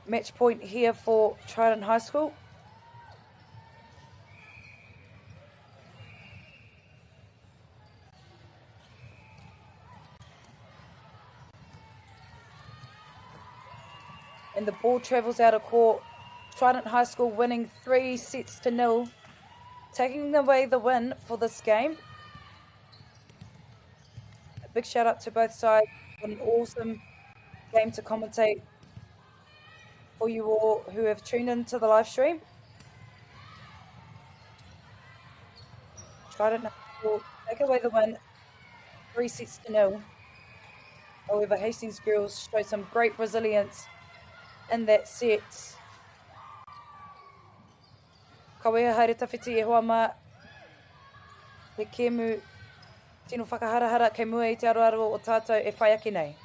Match point here for Trident High School. And the ball travels out of court. Trident High School winning 3-0, taking away the win for this game. A big shout out to both sides. What an awesome game to commentate for you all who have tuned into the live stream. Trident High School take away the win, 3-0. However, Hastings girls showed some great resilience in that set. Ka weha haere tawhiti e hoa mā te kemu tino whakaharahara kei mua i te aroaro o tātou e whai ake nei.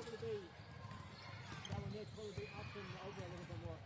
probably be, that one there probably be up and over a little bit more.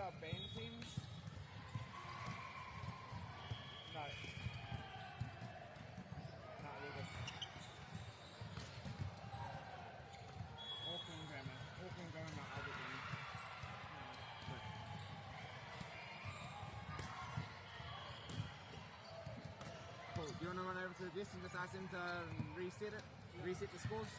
Our band teams? No. Not really. Auckland Grammar. Auckland Grammar other than. Cool. Do you want to run over to the desk and just ask them to reset it? Reset the scores?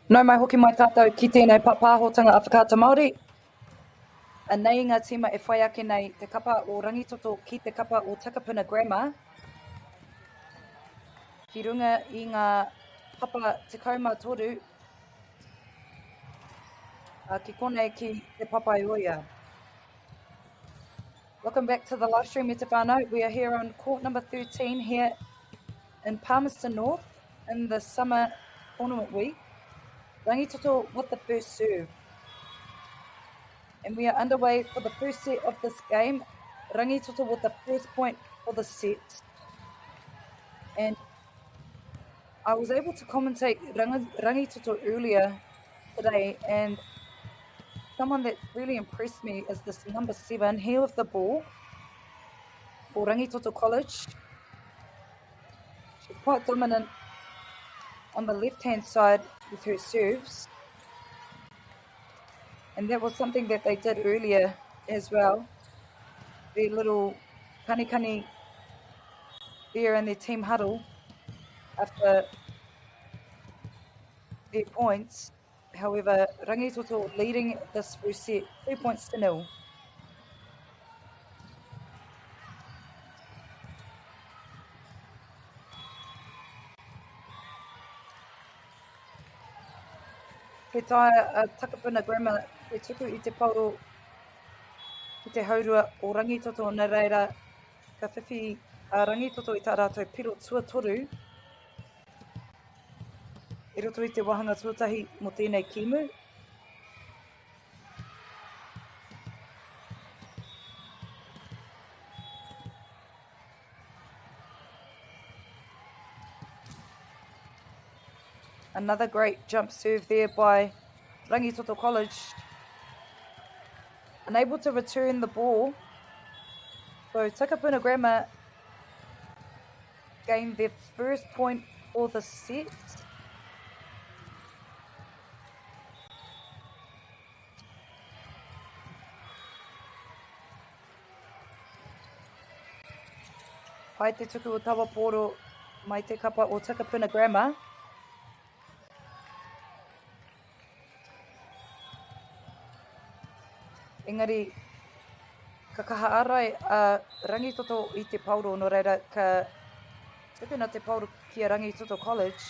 Nau mai hoki mai tātou ki tēnei pāpāhotanga Awhakaata Māori. A nei ngā tima e whai ake nei te kapa o rangitoto ki te kapa o Takapuna Grammar. Ki runga i ngā papa te kauma toru. Ki konei ki te Poirewa. Welcome back to the live stream, me te whānau. We are here on court number 13 here in Palmerston North in the summer tournament week. Rangitoto with the first serve. And we are underway for the first set of this game. Rangitoto with the first point for the set. And I was able to commentate Rangitoto earlier today, and someone that really impressed me is this number 7, here with the ball for Rangitoto College. She's quite dominant on the left-hand side with her serves. And that was something that they did earlier as well. Their little kani there in their team huddle after their points. However, Rangitoto leading this first set, 2-0. He taia Takapuna Grammar, he tuku i te pauro, he te haurua o rangitoto nei reira, ka whiwhi a rangitoto i tā rātou piro tuatoru. I roto i te wahanga tuatahi mo tēnei kimu. Another great jump serve there by Rangitoto College. Unable to return the ball. So Takapuna Grammar gained their first point for the set. Pai te tuku o Tawaporo mai te kapa o Takapuna Grammar. Engari, ka kaha arai a Rangitoto i te pauro no reira ka tukuna te pauro ki a Rangitoto College.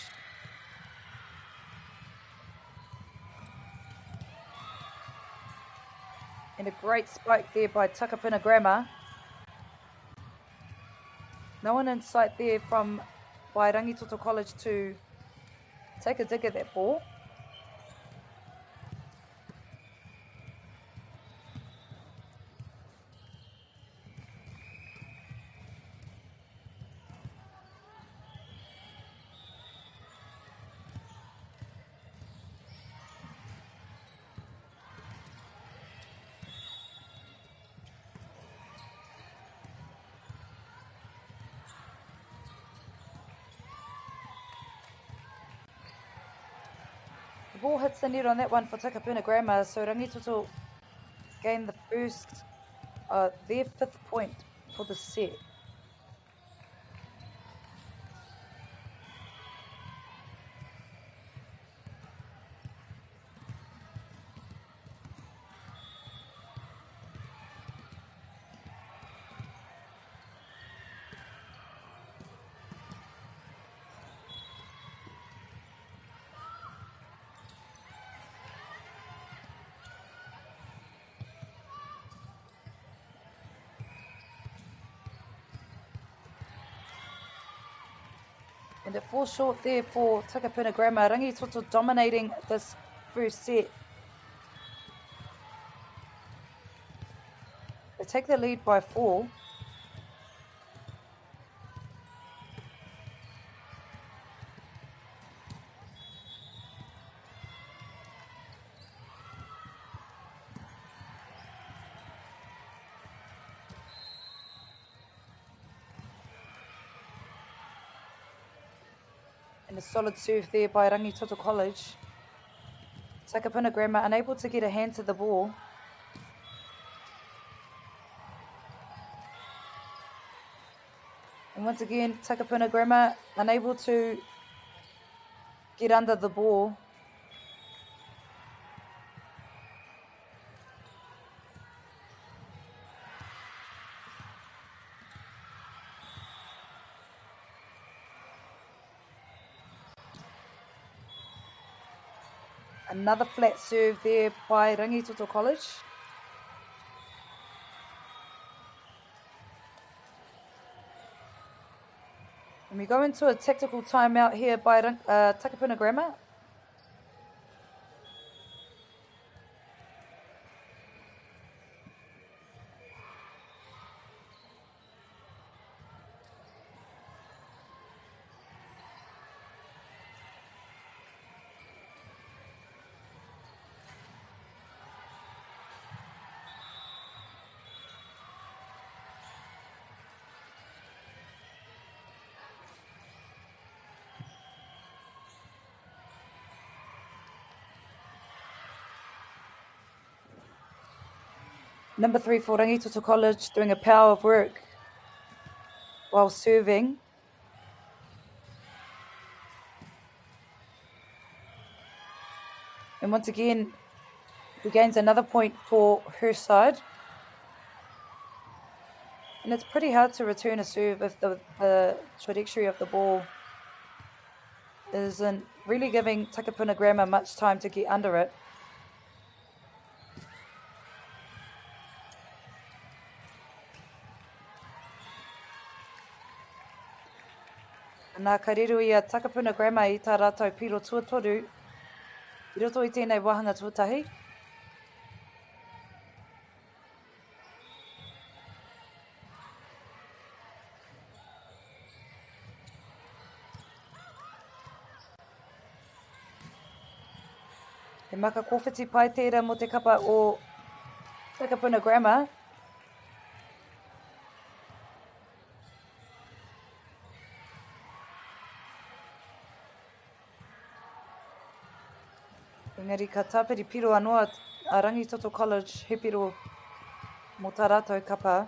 And a great spike there by Takapuna Grammar. No one in sight there by Rangitoto College to take a dig at that ball. The ball hits the net on that one for Takapuna Grammar, so Rangitoto gained their fifth point for the set. And it falls short there for Takapuna Grammar. Rangitoto dominating this first set. They take the lead by 4. And a solid serve there by Rangitoto College. Takapuna Grammar unable to get a hand to the ball. And once again, Takapuna Grammar unable to get under the ball. Another flat serve there by Rangitoto College. And we go into a tactical timeout here by Takapuna Grammar. Number 3 for Rangitoto College doing a power of work while serving. And once again, he gains another point for her side. And it's pretty hard to return a serve if the trajectory of the ball isn't really giving Takapuna Grammar much time to get under it. Nā kaireru ia Takapuna Grammar I tā rātou piro tuatoru. I roto I tēnei wahanga tuatahi. He maka kōwhiti pai tērā mo te kapa o Takapuna Grammar. Engari ka tāpiri piro anō a Rangitoto College he piro mo tā rātou kapa.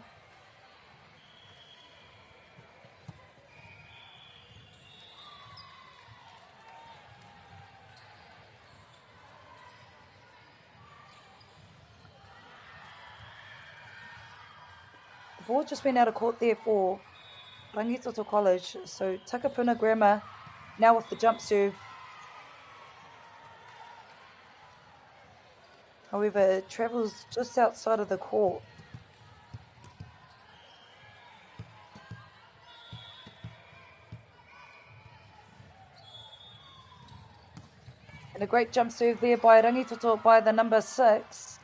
The ball just went out of court there for Rangitoto College. So Takapuna Grammar now with the jump serve. However, it travels just outside of the court. And a great jump serve there by Rangitoto by the number 6.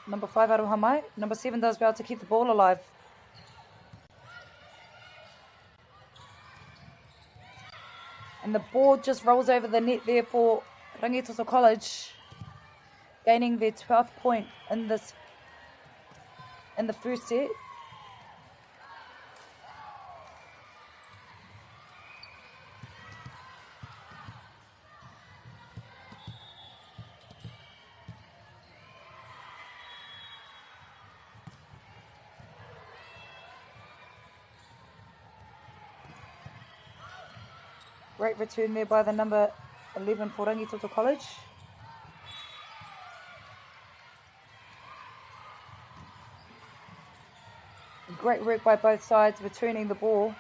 Number 5 Aroha mai. Number 7 does well to keep the ball alive. And the ball just rolls over the net there for Rangitoto College, gaining their 12th point in the first set. Great return there by the number 11 for Rangitoto College. Great work by both sides, returning the ball.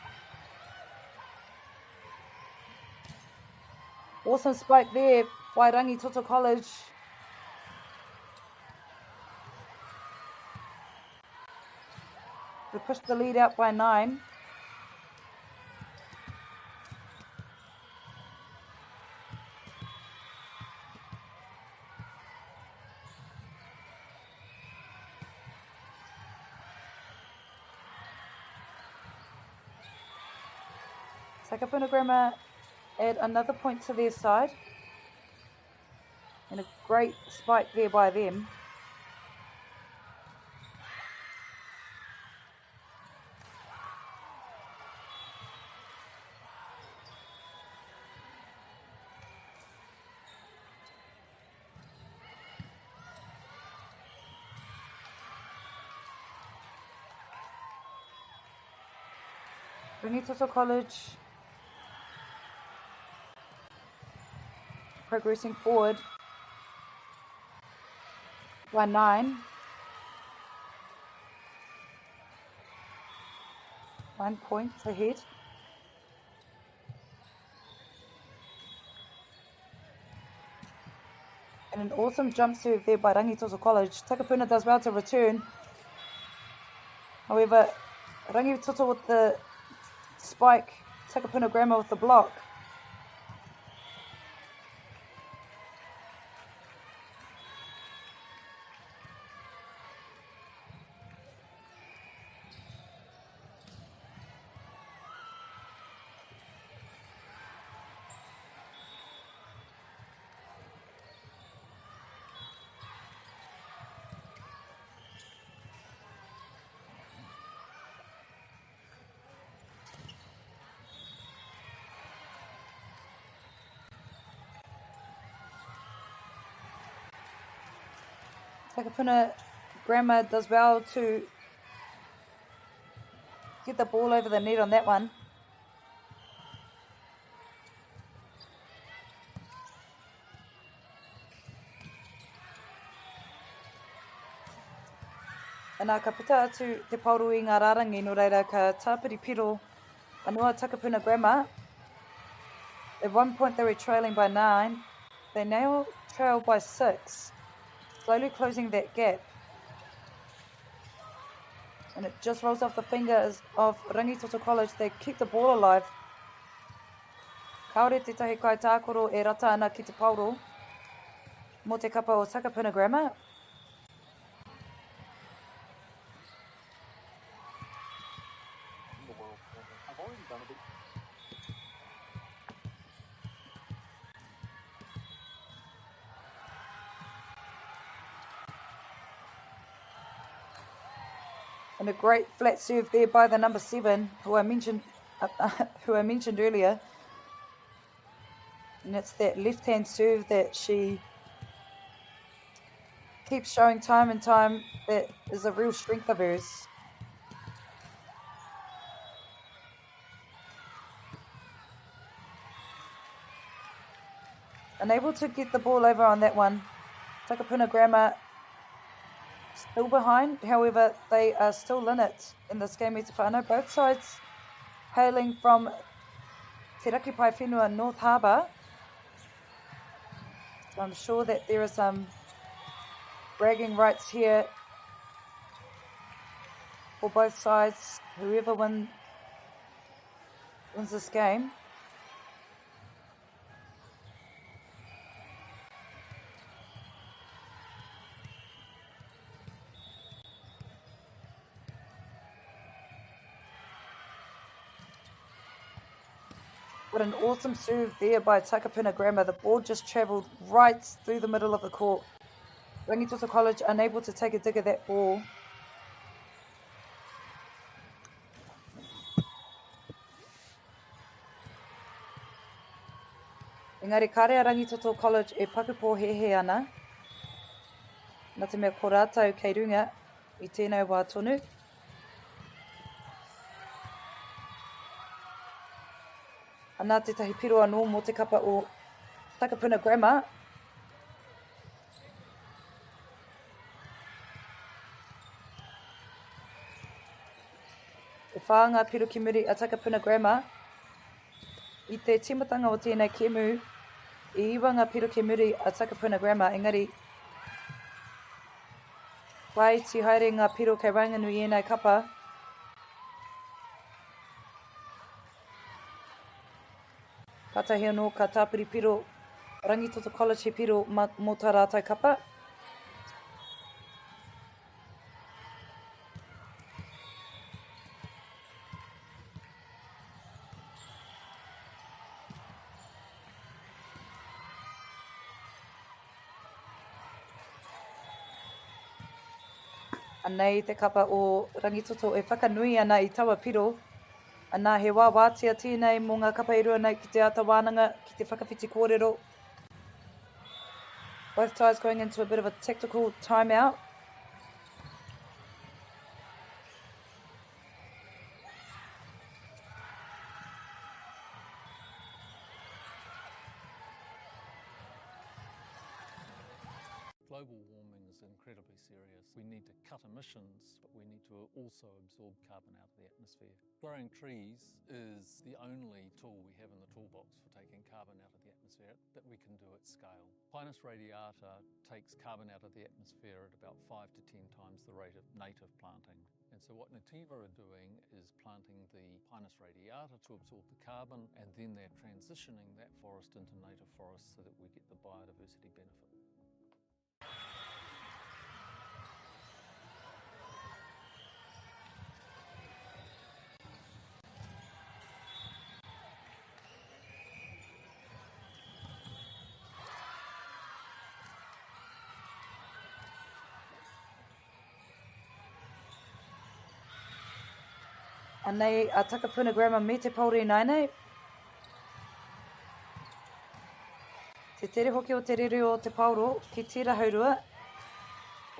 Awesome spike there by Rangitoto College. They pushed the lead out by 9. Takapuna Grammar add another point to their side. And a great spike there by them. Rangitoto College progressing forward by 9. 9 points ahead. And an awesome jump serve there by Rangitoto College. Takapuna does well to return. However, Rangitoto with the spike, Takapuna Grammar with the block. Takapuna Grammar does well to get the ball over the net on that one. And ka puta atu te pauru I ngā rārangi no reira ka tāpiri piro anua Takapuna Grammar. At one point they were trailing by 9. They now trail by 6. Slowly closing that gap. And it just rolls off the fingers of Rangitoto College. They keep the ball alive. Kaore te tahi kai tākoro e rata ana ki te pauro mo te kapa o Takapuna Grammar. And a great flat serve there by the number 7, who I mentioned earlier. And it's that left-hand serve that she keeps showing time and time that is a real strength of hers. Unable to get the ball over on that one. Takapuna Grammar still behind, however, they are still in it in this game. I know both sides hailing from Te Rakipai Whenua North Harbour. So I'm sure that there are some bragging rights here for both sides, whoever wins this game. What an awesome serve there by Takapuna Grammar. The ball just travelled right through the middle of the court. Rangitoto College unable to take a dig at that ball. Engari, karea Rangitoto College e pakupo hehe ana. Nā te mea ko rātou kei runga I tēnei wā tonu. Anā te tahi piro anō mō te kapa o Takapuna Grammar. E whāanga piro ki muri a Takapuna Grammar. I te timatanga o tēnei kemu, I iwa ngā piro ki muri a Takapuna Grammar. Engari, wai ti haere ngā piro kei Ranganui e nei kapa. Katahi anō ka tāpiri piro Rangitoto College he piro mō tā rātou kapa. Anei te kapa o Rangitoto e whakanui ana I taua piro. Anā he wāwātia tēnei mō ngā kapa irua nei ki te ata wānanga, ki te whakawhiti kōrero. Both ties going into a bit of a tactical timeout. Global warming is incredibly serious. We need to cut emissions, but we need to also absorb carbon out of the atmosphere. Growing trees is the only tool we have in the toolbox for taking carbon out of the atmosphere that we can do at scale. Pinus radiata takes carbon out of the atmosphere at about 5 to 10 times the rate of native planting. And so what Nativa are doing is planting the Pinus radiata to absorb the carbon, and then they're transitioning that forest into native forest so that we get the biodiversity benefit. Anei a Takapuna Grammar me te pauri nainei. Te tere hoki o te rere o te pauro ki tira haurua.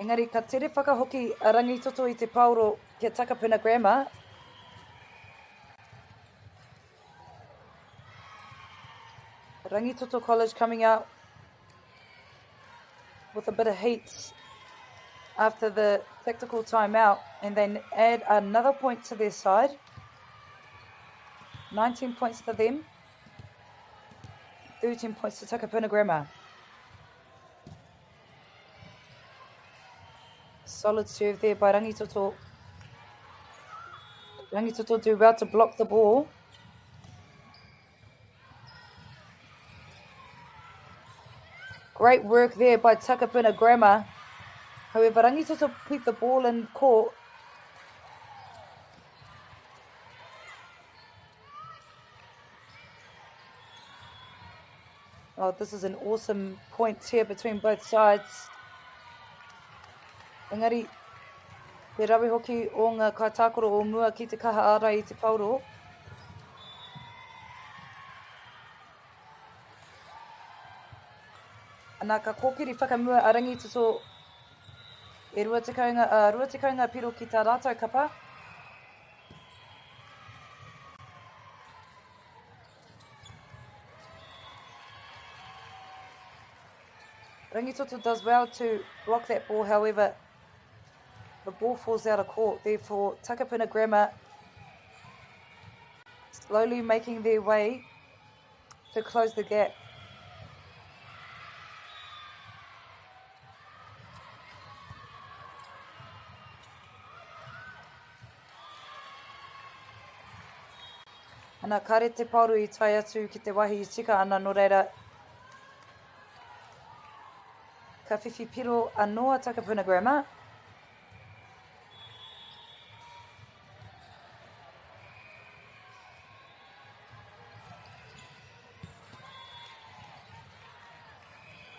Engari, ka tere whakahoki a Rangitoto I te pauro ki a Takapuna Grammar. Rangitoto College coming out with a bit of heat after the tactical timeout, and then add another point to their side. 19 points to them, 13 points to Takapuna Grammar. Solid serve there by Rangitoto. Rangitoto do well to block the ball. Great work there by Takapuna Grammar. However, Rangitoto put the ball in court. Oh, this is an awesome point here between both sides. Engari, te rawe hoki o ngā kaitākoro o mua ki te kaha ara I te pauro. Anā ka kōkiri whakamua a Rangitoto e rua tekaunga piro ki tā rātou kapa. Rangitoto does well to block that ball, however, the ball falls out of court. Therefore, Takapuna Grammar slowly making their way to close the gap. Ana kare te pauru I tai atu ki te wahi I tika ana no reira. Ka whiwhi piro anoa Takapuna Grammar.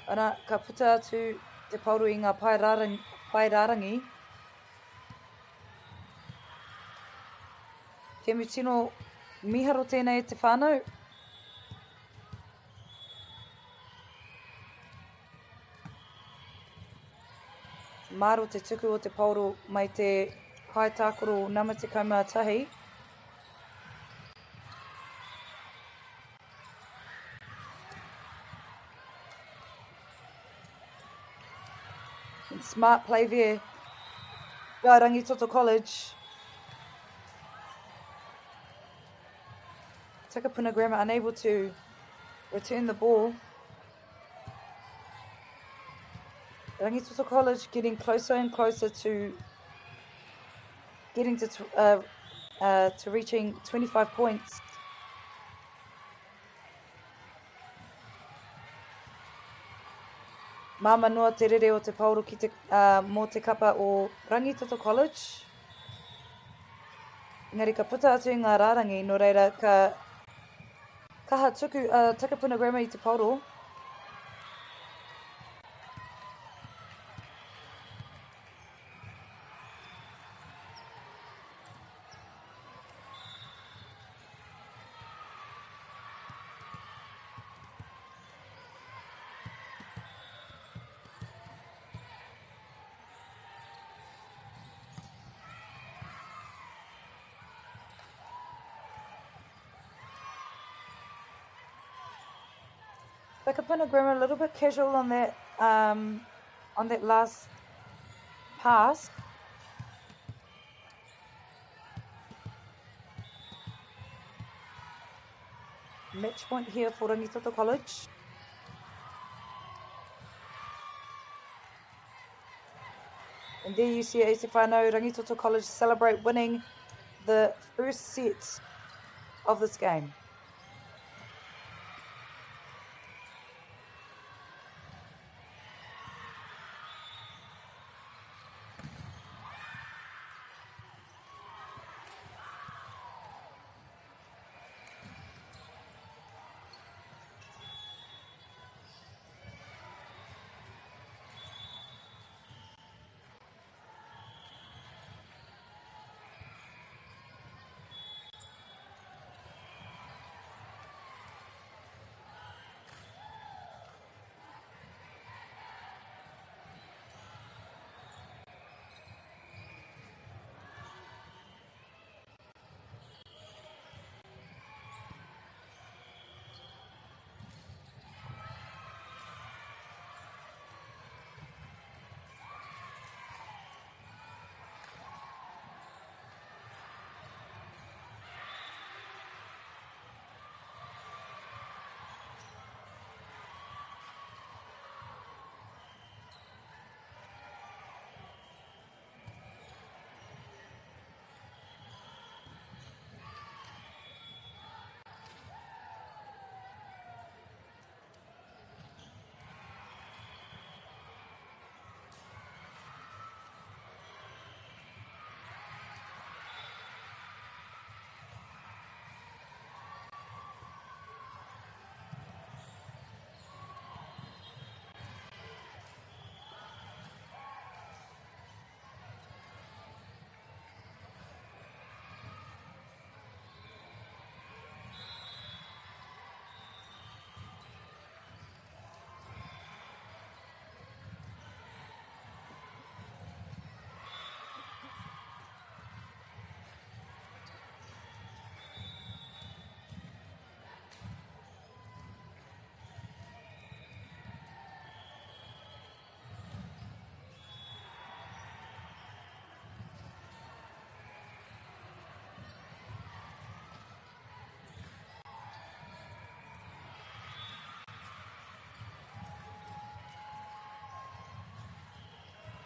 Ana ka puta atu te pauru I ngā pairarangi. Te mutino miharo tēnei te whānau. Maro te tuku o te pauro mai te kaitākoro nama te kaumātahi. And smart play there by Rangitoto College. Takapuna Grammar unable to return the ball. Rangitoto College getting closer and closer to getting to reaching 25 points. Māma noa te rere o te pauro ki te, mō te kapa o Rangitoto College. Engari ka puta atu I ngā rārangi, no reira ka kaha tuku Takapuna Grammar I te pauro. Takapuna Grammar a little bit casual on that last pass. Match point here for Rangitoto College. And there you see Ese whānau Rangitoto College celebrate winning the first set of this game.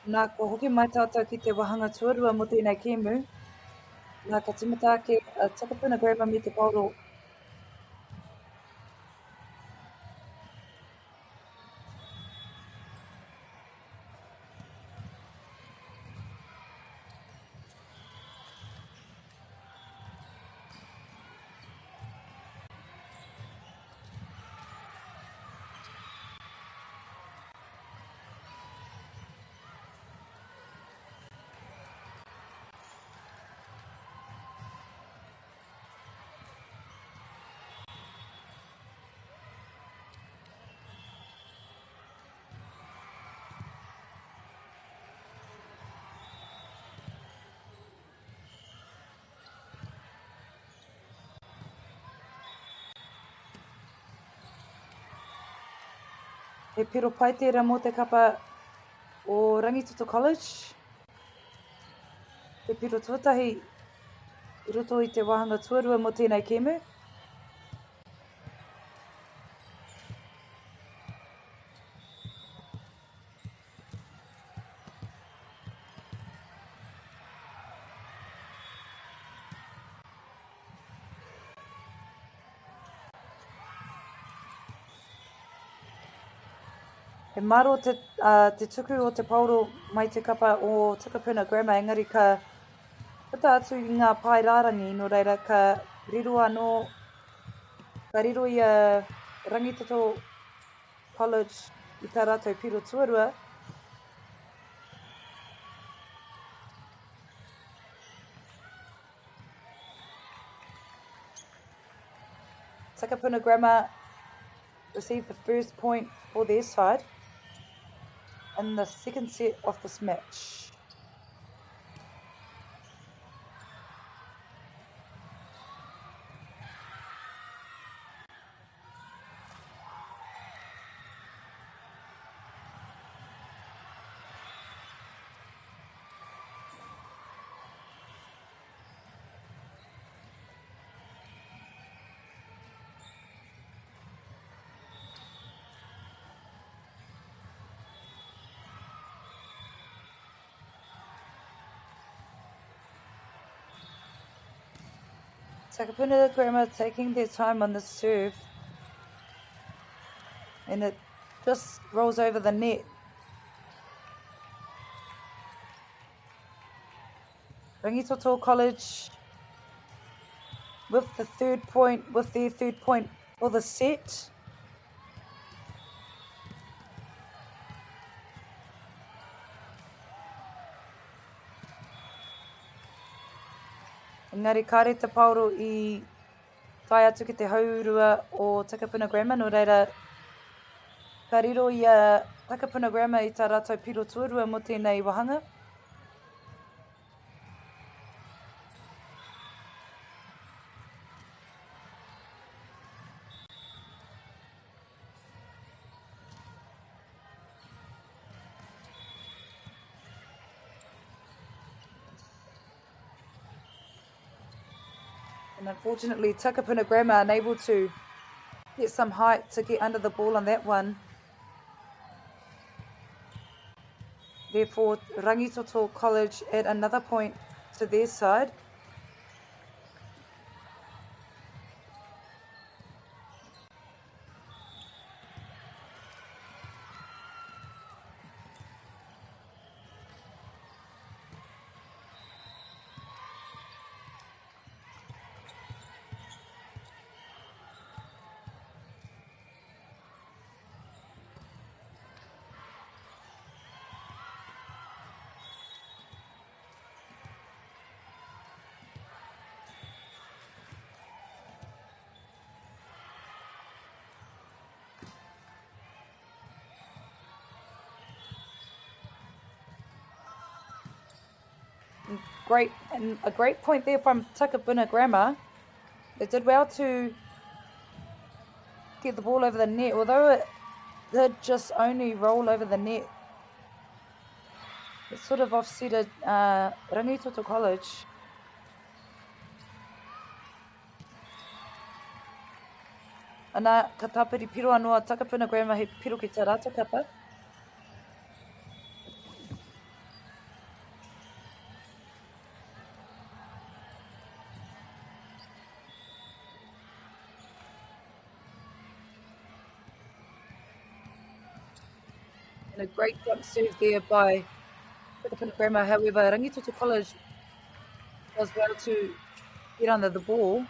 Nā ko hoki mai tātou ki te wahanga tuarua mo tēnei kēmu. Nā ka timata ke takapuna grandma me te pauro. He piro pai tērā mō te kapa o Rangitoto College. He piro tuatahi i roto i te wahanga tuarua mo tēnei kēmu. He maro te tuku o te pauro mai te kapa o Takapuna Grammar, engari ka puta atu i ngā pai rārangi, no reira ka riro anō, ka riro i a Rangitoto College i tā rātou piro tuarua. Takapuna Grammar received the first point for their side in the second set of this match. Takapuna Grammar taking their time on the serve, and it just rolls over the net. Rangitoto College with their third point for the set. Engari kāre te pauro i tai atu ki te haurua o Takapuna Grammar, no reira ka riro i a Takapuna Grammar i tā rātou piro tuarua mo tēnei wahanga. And unfortunately, Takapuna Grammar unable to get some height to get under the ball on that one. Therefore, Rangitoto College add another point to their side. A great point there from Takapuna Grammar. They did well to get the ball over the net, although it did just only roll over the net. It sort of offset Rangitoto College. Ana ka tāpiri piro anō Takapuna Grammar he piro ki tā rātou kapa. And a great jump serve there by Whakapuna Grammar. However, Rangitoto College does well to get under the ball.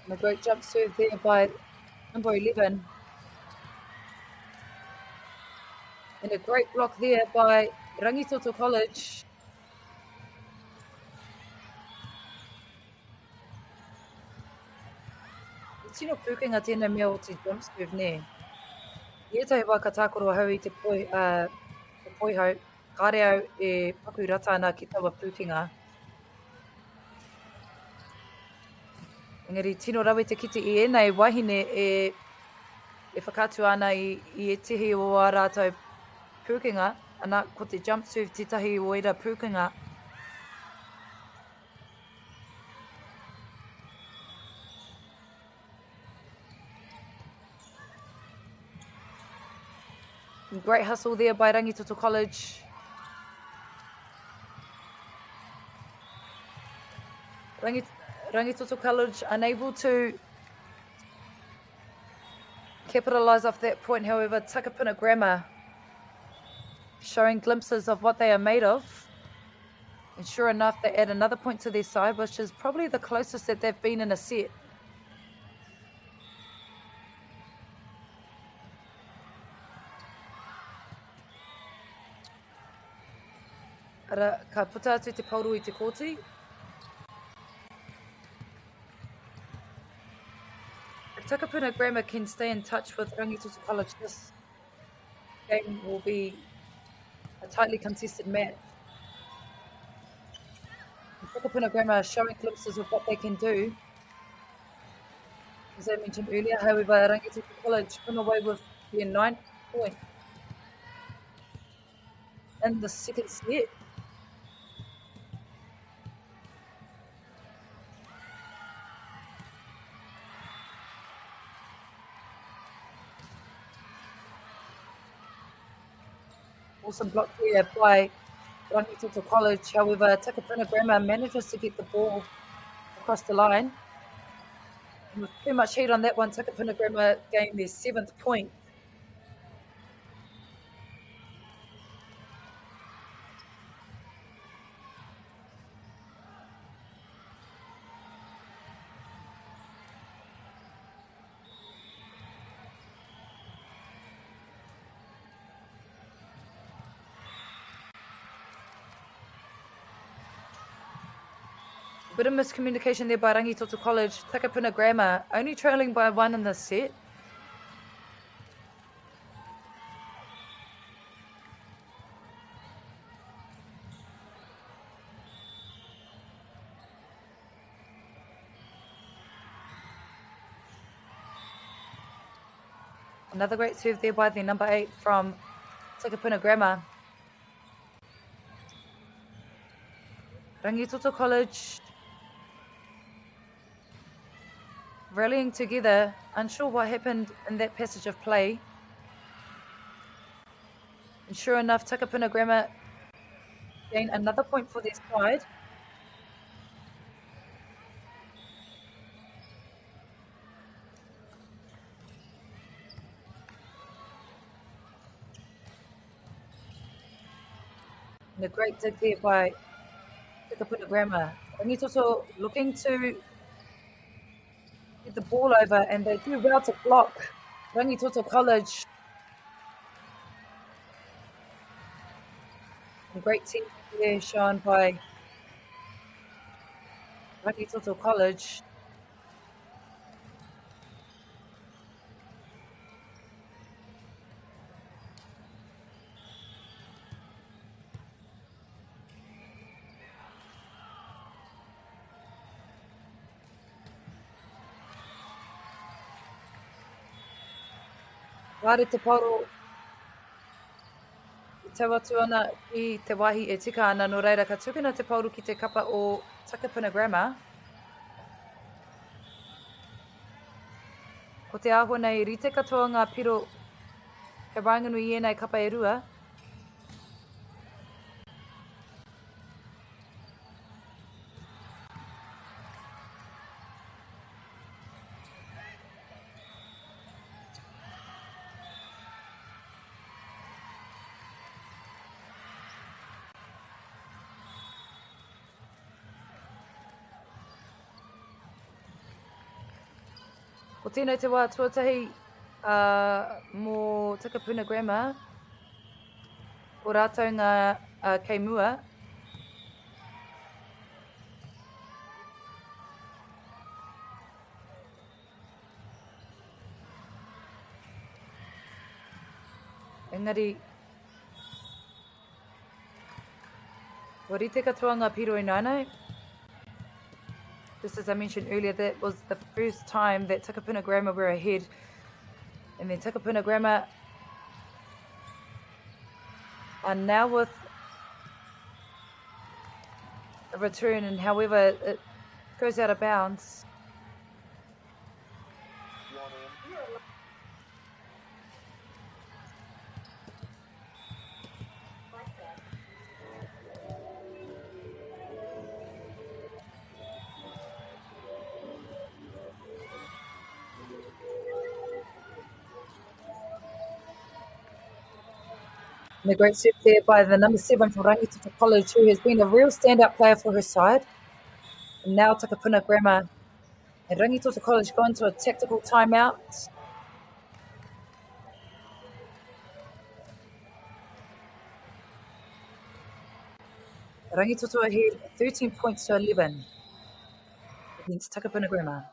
And a great jump serve there by number 11. And a great block there by Rangitoto College. Tino pukenga tēnā mea o te jump serve ne. I etahi wā ka tākoro hau i te poihau, kāre au e paku rata ana ki tawa pukenga. Engari, tino rawe te kite i ēnei wahine e whakātu ana i e tehi o a rātou pukenga, ana ko te jump serve te tahi o ira pukenga. Great hustle there by Rangitoto College. Rangitoto College unable to capitalise off that point. However, Takapuna Grammar showing glimpses of what they are made of. And sure enough, they add another point to their side, which is probably the closest that they've been in a set. Ara, ka puta atu te pauru i te kōti. If Takapuna Grammar can stay in touch with Rangitoto College, this game will be a tightly contested match. And Takapuna Grammar showing glimpses of what they can do. As I mentioned earlier, however, Rangitoto College come away with their 9th point in the second set. Awesome block there by Rangitoto College. However, Takapuna Grammar manages to get the ball across the line. And with too much heat on that one, Takapuna Grammar gained their 7th point. Bit of miscommunication there by Rangitoto College. Takapuna Grammar only trailing by 1 in this set. Another great serve there by the number 8 from Takapuna Grammar. Rangitoto College rallying together, unsure what happened in that passage of play. And sure enough, Takapuna Grammar gained another point for their side. And a great dig there by Takapuna Grammar. Rangitoto looking to get the ball over, and they do well to block Rangitoto College. And great team there shown by Rangitoto College. Wāre te paro, te watu ana i te wahi e tika ana no reira ka tukuna te pauru ki te kapa o Takapuna Grammar. Ko te āhua nei rite katoa ngā piro ke ranganui i nei kapa e rua. Ko tēnei te wā tuatahi mō Takapuna Grammar, ko rātou ngā kei mua. Engari, ko rite katoa ngā piro i nānei. Just as I mentioned earlier, that was the first time that Takapuna Grammar were ahead. And then Takapuna Grammar are now with a return, and however, it goes out of bounds. And a great serve there by the number 7 from Rangitoto College, who has been a real standout player for her side. And now Takapuna Grammar and Rangitoto College go into a tactical timeout. Rangitoto ahead 13 points to 11 against Takapuna Grammar.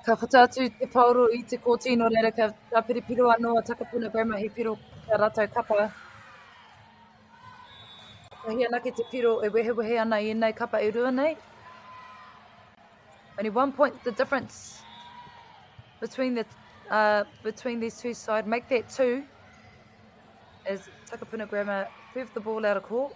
Ka whataatu te pauru i te kōtino reira ka piripiro anō a Takapuna Grammar he piro ka rātou kapa. Ka hia nake te piro e wehe ana i nei kapa e rua nei. Only 1 point the difference between these two sides. Make that 2 as Takapuna Grammar serve the ball out of court.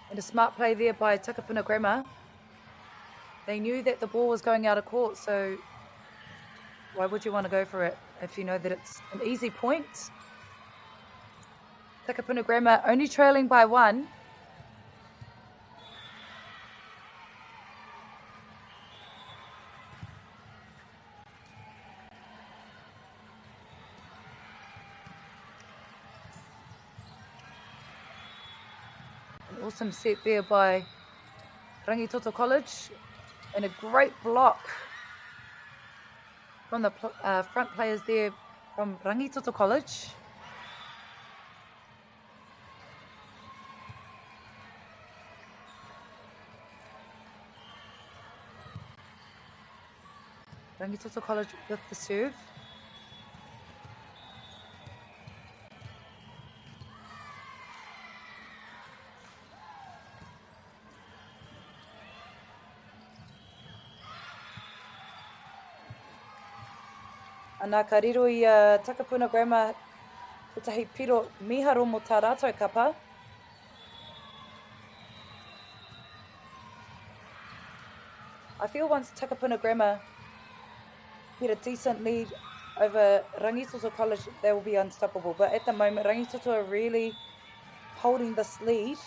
And a smart play there by Takapuna Grammar. They knew that the ball was going out of court, so why would you want to go for it if you know that it's an easy point? Takapuna Grammar only trailing by 1. Awesome set there by Rangitoto College, and a great block from the front players there from Rangitoto College. Rangitoto College with the serve. Anā ka riro i Takapuna Grammar te tahi piro miharo mo tā rātou kapa. I feel once Takapuna Grammar get a decent lead over Rangitoto College, they will be unstoppable. But at the moment, Rangitoto are really holding this lead.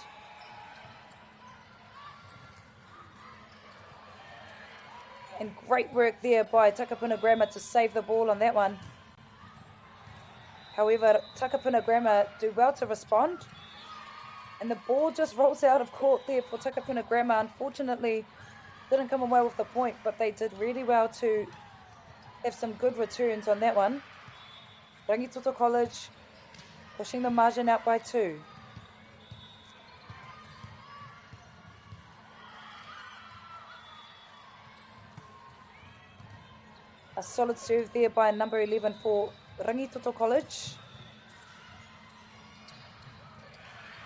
And great work there by Takapuna Grammar to save the ball on that one. However, Takapuna Grammar do well to respond. And the ball just rolls out of court there for Takapuna Grammar. Unfortunately, didn't come away with the point, but they did really well to have some good returns on that one. Rangitoto College pushing the margin out by 2. A solid serve there by number 11 for Rangitoto College.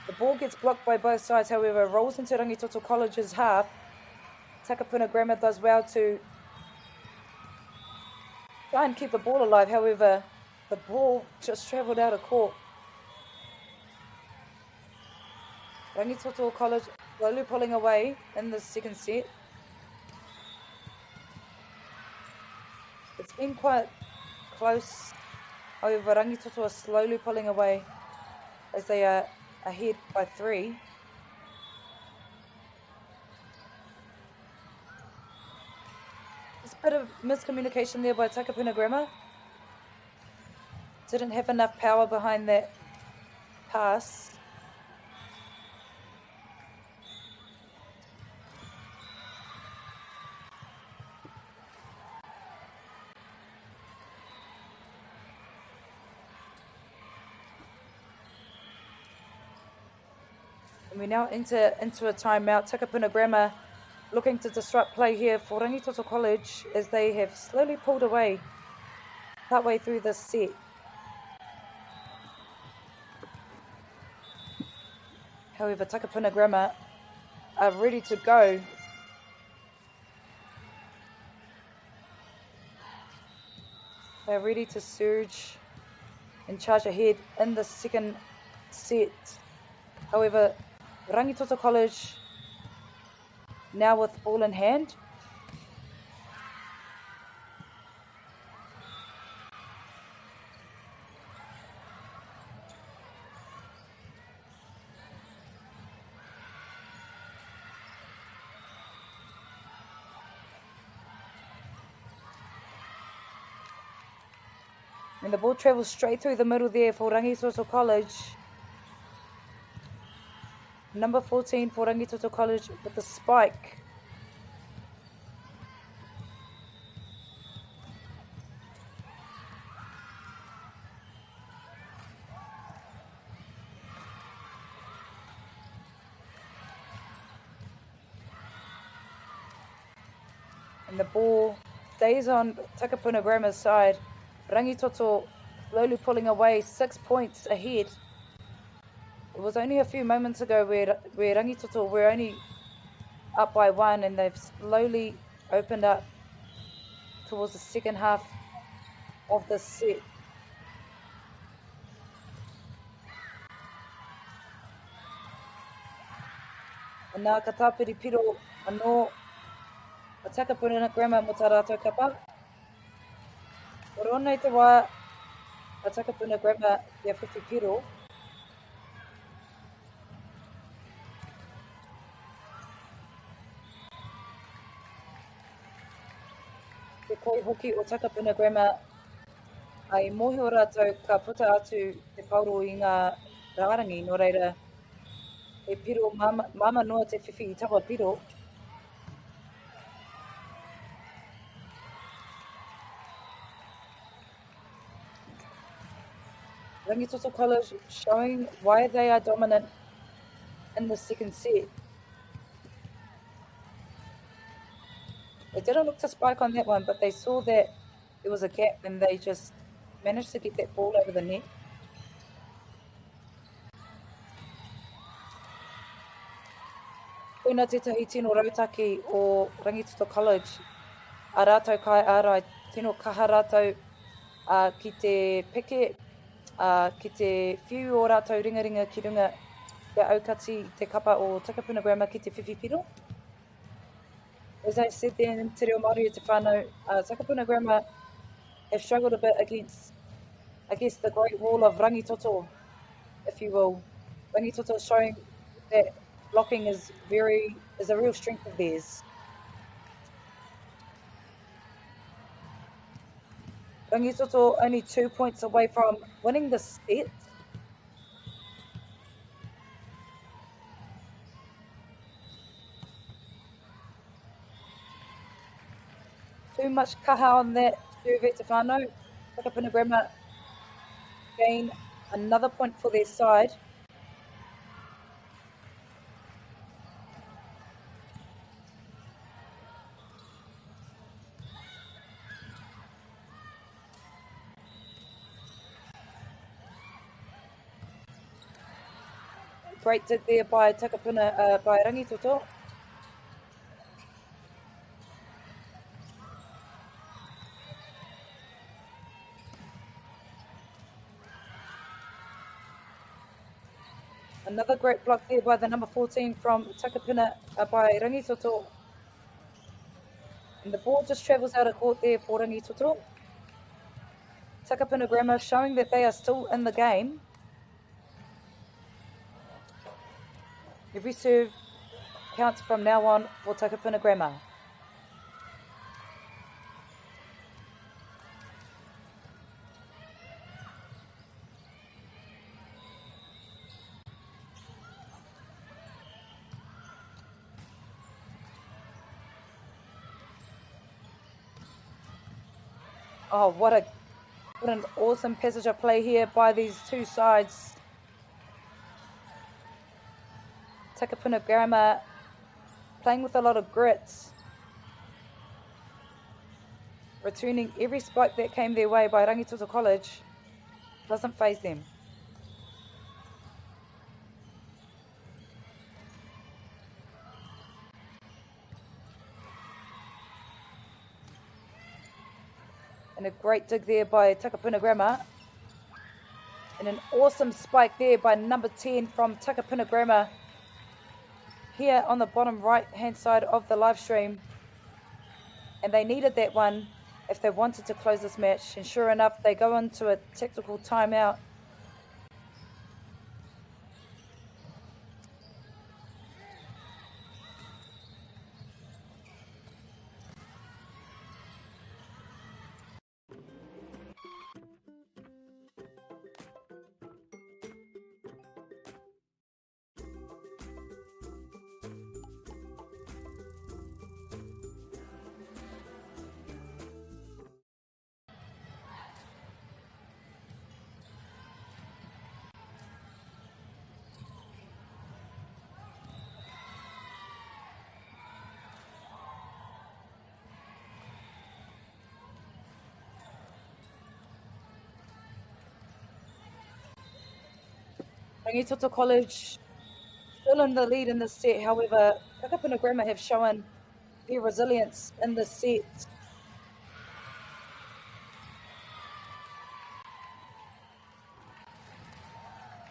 The ball gets blocked by both sides, however, rolls into Rangitoto College's half. Takapuna Grammar does well to try and keep the ball alive, however, the ball just travelled out of court. Rangitoto College slowly pulling away in the second set. It's been quite close, however, Rangitoto are slowly pulling away as they are ahead by 3. Just a bit of miscommunication there by Takapuna Grammar. Didn't have enough power behind that pass. And we now enter into a timeout. Takapuna Grammar looking to disrupt play here for Rangitoto College as they have slowly pulled away partway through this set. However, Takapuna Grammar are ready to go. They're ready to surge and charge ahead in the second set. However, Rangitoto College now with ball in hand. And the ball travels straight through the middle there for Rangitoto College. Number 14 for Rangitoto College with the spike. And the ball stays on Takapuna Grammar's side. Rangitoto slowly pulling away, 6 points ahead. It was only a few moments ago where Rangitoto were only up by 1, and they've slowly opened up towards the second half of the set. And now ka tāpiri piro anō a Takapuna Grammar mo tā rātou kapa. Ronei te wā a Takapuna Grammar ia whiwhi piro. Te koi hoki o Takapuna Grammar ai mohi o rātou ka puta atu te pauro i ngā rārangi, no reira e piro mama noa te whiwhi i tawa piro. Rangitoto College showing why they are dominant in the second set. They didn't look to spike on that one, but they saw that there was a gap and they just managed to get that ball over the net. Koina tētahi tino rautaki o Rangitoto College. A rātou kai ārai, tino kaha rātou ki te peke, ki te whiu o rātou ringaringa ki runga kia aukati te kapa o Takapuna Grammar ki te whiwhi piro. As I said then, te reo Māori e te whānau, Takapuna Grammar have struggled a bit against, I guess, the great wall of rangitoto, if you will. Rangitoto showing that blocking is a real strength of theirs. Rangitoto only 2 points away from winning the set. Too much kaha on that serve at Te Whānau. Takapuna Grammar gain another point for their side. Great dig there by Takapuna, by Rangitoto. Another great block there by the number 14 from Takapuna, by Rangitoto. And the ball just travels out of court there for Rangitoto. Takapuna Grammar showing that they are still in the game. Every serve counts from now on for Takapuna Grammar. Oh, what an awesome passage of play here by these two sides. Takapuna Grammar playing with a lot of grit, returning every spike that came their way by Rangitoto College. Doesn't faze them. And a great dig there by Takapuna Grammar. And an awesome spike there by number 10 from Takapuna Grammar. Here on the bottom right hand side of the live stream, and they needed that one if they wanted to close this match, and sure enough they go into a tactical timeout. Rangitoto College still in the lead in this set. However, Takapuna Grammar have shown their resilience in this set.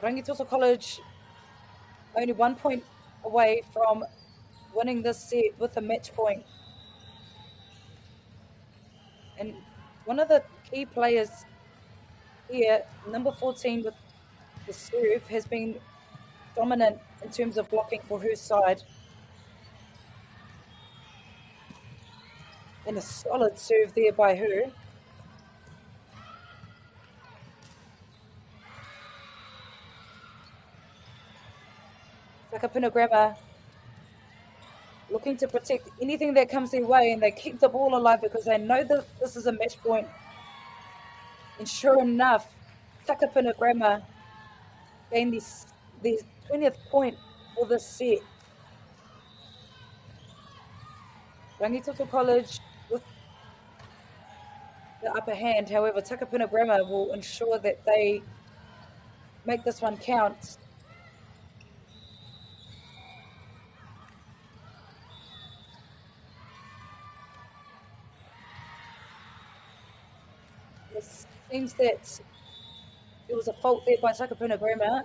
Rangitoto College only 1 point away from winning this set with a match point. And one of the key players here, number 14 with the serve, has been dominant in terms of blocking for her side. And a solid serve there by her. Takapuna Grammar looking to protect anything that comes their way, and they keep the ball alive because they know that this is a match point. And sure enough, Takapuna Grammar gained their 20th point for this set. Rangitoto College with the upper hand. However, Takapuna Grammar will ensure that they make this one count. It seems that there was a fault there by Takapuna Grammar.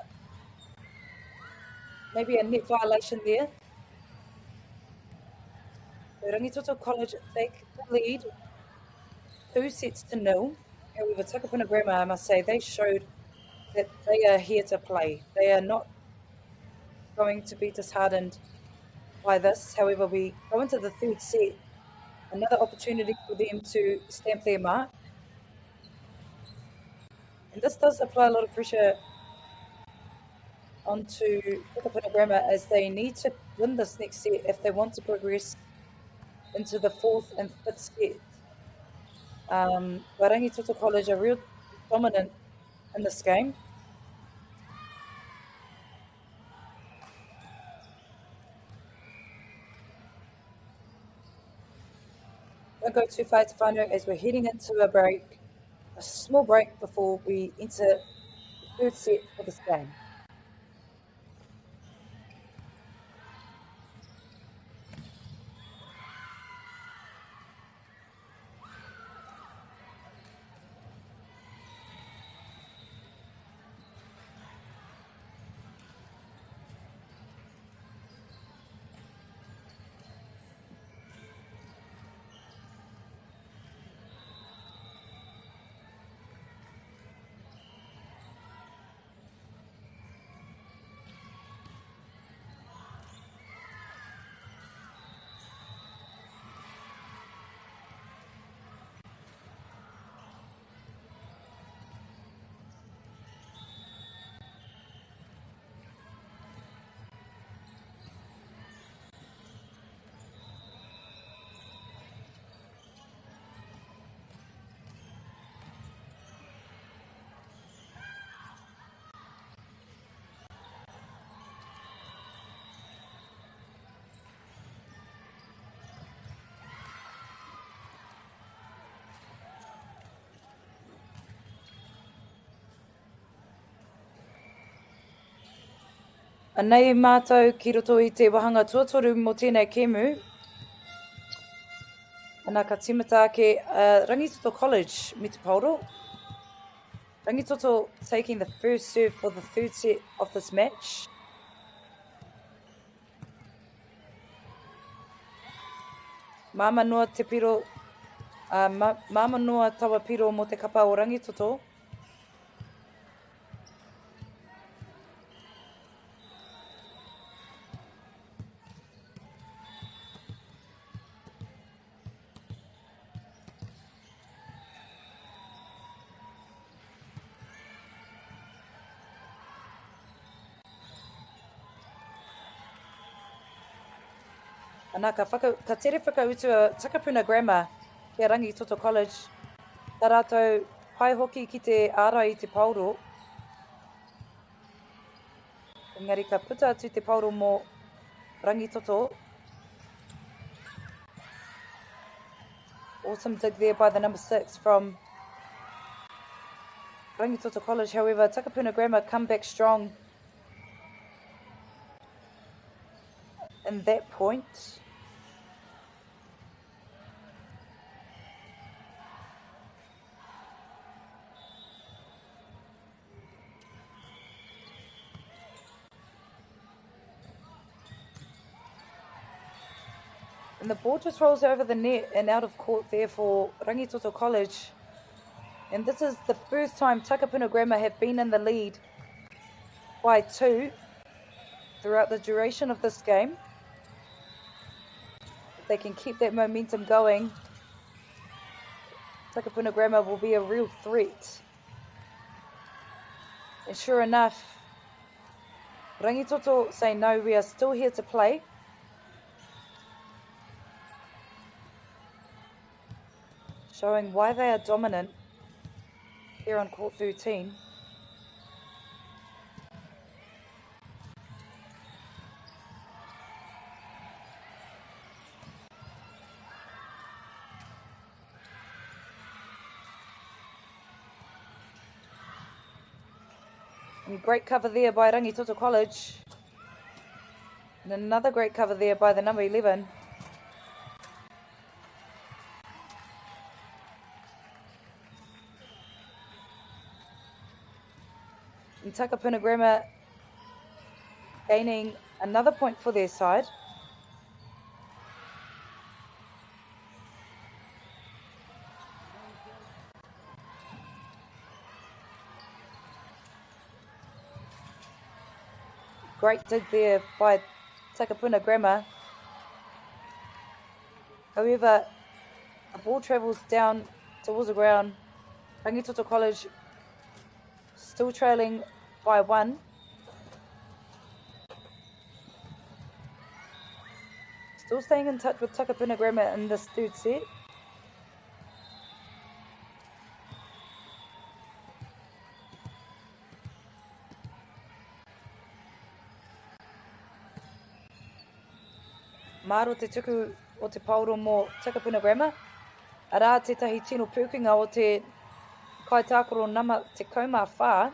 Maybe a net violation there. So Rangitoto College take the lead 2-0. However, Takapuna Grammar, I must say, they showed that they are here to play. They are not going to be disheartened by this. However, we go into the third set, another opportunity for them to stamp their mark. And this does apply a lot of pressure onto Takapuna Grammar as they need to win this next set if they want to progress into the fourth and fifth set. Rangitoto College are real dominant in this game. Don't go too far to find out as we're heading into a small break before we enter the third set for this game. Anei mātou ki roto i te wahanga tuatoru mo tēnei kēmu. Ana ka timata ke Rangitoto College me te pauro. Rangitoto taking the first serve for the third set of this match. Māmanua te piro, māmanua tawa piro mo te kapa o Rangitoto. Ana ka tere whakautu a Takapuna Grammar ki a Rangitoto College. Tā rātou pai hoki ki te ara i te pauro. Engari ka puta atu te pauro mo Rangitoto. Awesome dig there by the number 6 from Rangitoto College. However, Takapuna Grammar come back strong in that point. And the ball just rolls over the net and out of court there for Rangitoto College. And this is the first time Takapuna Grammar have been in the lead by 2 throughout the duration of this game. If they can keep that momentum going, Takapuna Grammar will be a real threat. And sure enough, Rangitoto say no, we are still here to play. Showing why they are dominant here on court 13. And great cover there by Rangitoto College. And another great cover there by the number 11. And Takapuna Grammar gaining another point for their side. Great dig there by Takapuna Grammar. However, the ball travels down towards the ground. Rangitoto College still trailing by 1. Still staying in touch with Takapuna Grammar in this third set. Maro te tuku o te pauro mō Takapuna Grammar. Arā tētahi tino pūkinga o te kaitākoro nama te kaumā whā.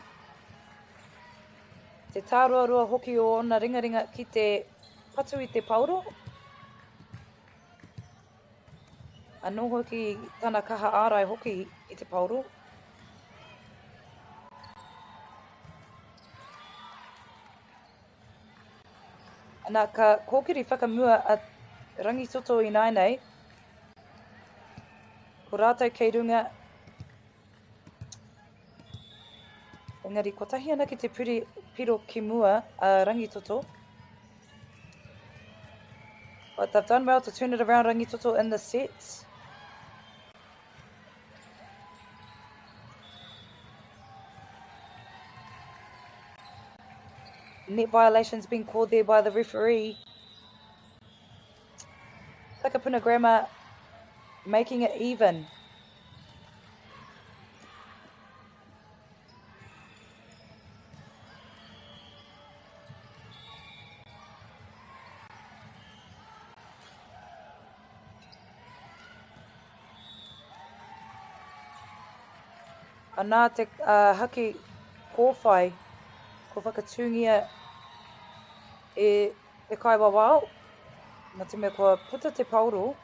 Te tāruarua hoki o ona ringaringa ki te patu i te pauro. Anō hoki tana kaha ārai hoki i te pauro. Nā ka kōkiri whakamua a Rangitoto i nainei. Ko rātou kei runga. Engari, ko tahi ana ki te piro ki mua a Rangitoto. But they've done well to turn it around, Rangitoto, in the set. Net violations being called there by the referee. Takapuna Grammar making it even. Anā te haki kōwhai, ko whakatungia e kaiwa wao. Nā te mea kua puta te pauro,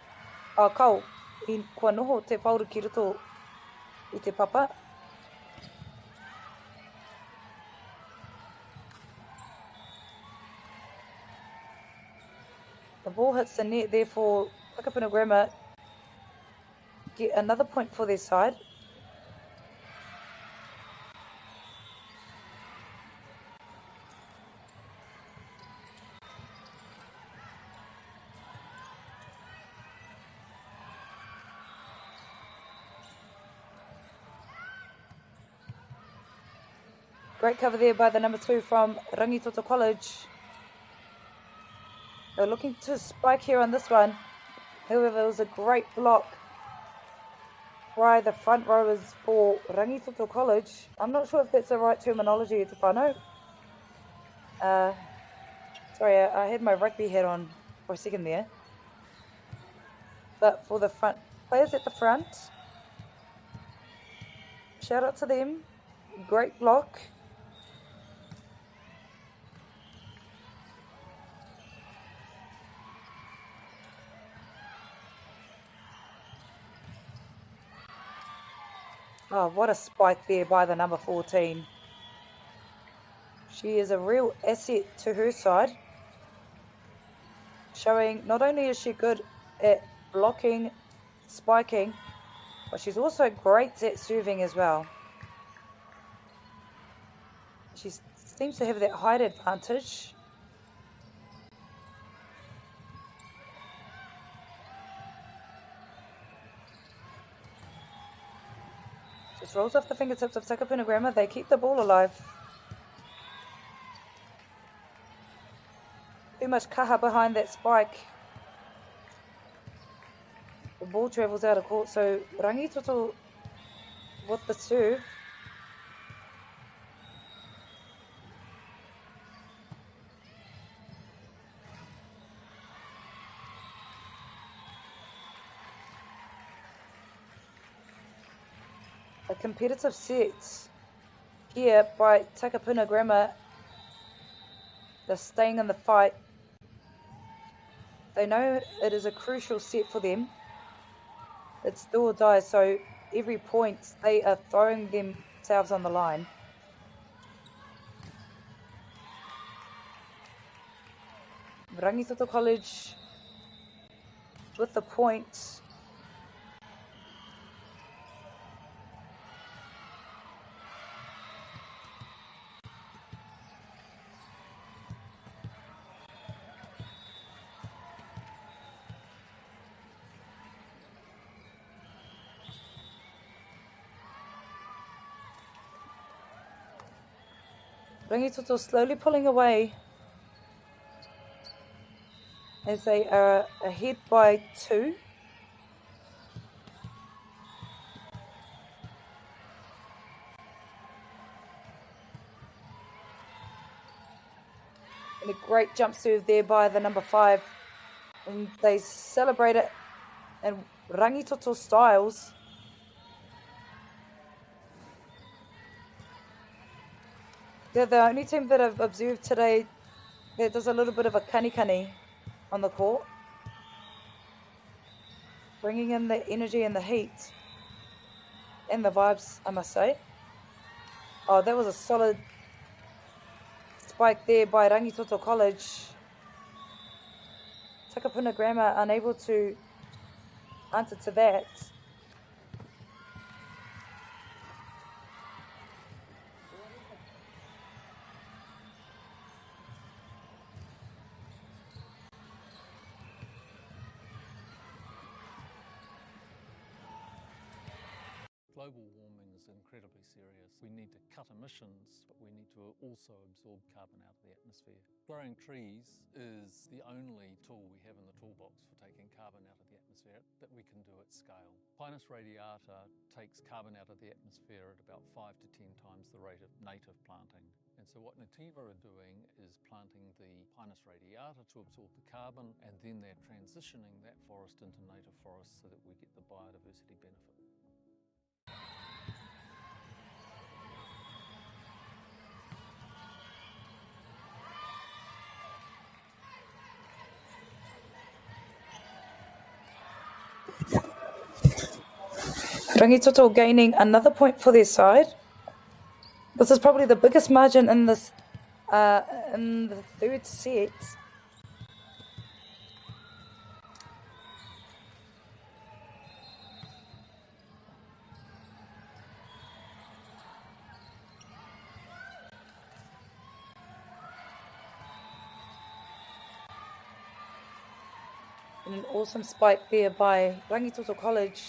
kau, i kua noho te pauro ki roto i te papa. The ball hits the net, therefore Takapuna Grammar get another point for their side. Great cover there by the number 2 from Rangitoto College. They're looking to spike here on this one. However, it was a great block by the front rowers for Rangitoto College. I'm not sure if that's the right terminology, Te whānau. Sorry, I had my rugby hat on for a second there. But for the front players at the front, shout out to them. Great block. Oh, what a spike there by the number 14. She is a real asset to her side. Showing not only is she good at blocking, spiking, but she's also great at serving as well. She seems to have that height advantage. Just rolls off the fingertips of Takapuna Grammar. They keep the ball alive. Too much kaha behind that spike. The ball travels out of court, so Rangitoto with the serve. A competitive set here by Takapuna Grammar. They're staying in the fight. They know it is a crucial set for them. It's do or die, so every point they are throwing themselves on the line. Rangitoto College with the point. Rangitoto slowly pulling away as they are ahead by 2. And a great jump serve there by the number 5. And they celebrate it in Rangitoto styles. They're the only team that I've observed today that does a little bit of a kani on the court. Bringing in the energy and the heat. And the vibes, I must say. Oh, that was a solid spike there by Rangitoto College. Takapuna Grammar unable to answer to that. Global warming is incredibly serious. We need to cut emissions, but we need to also absorb carbon out of the atmosphere. Growing trees is the only tool we have in the toolbox for taking carbon out of the atmosphere that we can do at scale. Pinus radiata takes carbon out of the atmosphere at about 5 to 10 times the rate of native planting. And so what Nativa are doing is planting the Pinus radiata to absorb the carbon, and then they're transitioning that forest into native forest so that we get the biodiversity benefit. Rangitoto gaining another point for their side. This is probably the biggest margin in this in the third set. And an awesome spike there by Rangitoto College.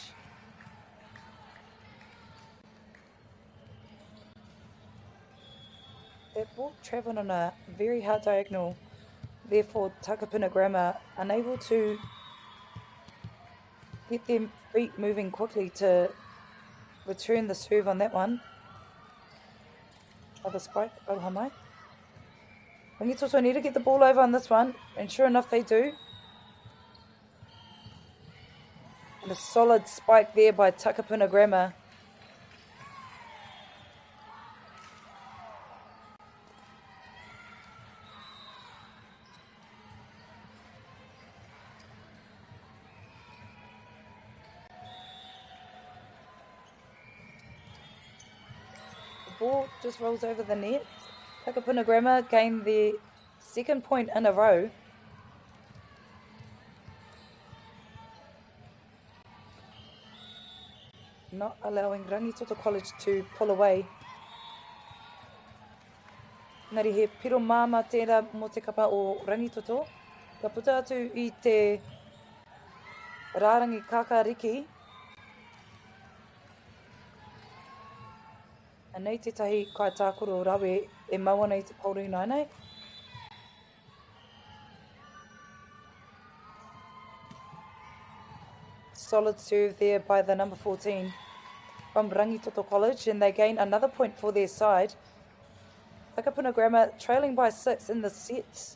That ball travelling on a very hard diagonal. Therefore, Takapuna Grammar unable to get their feet moving quickly to return the serve on that one. Other spike, Aotearoa. Rangitoto need to get the ball over on this one, and sure enough they do. And a solid spike there by Takapuna Grammar. Ball just rolls over the net. Takapuna Grammar gained their second point in a row. Not allowing Rangitoto College to pull away. Nari he piro māma tērā mo te kapa o Rangitoto. Ka puta atu I te rārangi kakariki. And nei tētahi kai tākoro rawe e maua nei te pauri nei. Solid serve there by the number 14 from Rangitoto College, and they gain another point for their side. Takapuna Grammar trailing by 6 in the set.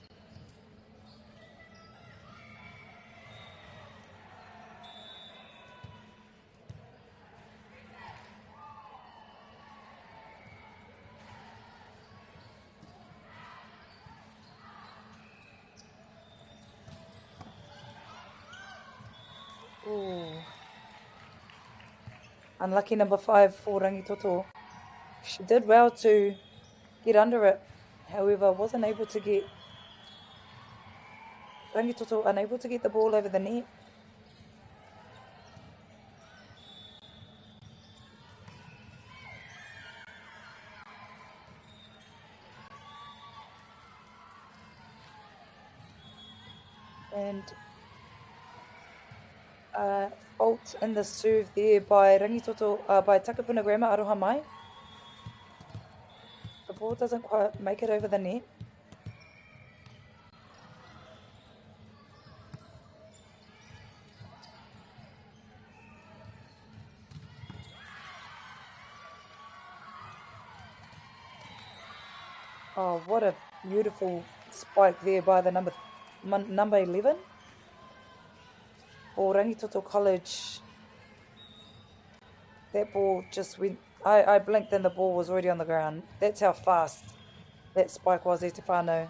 Ooh. Unlucky number 5 for Rangitoto. She did well to get under it, however wasn't able to get Rangitoto unable to get the ball over the net. And fault in the serve there by Rangitoto, by Takapuna Grammar, Aroha mai. The ball doesn't quite make it over the net. Oh, what a beautiful spike there by the number 11 for Rangitoto College. That ball just went, I blinked and the ball was already on the ground. That's how fast that spike was, Estefano.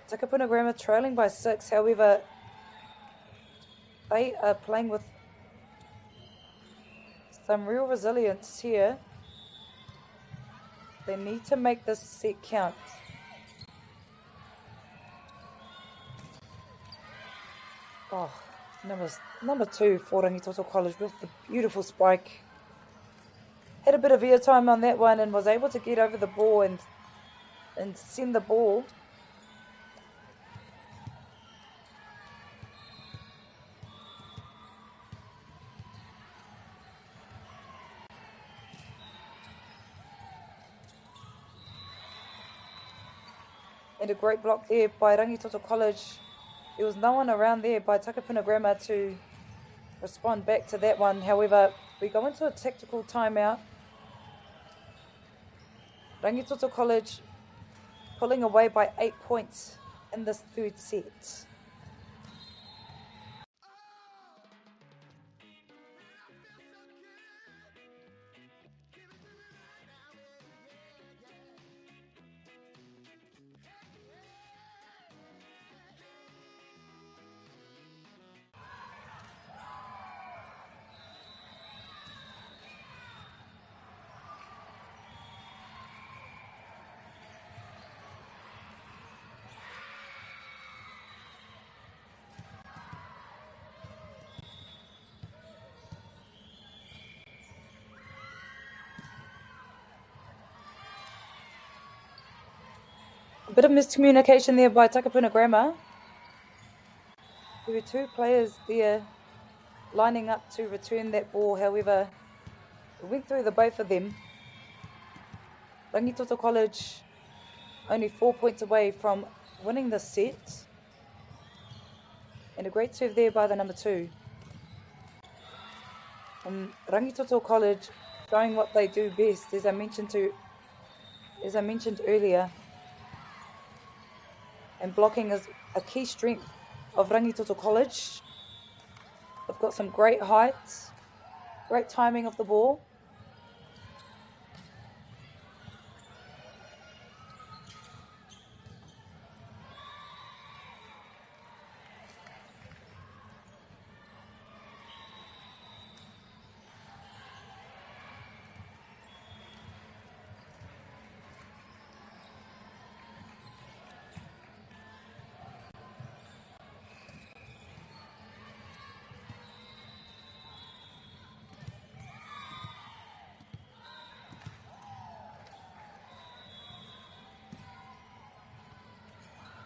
Takapuna Grammar trailing by 6, however, they are playing with some real resilience here. They need to make this set count. Oh, number 2 for Rangitoto College with the beautiful spike. Had a bit of airtime on that one and was able to get over the ball and send the ball. And a great block there by Rangitoto College. There was no one around there by Takapuna Grammar to respond back to that one. However, we go into a tactical timeout. Rangitoto College pulling away by 8 points in this third set. A bit of miscommunication there by Takapuna Grammar. There were 2 players there lining up to return that ball. However, it went through the both of them. Rangitoto College only 4 points away from winning the set. And a great serve there by the number 2. Rangitoto College showing what they do best, as I mentioned earlier. And blocking is a key strength of Rangitoto College. They've got some great heights, great timing of the ball.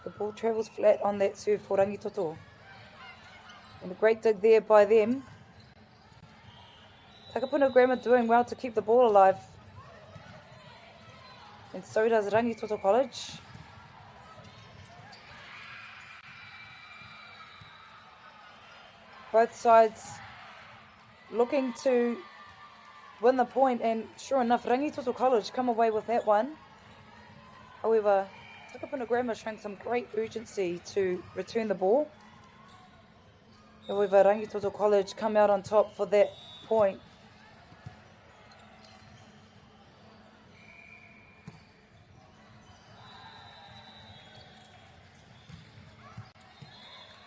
The ball travels flat on that serve for Rangitoto. And a great dig there by them. Takapuna Grammar doing well to keep the ball alive. And so does Rangitoto College. Both sides looking to win the point, and sure enough, Rangitoto College come away with that one. However, Takapuna Grammar showing some great urgency to return the ball. However, Rangitoto College come out on top for that point.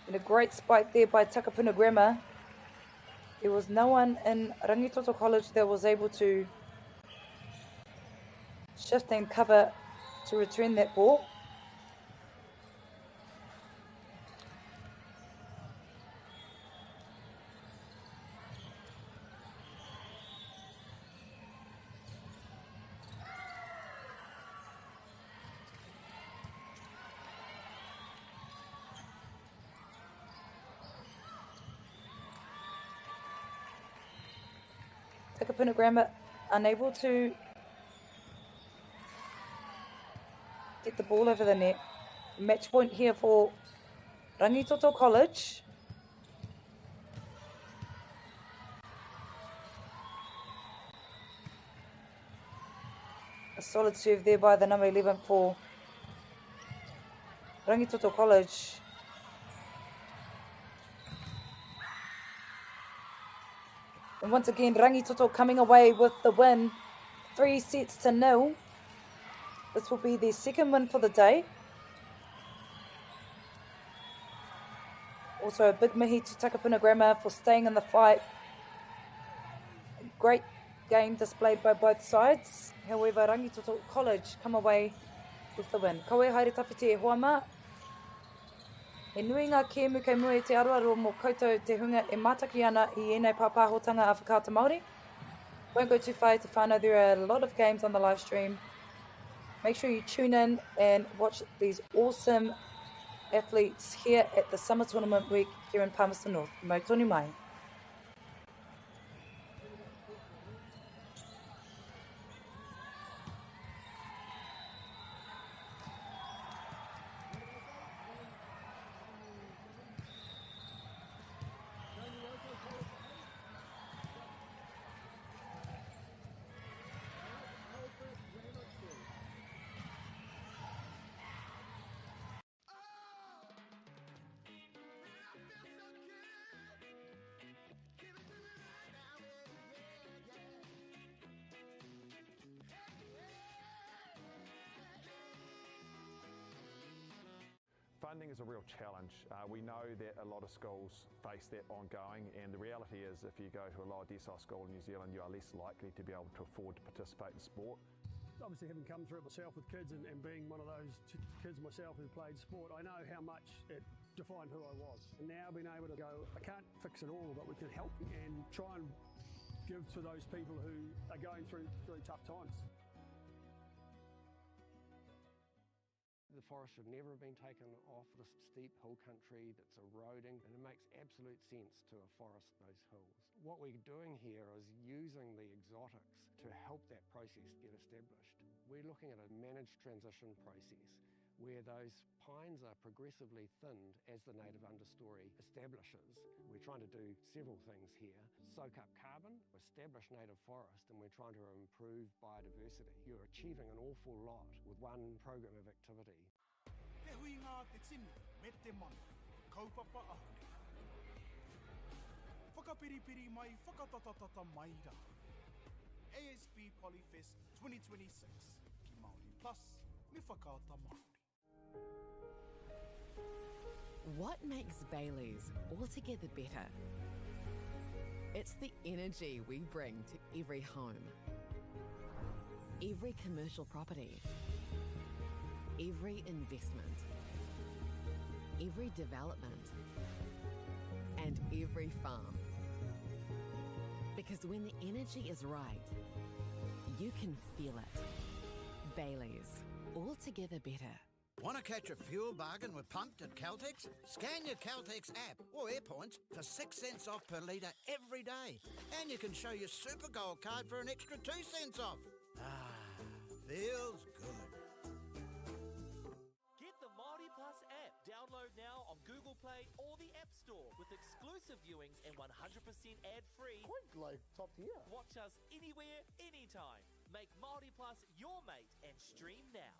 And a great spike there by Takapuna Grammar. There was no one in Rangitoto College that was able to shift and cover to return that ball. Takapuna Grammar unable to get the ball over the net. Match point here for Rangitoto College. A solid serve there by the number 11 for Rangitoto College. And once again, Rangitoto coming away with the win, 3-0. This will be their second win for the day. Also a big mihi to Takapuna Grammar for staying in the fight. Great game displayed by both sides. However, Rangitoto College come away with the win. Kawe haere tawhiti e hoama. E nui ngā kēmu kei mua e te aroaro mō koutou te hunga e mātaki ana I ēnei pāpāhotanga a whakaata Māori. Won't go too far to whānau. There are a lot of games on the live stream. Make sure you tune in and watch these awesome athletes here at the Summer Tournament Week here in Palmerston North. Mau tonu mai. Funding is a real challenge. We know that a lot of schools face that ongoing, and the reality is if you go to a lower decile school in New Zealand, you are less likely to be able to afford to participate in sport. Obviously, having come through it myself with kids and being one of those kids myself who played sport, I know how much it defined who I was. And now being able to go, I can't fix it all, but we can help and try and give to those people who are going through really tough times. The forest should never have been taken off this steep hill country that's eroding, and it makes absolute sense to afforest those hills. What we're doing here is using the exotics to help that process get established. We're looking at a managed transition process where those pines are progressively thinned as the native understory establishes. We're trying to do several things here. Soak up carbon, establish native forest, and we're trying to improve biodiversity. You're achieving an awful lot with one program of activity. Te hui ngā te tini, me te mana, kaupapa ahu. Whakapiripiri mai, whakatatatata mai rā. ASB Polyfest 2026, ki Māori Plus, me whakaata Māori. What makes Bailey's altogether better? It's the energy we bring to every home, every commercial property, every investment, every development, and every farm. Because when the energy is right, you can feel it. Bailey's, altogether better. Want to catch a fuel bargain with Pumped at Caltex? Scan your Caltex app or AirPoints for 6 cents off per litre every day. And you can show your Super Gold card for an extra 2 cents off. Ah, feels good. Get the MāORI Plus app. Download now on Google Play or the App Store with exclusive viewings and 100% ad-free. Quite like top tier. Watch us anywhere, anytime. Make MāORI Plus your mate and stream now.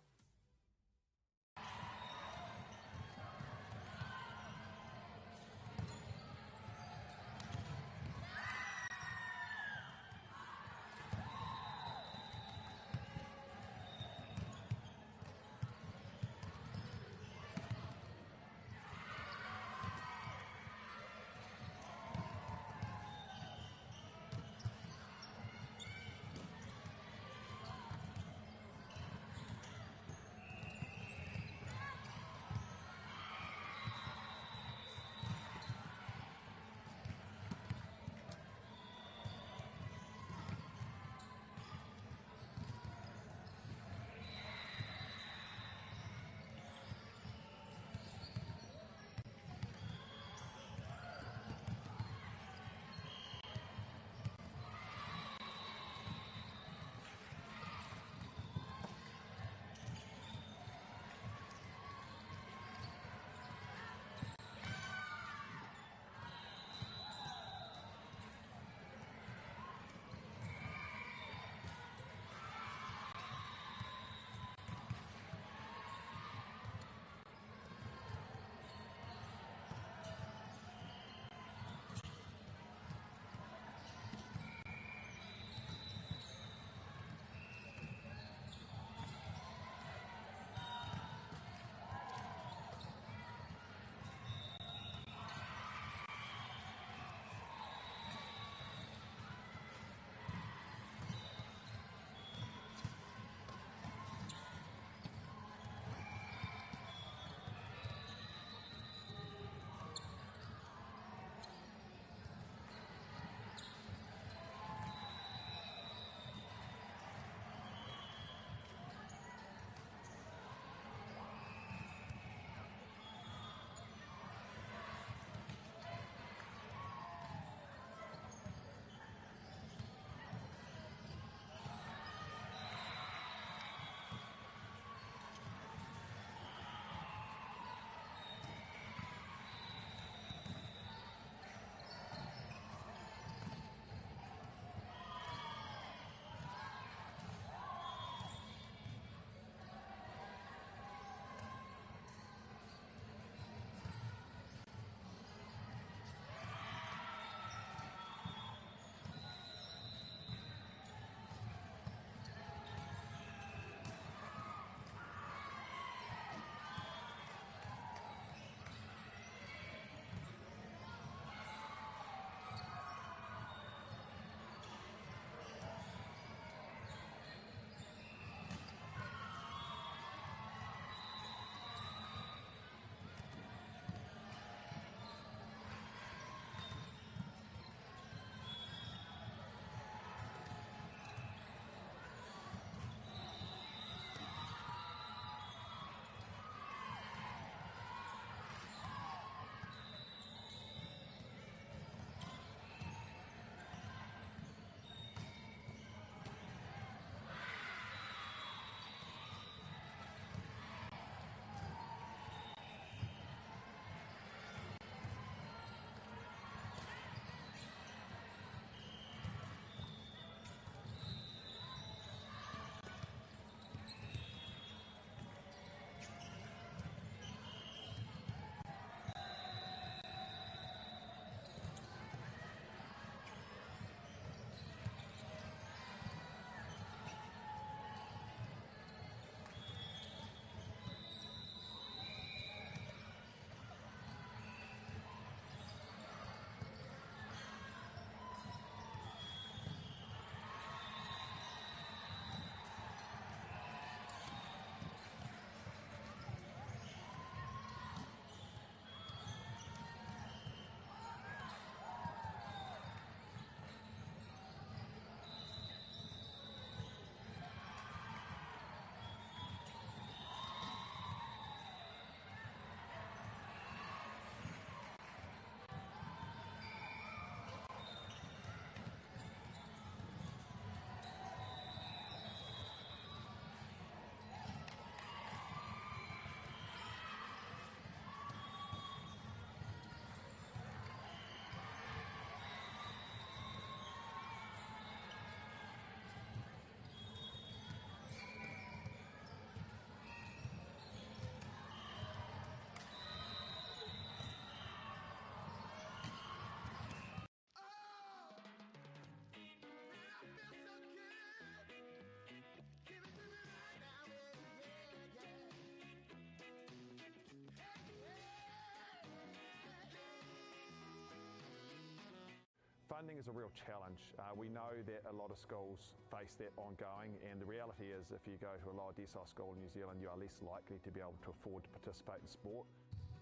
Funding is a real challenge. We know that a lot of schools face that ongoing, and the reality is if you go to a lower decile school in New Zealand, you are less likely to be able to afford to participate in sport.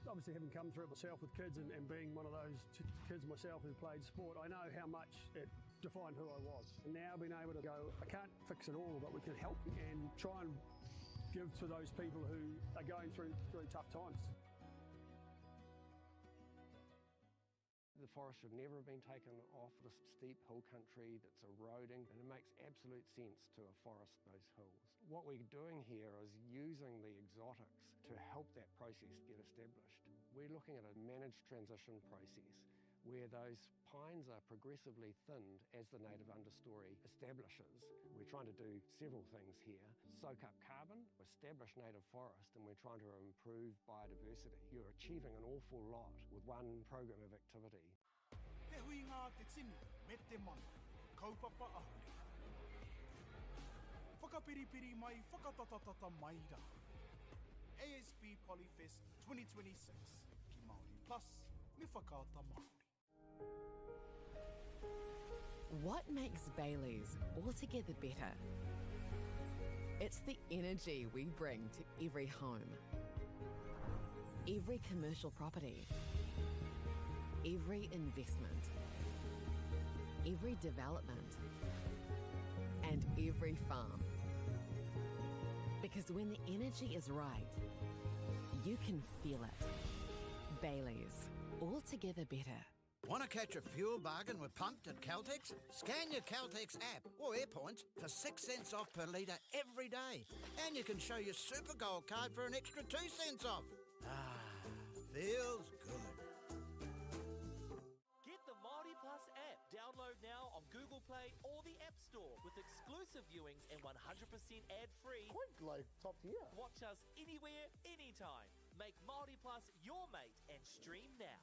Obviously, having come through it myself with kids and being one of those kids myself who played sport, I know how much it defined who I was. And now being able to go, I can't fix it all, but we can help and try and give to those people who are going through tough times. The forest should never have been taken off this steep hill country that's eroding, and it makes absolute sense to afforest those hills. What we're doing here is using the exotics to help that process get established. We're looking at a managed transition process where those pines are progressively thinned as the native understory establishes. We're trying to do several things here. Soak up carbon, establish native forest, and we're trying to improve biodiversity. You're achieving an awful lot with one program of activity. Te hui ngā te tini, me te mana, kaupapa ahuri. Whakapiripiri mai, whakatatatata mai rā. ASB Polyfest 2026, ki Māori Plus, me whakaata Māori. What makes Bailey's altogether better? It's the energy we bring to every home, every commercial property, every investment, every development, and every farm. Because when the energy is right, you can feel it. Bailey's, altogether better. Want to catch a fuel bargain with Pumped at Caltex? Scan your Caltex app or AirPoints for 6 cents off per litre every day. And you can show your Super Gold card for an extra 2 cents off. Ah, feels good. Get the MāORI Plus app. Download now on Google Play or the App Store with exclusive viewings and 100% ad-free. Quite like top tier. Watch us anywhere, anytime. Make MāORI Plus your mate and stream now.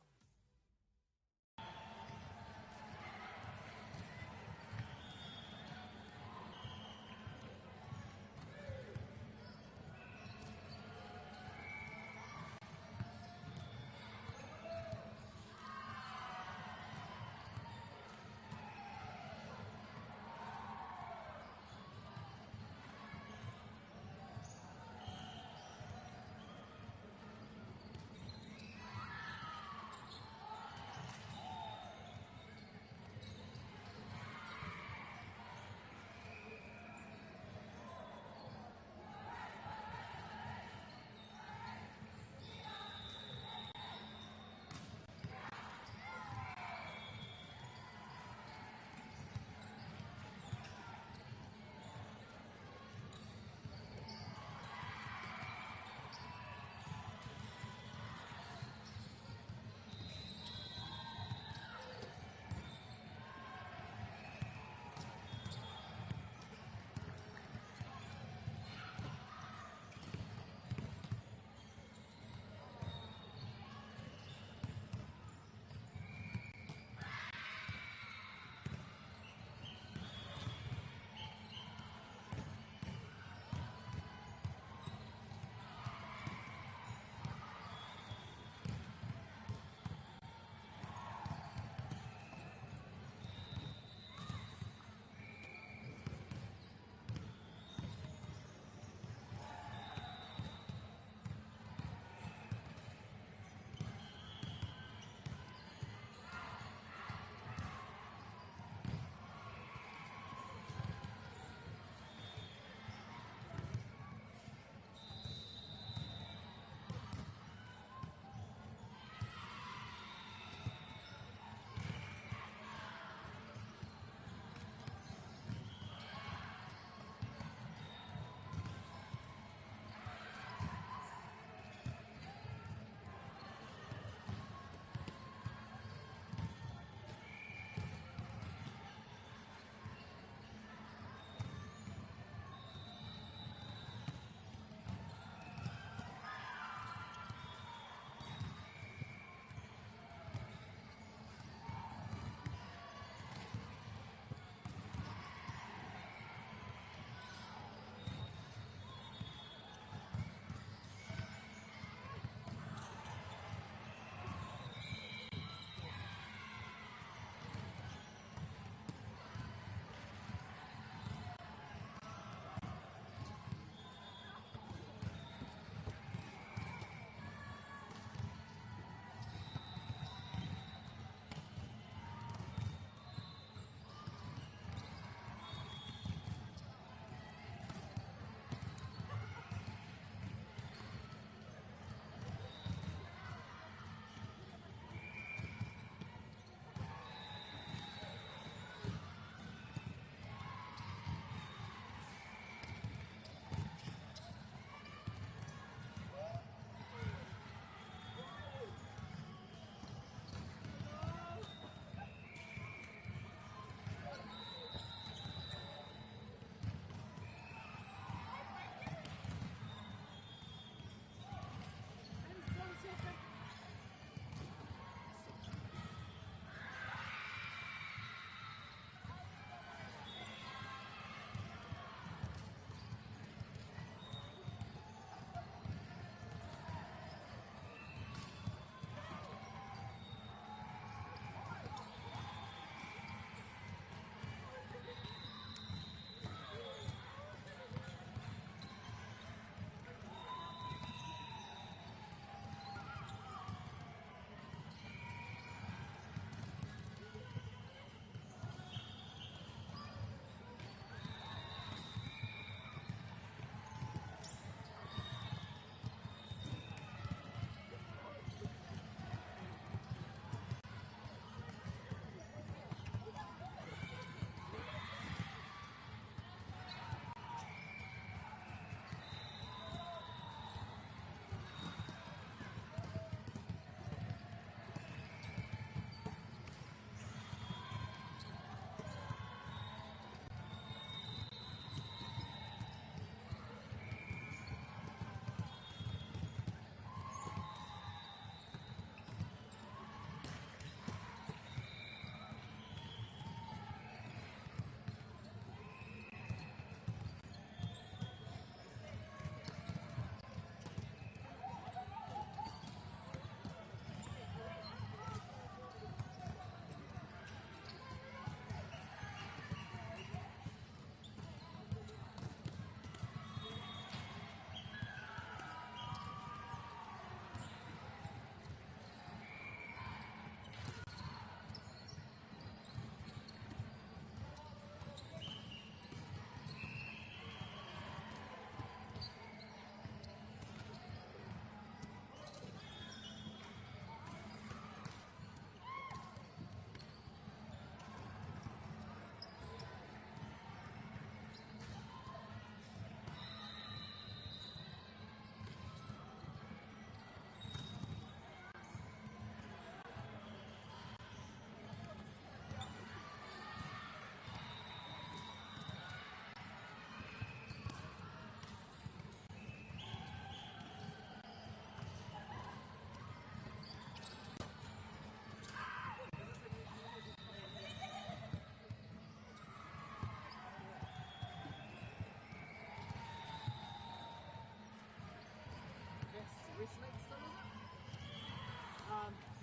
Westlake still, is it?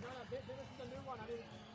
No, this is a new one. I didn't.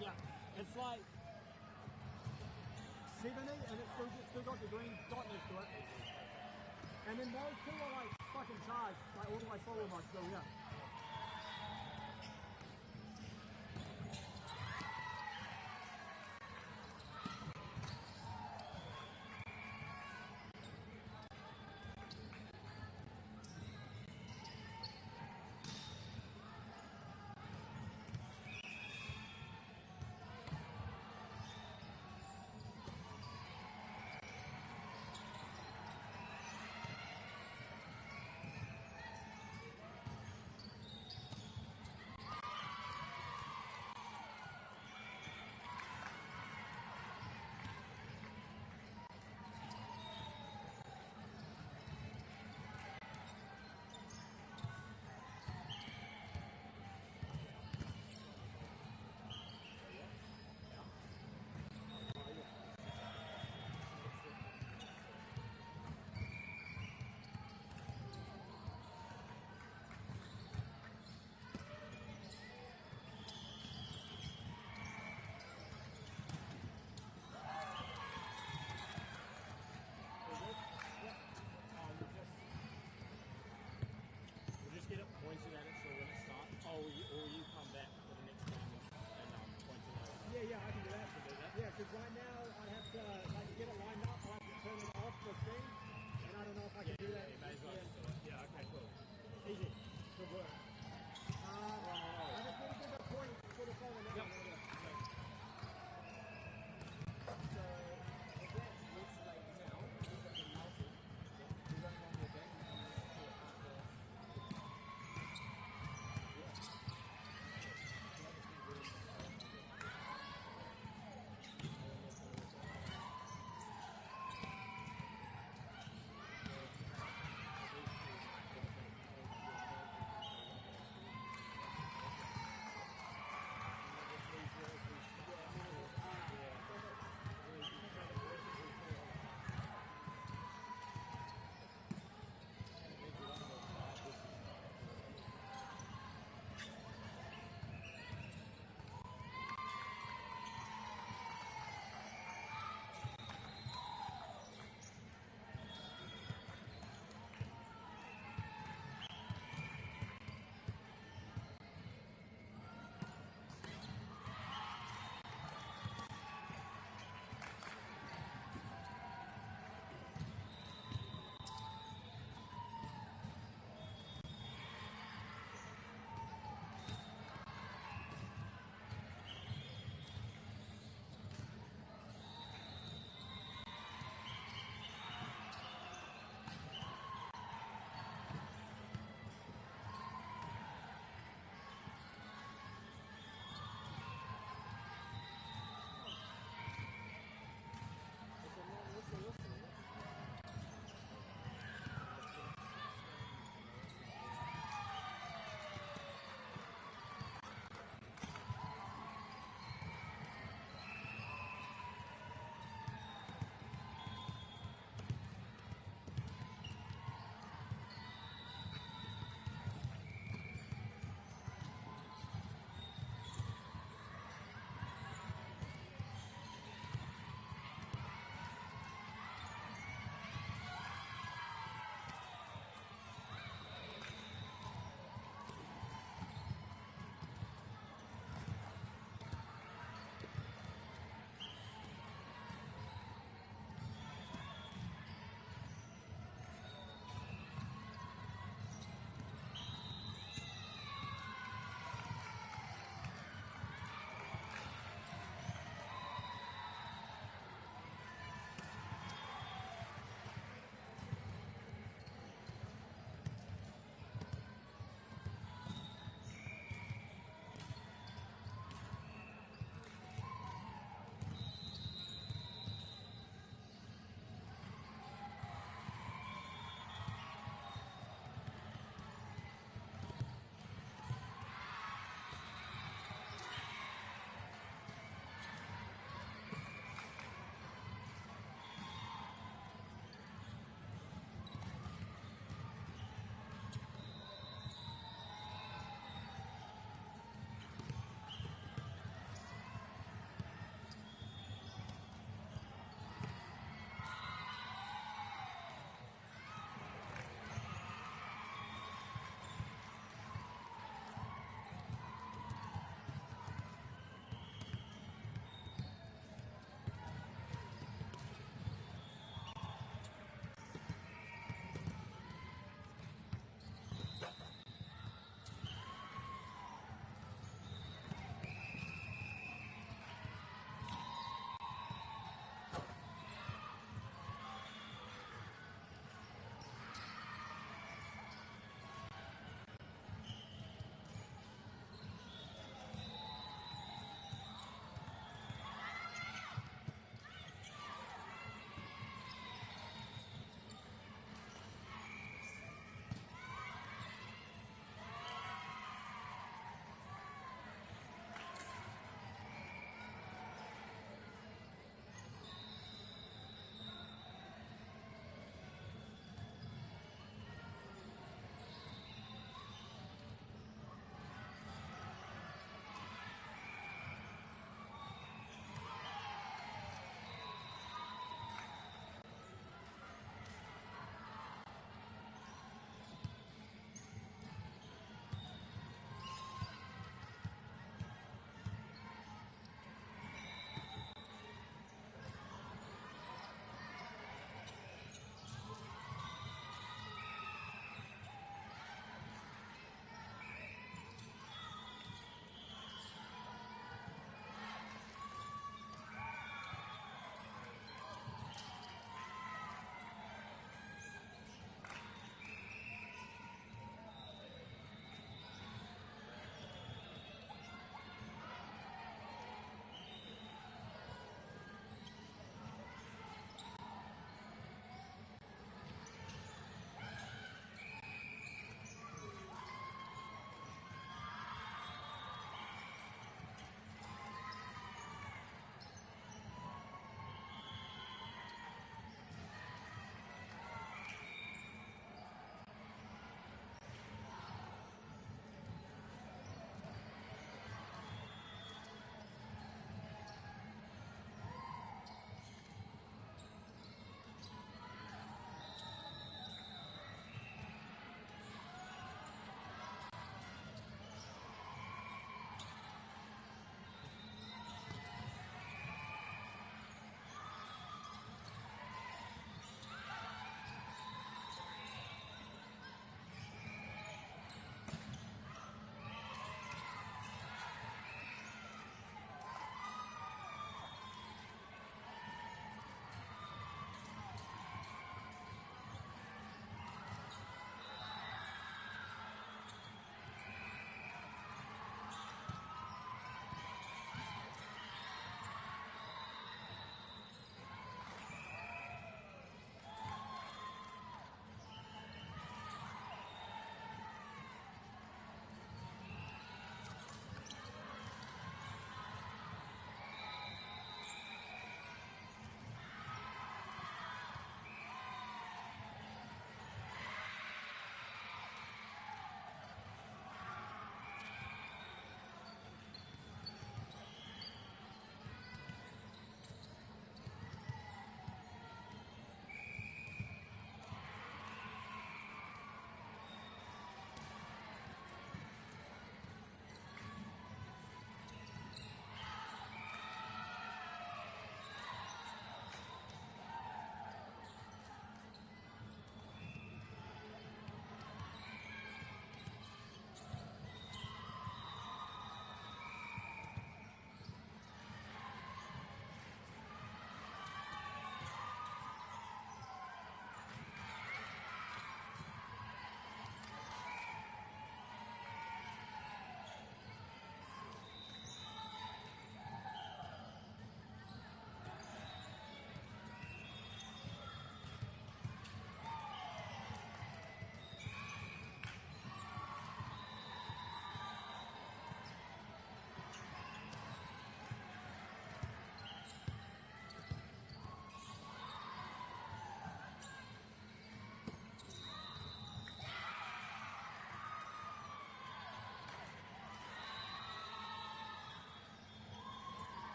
Yeah. It's like 70 and it's still got the green dot next to it. And then those two are like fucking charged, like all the way forward like still, yeah.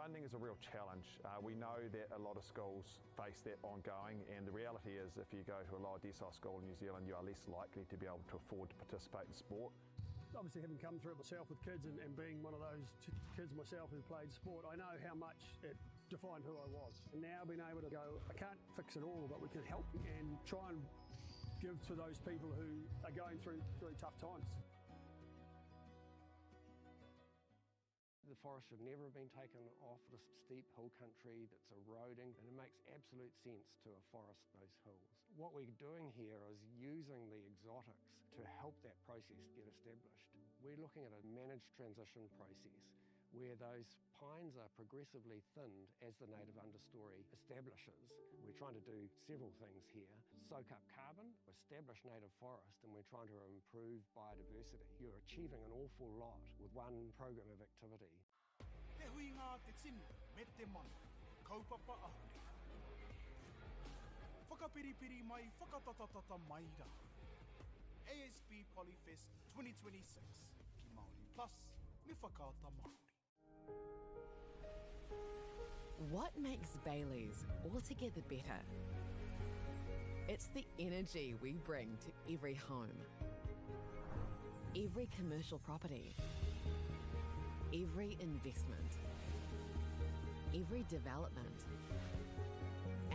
Funding is a real challenge. We know that a lot of schools face that ongoing, and the reality is if you go to a lower decile school in New Zealand, you are less likely to be able to afford to participate in sport. Obviously, having come through it myself with kids and being one of those kids myself who played sport, I know how much it defined who I was. And now being able to go, I can't fix it all, but we can help and try and give to those people who are going through tough times. The forest should never have been taken off this steep hill country that's eroding, and it makes absolute sense to afforest those hills. What we're doing here is using the exotics to help that process get established. We're looking at a managed transition process where those pines are progressively thinned as the native understory establishes. We're trying to do several things here. Soak up carbon, establish native forest, and we're trying to improve biodiversity. You're achieving an awful lot with one program of activity. Te hui ngā te tini, me te mana, kaupapa ahuri. Whakapiripiri mai, whakatatatata mai rā. ASB Polyfest 2026, ki Māori Plus, me whakaata Māori. What makes Bailey's altogether better? It's the energy we bring to every home, every commercial property, every investment, every development,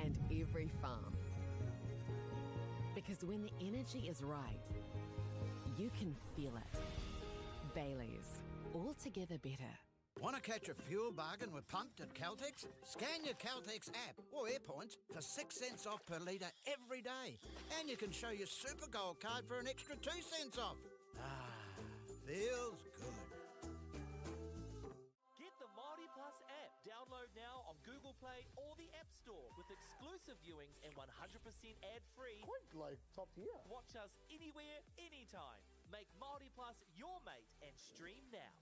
and every farm. Because when the energy is right, you can feel it. Bailey's, altogether better. Want to catch a fuel bargain with Pumped at Caltex? Scan your Caltex app or AirPoints for 6 cents off per litre every day. And you can show your Super Gold card for an extra 2 cents off. Ah, feels good. Get the MāORI Plus app. Download now on Google Play or the App Store with exclusive viewings and 100% ad-free. Quite like top tier. Watch us anywhere, anytime. Make MāORI Plus your mate and stream now.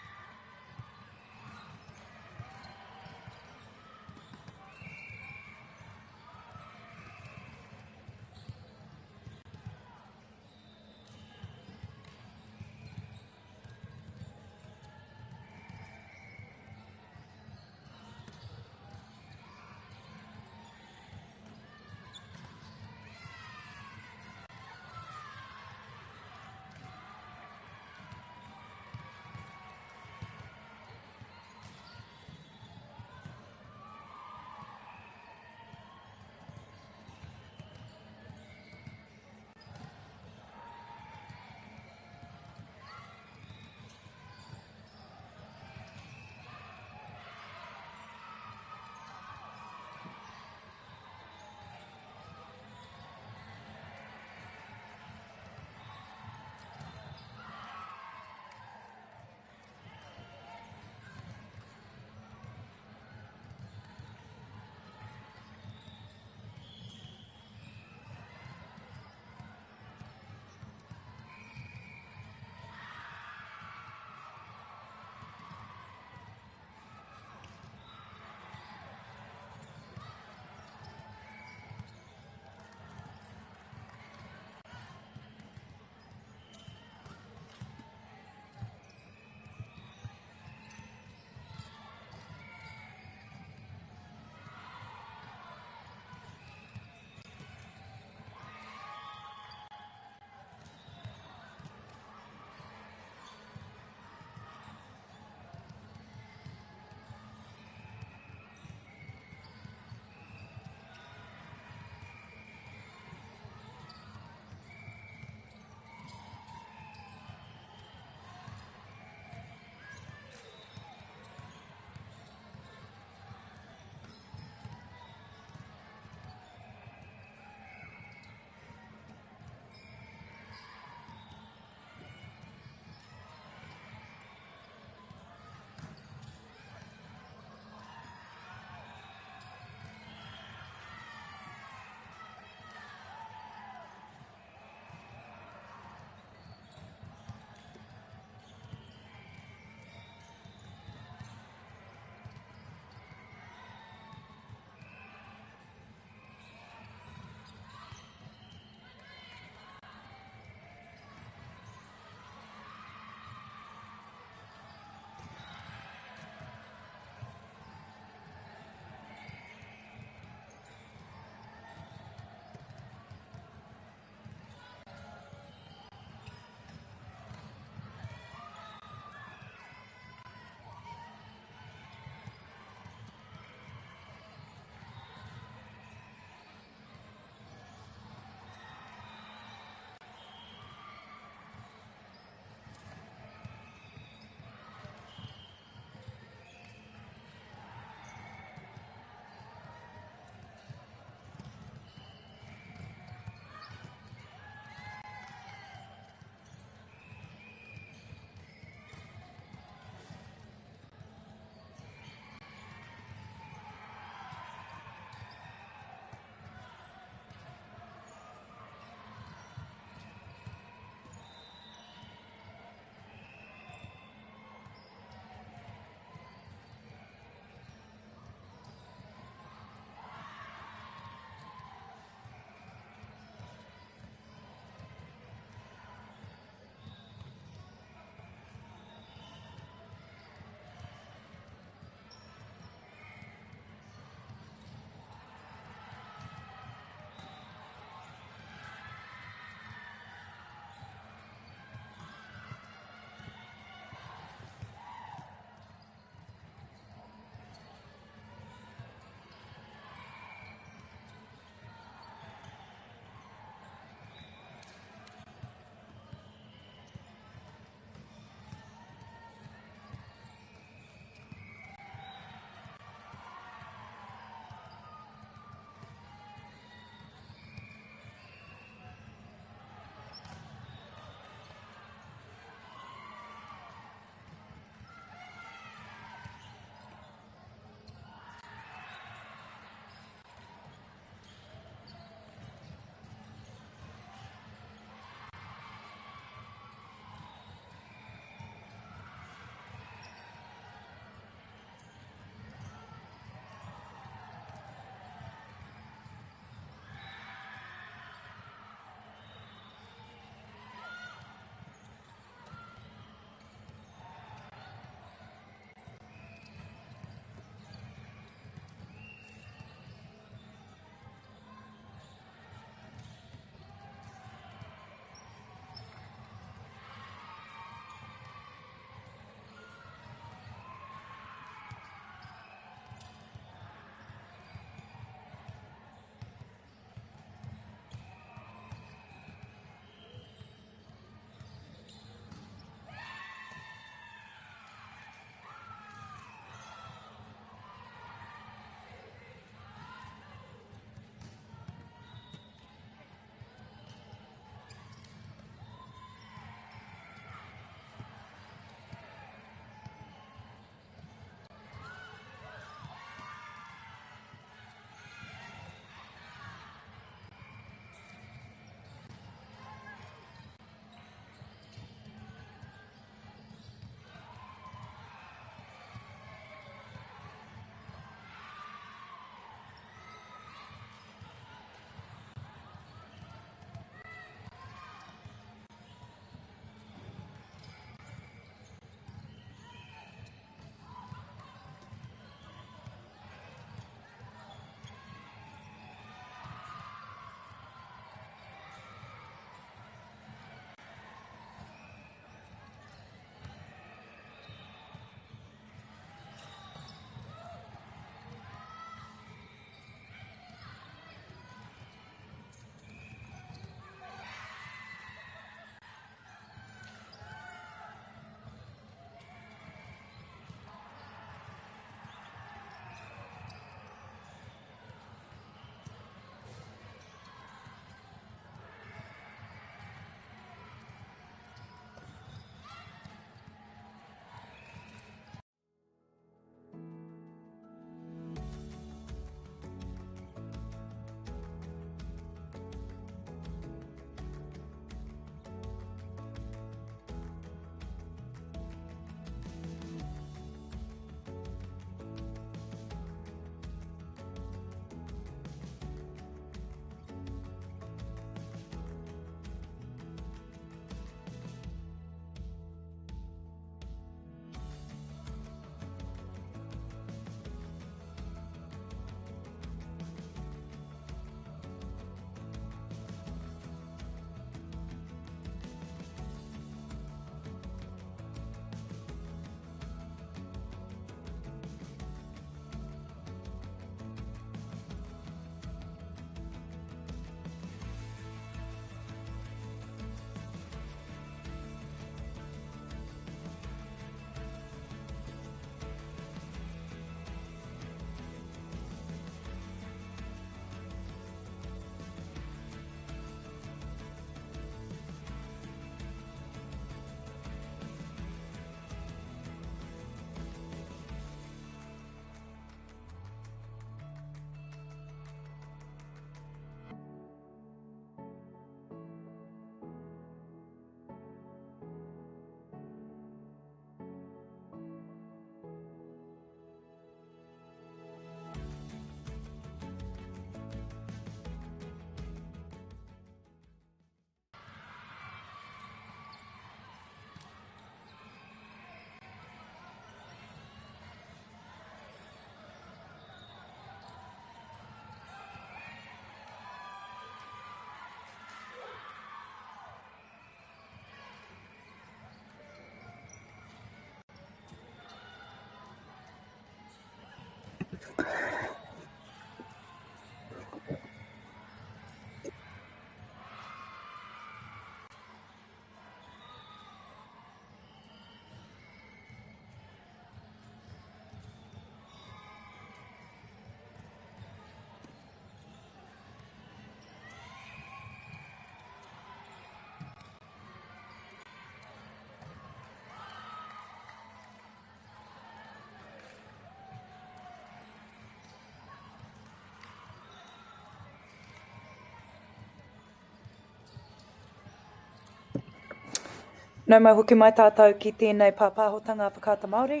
Nau mai hoki mai tātou ki tēnei pāpāhotanga whakaata Māori.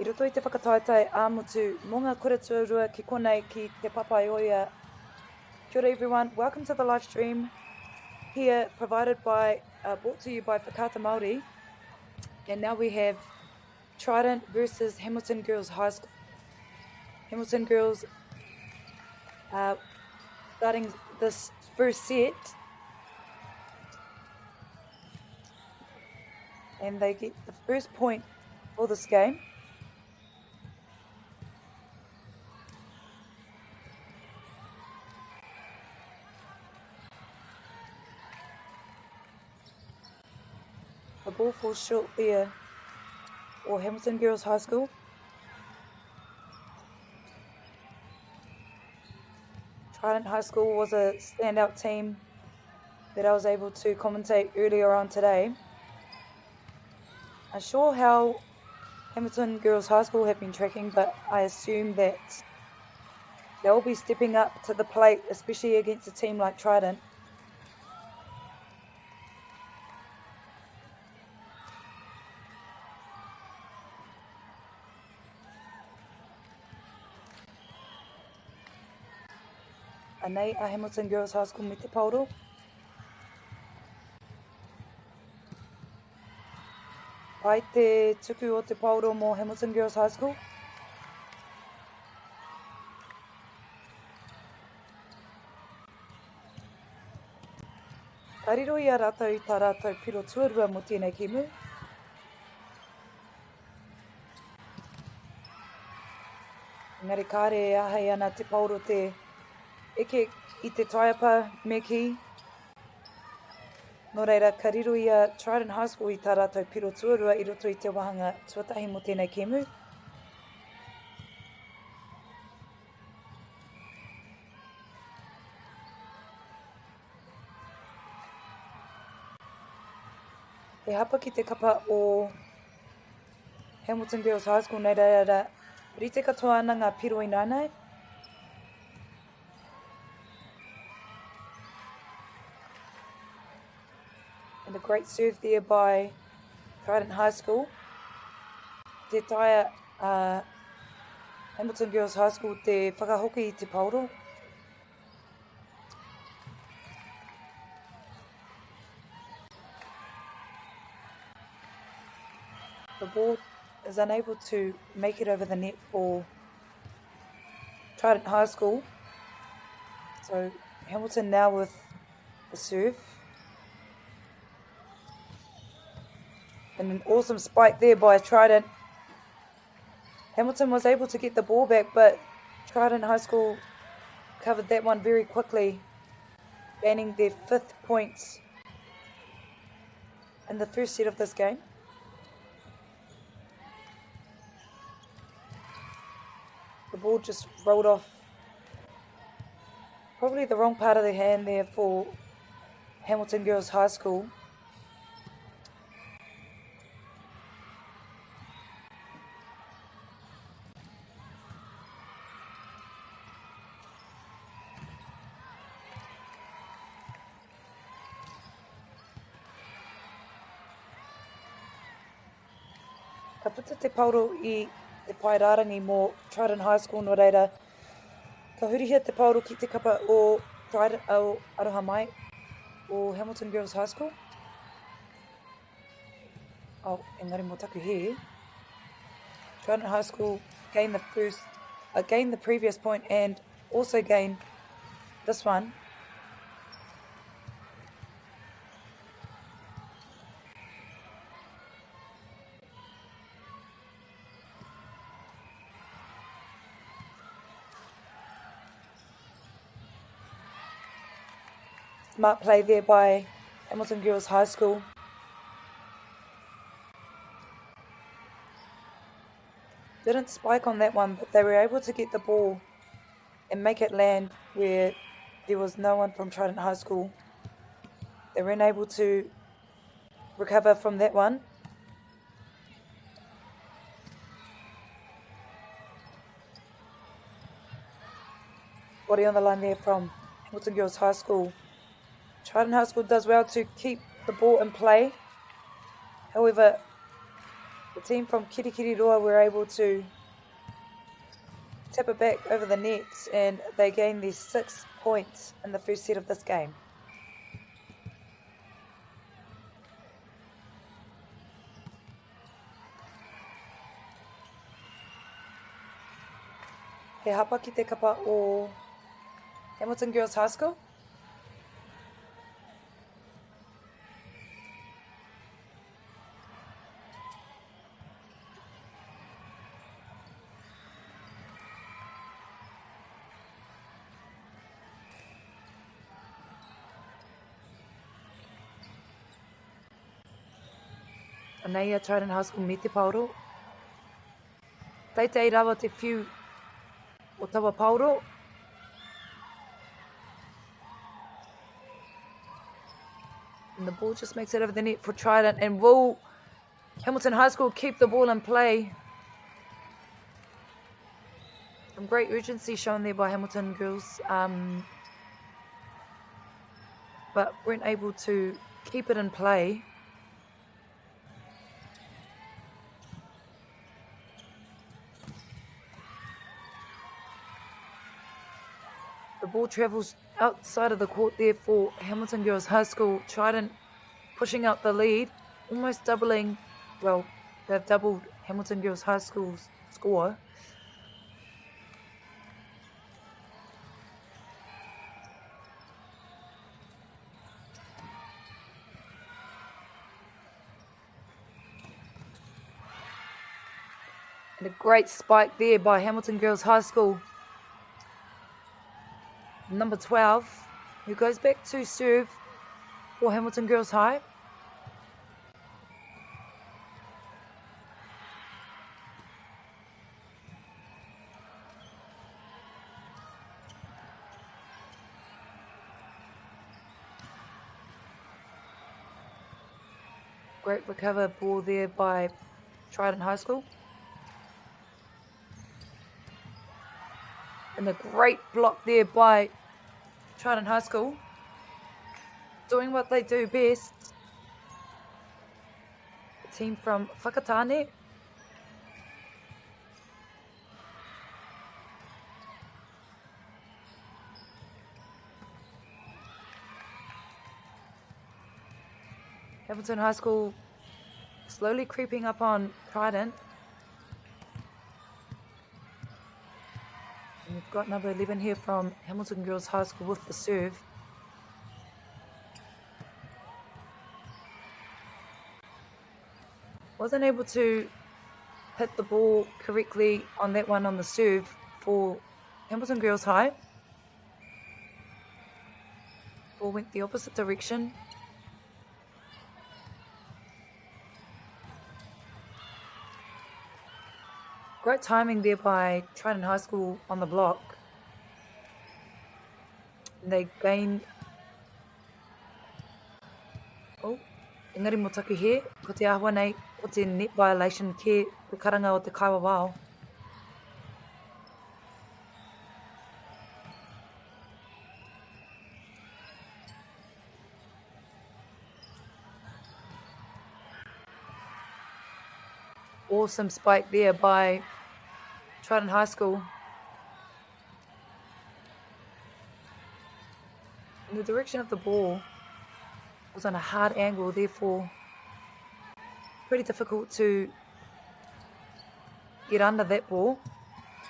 I roto I te whakataetai āmutu mō ngā kura tuarua ki konei ki te Poirewa. Kia ora everyone, welcome to the live stream here provided by, brought to you by Whakaata Māori. And now we have Trident versus Hamilton Girls High School. Hamilton Girls starting this first set. And they get the first point for this game. The ball falls short there for Hamilton Girls High School. Trident High School was a standout team that I was able to commentate earlier on today. I'm sure how Hamilton Girls High School have been tracking, but I assume that they'll be stepping up to the plate, especially against a team like Trident. Anei a Hamilton Girls High School me te pauro. Pai te tuku o te pauro mō Hamilton Girls High School. Kariro I a rātou I tā rātou piro tuarua mo tēnei kimu. Engari kāre e ahei ana te pauro te eke I te taiapa me ki. Nō reira, ka riro I a Trident High School I tā rātou piro tuarua I roto I te wahanga tuatahi mo tēnei kemu. He hapa ki te kapa o Hamilton Girls High School nei reira, rite katoa ana ngā piro I nānei. And a great serve there by Trident High School. Te taia Hamilton Girls High School te whakahoki I te pauro. The ball is unable to make it over the net for Trident High School. So Hamilton now with the serve. And an awesome spike there by Trident. Hamilton was able to get the ball back, but Trident High School covered that one very quickly, gaining their 5th points in the first set of this game. The ball just rolled off probably the wrong part of the hand there for Hamilton Girls High School. Ka puta te pauro I te pairarangi mō Trident High School no reira. Ka hurihia te pauro ki te kapa o Trident o aroha mai o Hamilton Girls High School. Oh, engari mō taku here. Trident High School gained the previous point and also gained this one. Smart play there by Hamilton Girls High School. Didn't spike on that one, but they were able to get the ball and make it land where there was no one from Trident High School. They weren't able to recover from that one. Body on the line there from Hamilton Girls High School. Trident High School does well to keep the ball in play However, the team from Kirikiriroa were able to tap it back over the net, and they gained their 6 points in the first set of this game. He hapa ki te kapa o Hamilton Girls High School. Anei a Trident High School me te pauro. Teitei rawa te whiu o tawa pauro. And the ball just makes it over the net for Trident. And will Hamilton High School keep the ball in play? Some great urgency shown there by Hamilton girls. But weren't able to keep it in play. The ball travels outside of the court there for Hamilton Girls High School. Trident pushing out the lead, almost doubling, well, they've doubled Hamilton Girls High School's score. And a great spike there by Hamilton Girls High School. Number 12, who goes back to serve for Hamilton Girls High. Great recover ball there by Trident High School. And a great block there by Trident High School. Doing what they do best. The team from Whakatane. Hamilton High School slowly creeping up on Trident. And we've got number 11 here from Hamilton Girls High School with the serve. Wasn't able to hit the ball correctly on that one on the serve for Hamilton Girls High. Ball went the opposite direction. Great timing there by Trident High School on the block. They gained... Oh, engari mo taku he, ko te ahua nei, ko te net violation ke te karanga o te kaiwawao. Awesome spike there by Trident High School. And the direction of the ball was on a hard angle, therefore pretty difficult to get under that ball.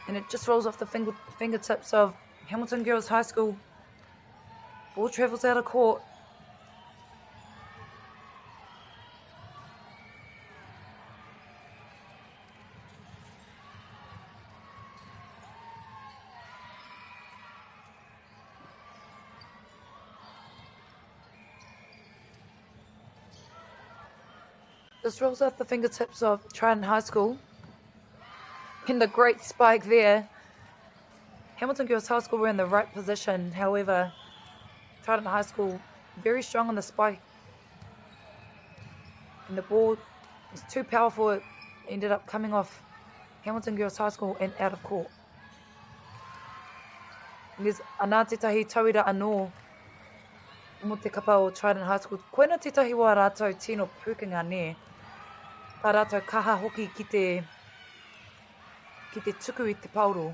And it just rolls off the fingertips of Hamilton Girls High School. Ball travels out of court. Just rolls off the fingertips of Trident High School. And the great spike there. Hamilton Girls High School were in the right position. However, Trident High School very strong on the spike. And the ball was too powerful. It ended up coming off Hamilton Girls High School and out of court. And there's anā tētahi tauira anō mo te kapa o Trident High School. Koina tētahi wā rātou tino pūkinga ne. tā rātou kaha hoki ki te tuku i te pauro.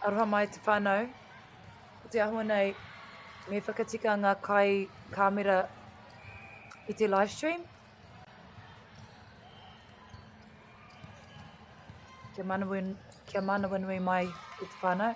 Aroha mai te whānau, ko te ahua nei, me whakatika ngā kai kāmera i te live stream. Kia manawanui mai i te whānau.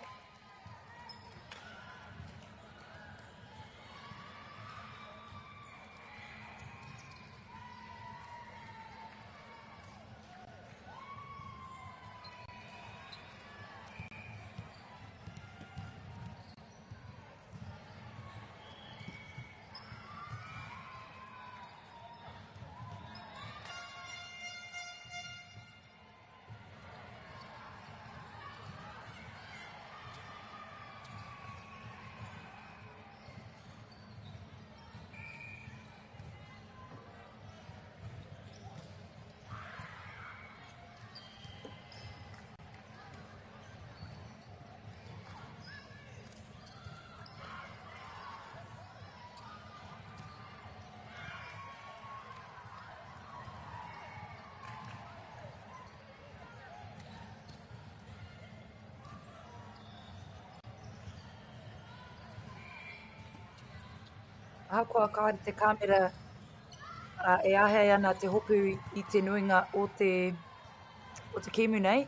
Ahakoa kāre te kāmera e ahei ana te hopu i te nuinga o te kimu nei.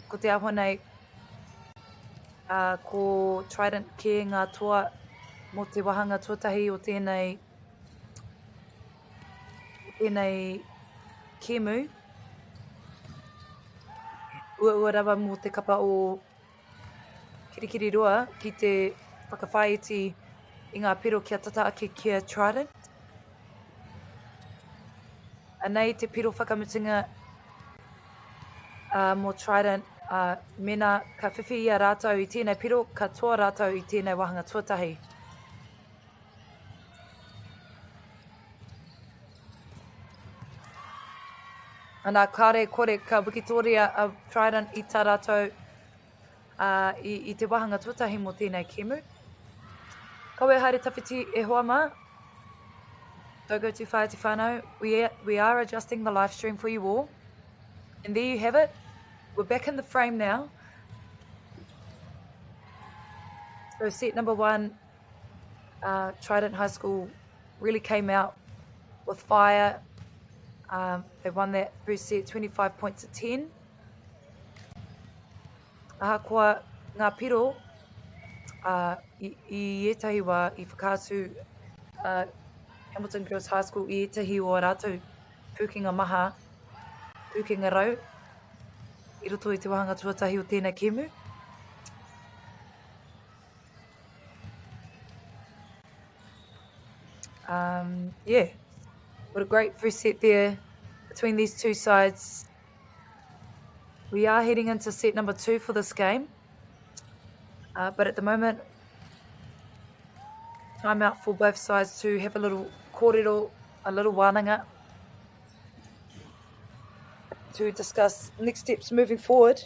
Ko te ahua nei, ko Trident ke ngā toa mo te wahanga tuatahi o tēnei kimu. Ua rawa mo te kapa o kirikiri roa ki te whakawhāiti I ngā piro kia tata ake kia Trident. Anei te piro whakamutinga mō Trident, mena ka whiwhi ia rātou I tēnei piro, ka toa rātou I tēnei wahanga tuatahi. Anā kāre kore ka wikitoria a Trident I tā rātou I te wahanga tuatahi mō tēnei kemu. Kawe haere tawhiti e hoa mā. Don't go too far te whānau. We are adjusting the live stream for you all. And there you have it. We're back in the frame now. So set number 1, Trident High School really came out with fire. They won that first set 25 points to 10. Ahakoa ngā piro I etahi wā I whakātu Hamilton Girls High School I etahi o rātou pūkinga maha, pūkinga rau, I roto I te wahanga tuatahi o tēnei kemu. Yeah, what a great first set there between these two sides. We are heading into set number 2 for this game. But at the moment, time out for both sides to have a little kōrero, a little wānanga to discuss next steps moving forward.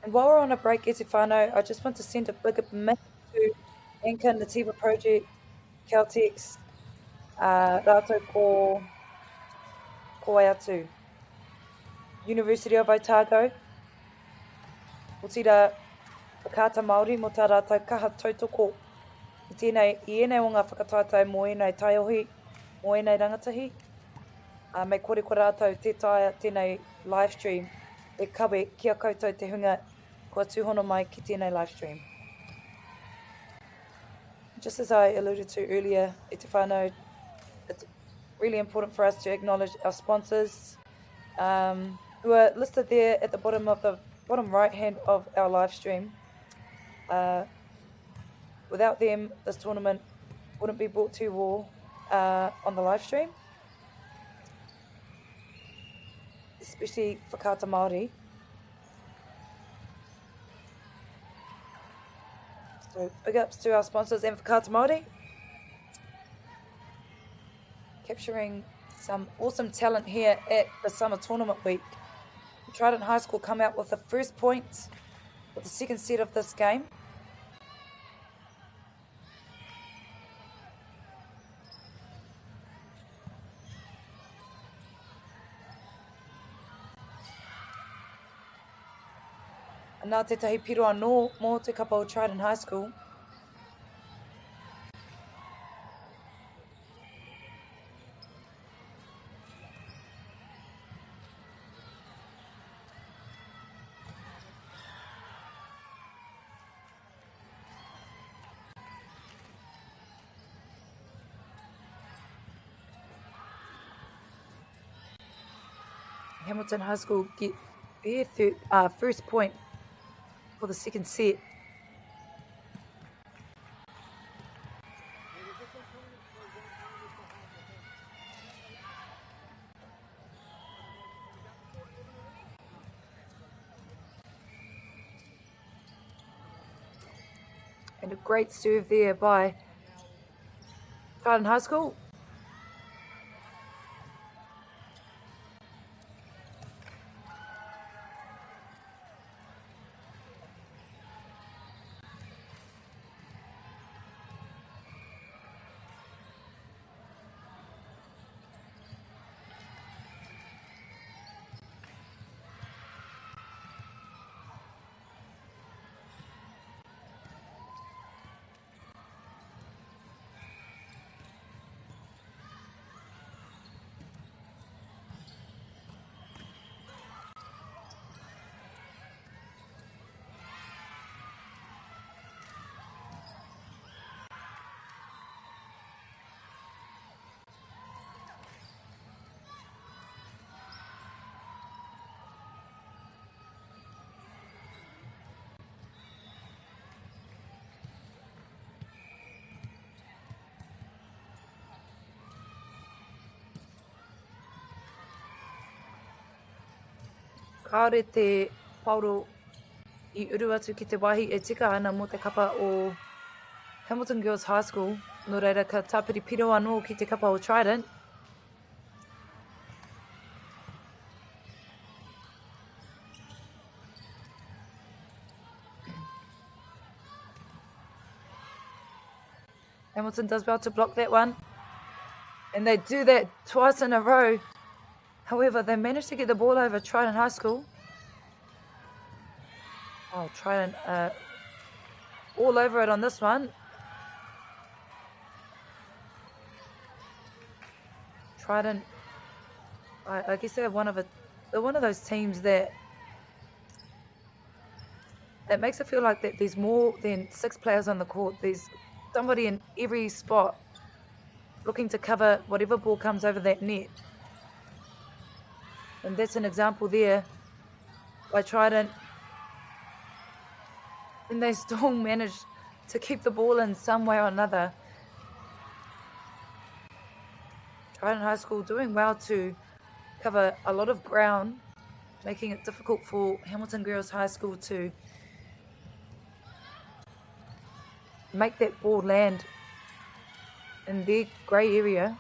And while we're on a break, e te whānau, I just want to send a big message to Anchor, Nativa Project, Caltex, rātou ko ai atu. University of Otago, o tira whakata Māori mo tā rātou kaha tautoko. I tēnei o ngā whakataetai mo enei taiohi, mo enei rangatahi. Me kore ko rātou te taia tēnei live stream, e kawe kia koutou te hunga kua tūhono mai ki tēnei live stream. just as I alluded to earlier, e te whānau, it's really important for us to acknowledge our sponsors who are listed there at the bottom right hand of our live stream. Without them, this tournament wouldn't be brought to you all on the live stream, especially for kata Māori. So big ups to our sponsors and for kata Māori, capturing some awesome talent here at the Summer Tournament Week. Trident High School come out with the first point with the second set of this game. Nā tētahi piroa nō mō te kapa o Trident High School. Hamilton High School get their first point for the second set. And a great serve there by Trident High School. Kāore te pauro I uru atu ki te wahi e tika ana mō te kapa o Hamilton Girls High School. Nō reira ka tāpiri piro anō ki te kapa o Trident. Hamilton does well to block that one. And they do that twice in a row. However, they managed to get the ball over Trident High School. Oh, Trident all over it on this one. Trident, I guess they're one of those teams that makes it feel like that there's more than 6 players on the court. There's somebody in every spot looking to cover whatever ball comes over that net. And that's an example there by Trident. And they still managed to keep the ball in some way or another. Trident High School doing well to cover a lot of ground, making it difficult for Hamilton Girls High School to make that ball land in their grey area.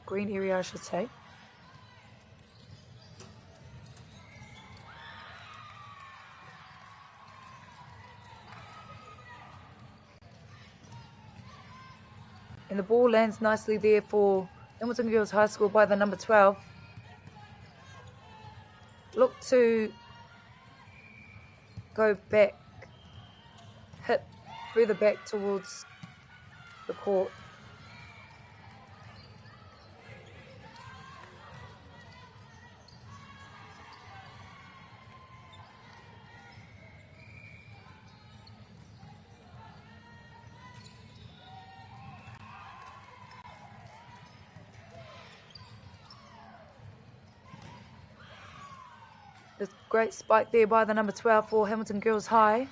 Green area, I should say. And the ball lands nicely there for Hamilton Girls High School by the number 12. Look to go back, hit further back towards the court. This great spike there by the number 12 for Hamilton Girls High.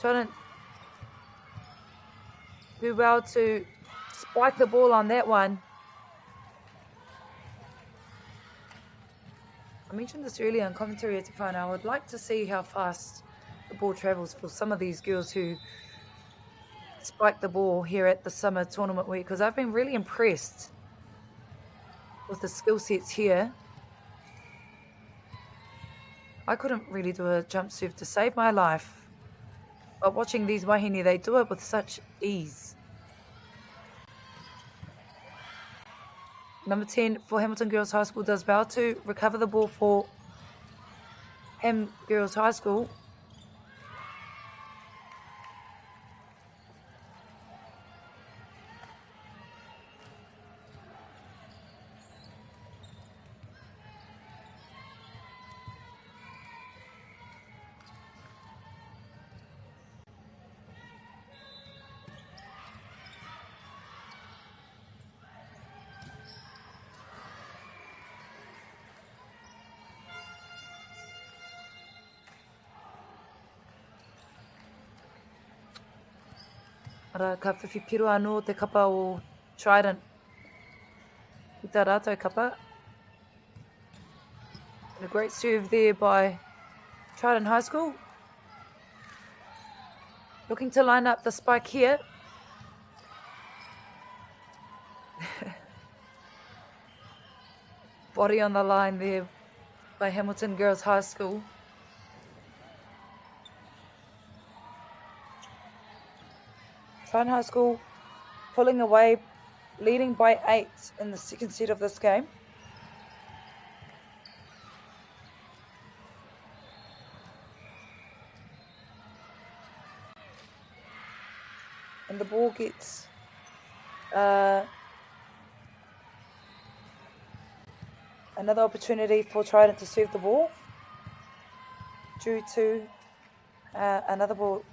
Trying to do well to spike the ball on that one. I mentioned this earlier in commentary at Tefana. I would like to see how fast the ball travels for some of these girls who spike the ball here at the summer tournament week, because I've been really impressed with the skill sets here. I couldn't really do a jump serve to save my life, but watching these wahine, they do it with such ease. Number 10 for Hamilton Girls High School does well to recover the ball for Ham Girls High School. Ara ka whiwhipiro anō te kapa o Trident. I tā rātou kapa. And a great serve there by Trident High School. Looking to line up the spike here. Body on the line there by Hamilton Girls High School. Trident High School pulling away, leading by 8 in the second set of this game. And the ball gets another opportunity for Trident to serve the ball due to another ball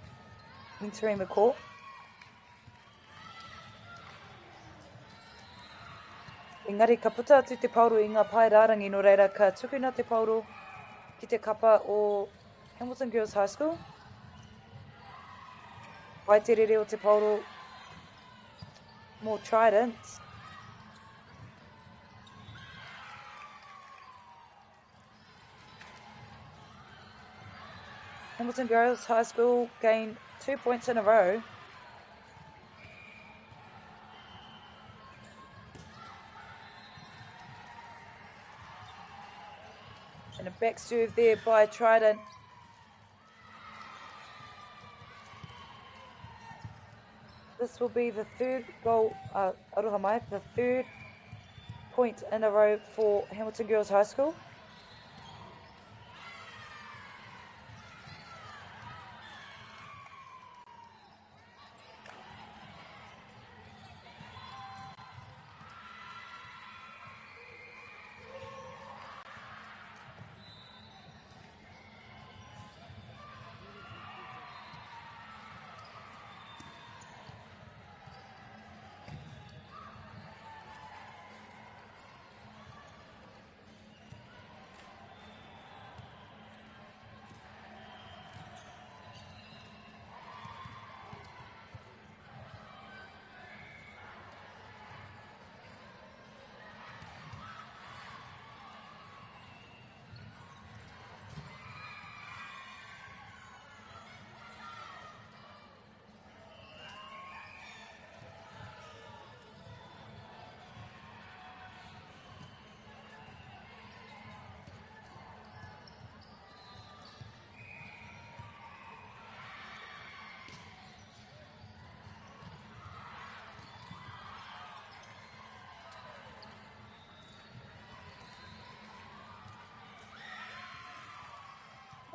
entering the court. Engari, ka puta atu te pauro i ngā pai rārangi no reira ka tukuna te pauro ki te kapa o Hamilton Girls High School. Pai te rere o te pauro mō Trident. Hamilton Girls High School gained 2 points in a row. And a back serve there by Trident. This will be the third goal, aroha mai, the third point in a row for Hamilton Girls High School.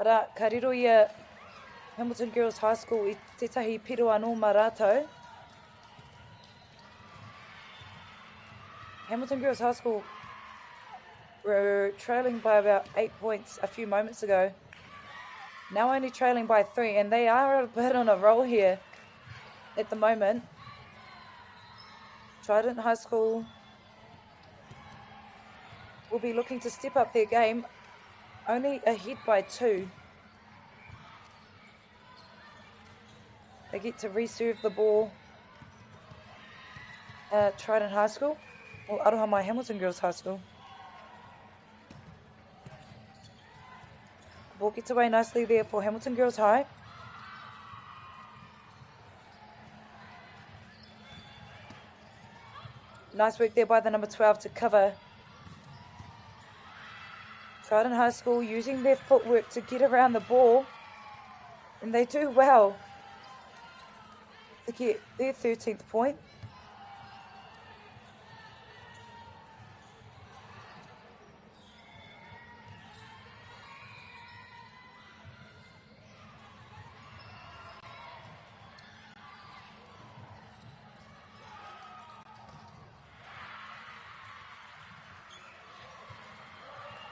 Ara, ka riro ia Hamilton Girls High School I tētahi piro anō mā rātou. Hamilton Girls High School were trailing by about 8 points a few moments ago. Now only trailing by 3, and they are a bit on a roll here at the moment. Trident High School will be looking to step up their game, only ahead by 2. They get to reserve the ball at Trident High School, or Aroha Mai Hamilton Girls High School. The ball gets away nicely there for Hamilton Girls High. Nice work there by the number 12 to cover. Trident High School using their footwork to get around the ball, and they do well to get their 13th point.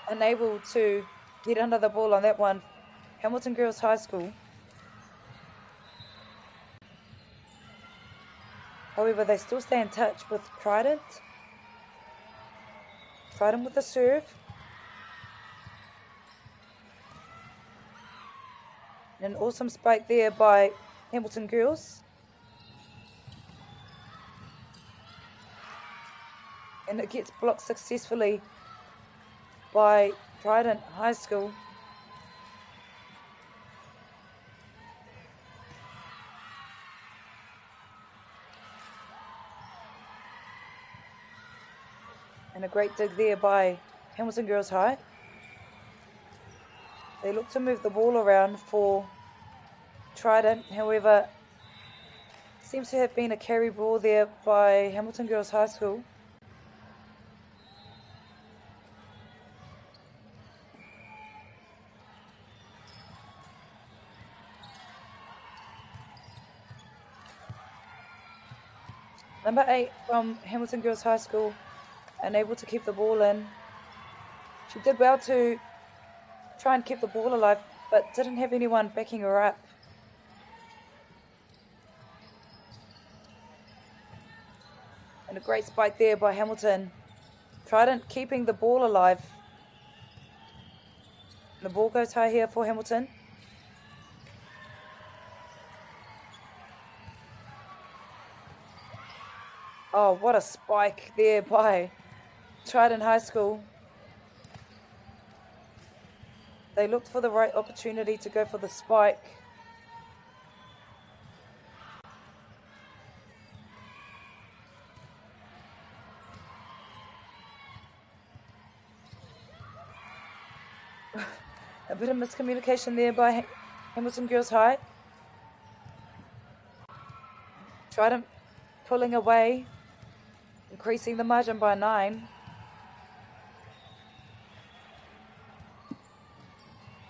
Unable to get under the ball on that one, Hamilton Girls High School. However, they still stay in touch with Trident. Trident with the serve. An awesome spike there by Hamilton Girls. And it gets blocked successfully by Trident High School. And a great dig there by Hamilton Girls High. They look to move the ball around for Trident, however, seems to have been a carry ball there by Hamilton Girls High School. Number 8 from Hamilton Girls High School, unable to keep the ball in. She did well to try and keep the ball alive, but didn't have anyone backing her up. And a great spike there by Hamilton. Trident keeping the ball alive. The ball goes high here for Hamilton. Oh, what a spike there by Trident High School. They looked for the right opportunity to go for the spike. A bit of miscommunication there by Hamilton Girls High. Trident pulling away, increasing the margin by 9.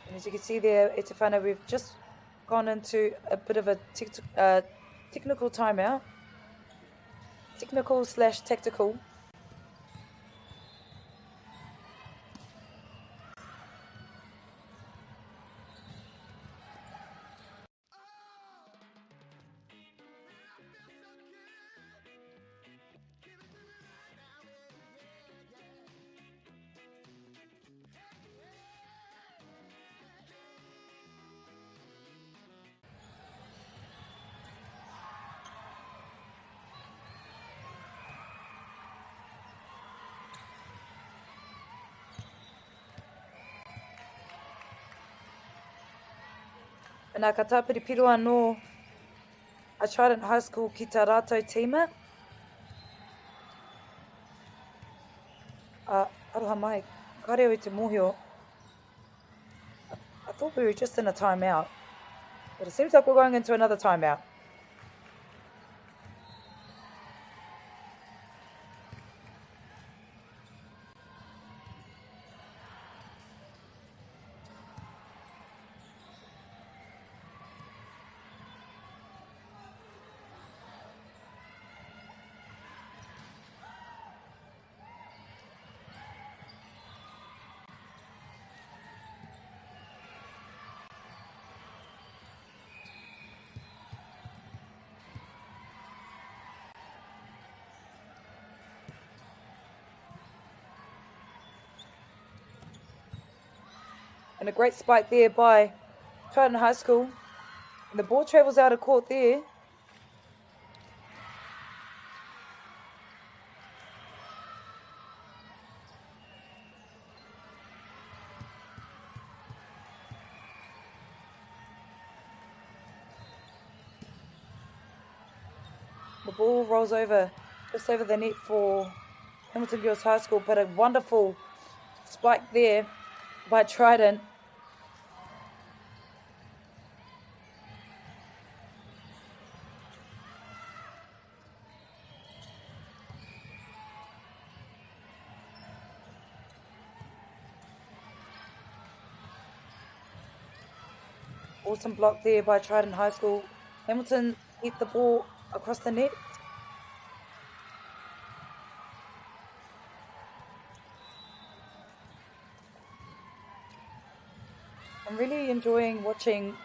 And as you can see there, Etefana, we've just gone into a bit of a technical timeout. Technical/tactical. Nā ka tāpiripiro anō a Trident High School ki tā rātou tīma. Aroha mai, ka reo I te mōhio. I thought we were just in a timeout, but it seems like we're going into another timeout. And a great spike there by Trident High School. And the ball travels out of court there. The ball rolls over, just over the net for Hamilton Girls High School, but a wonderful spike there by Trident. Awesome block there by Trident High School. Hamilton hit the ball across the net. I'm really enjoying watching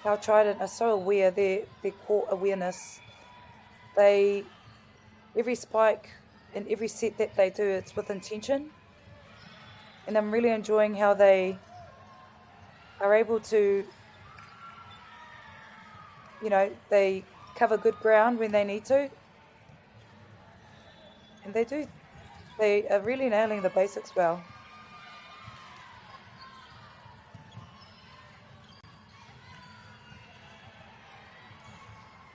how Trident are so aware, their court awareness. Every spike and every set that they do, it's with intention. And I'm really enjoying how they are able to, they cover good ground when they need to. And they are really nailing the basics well.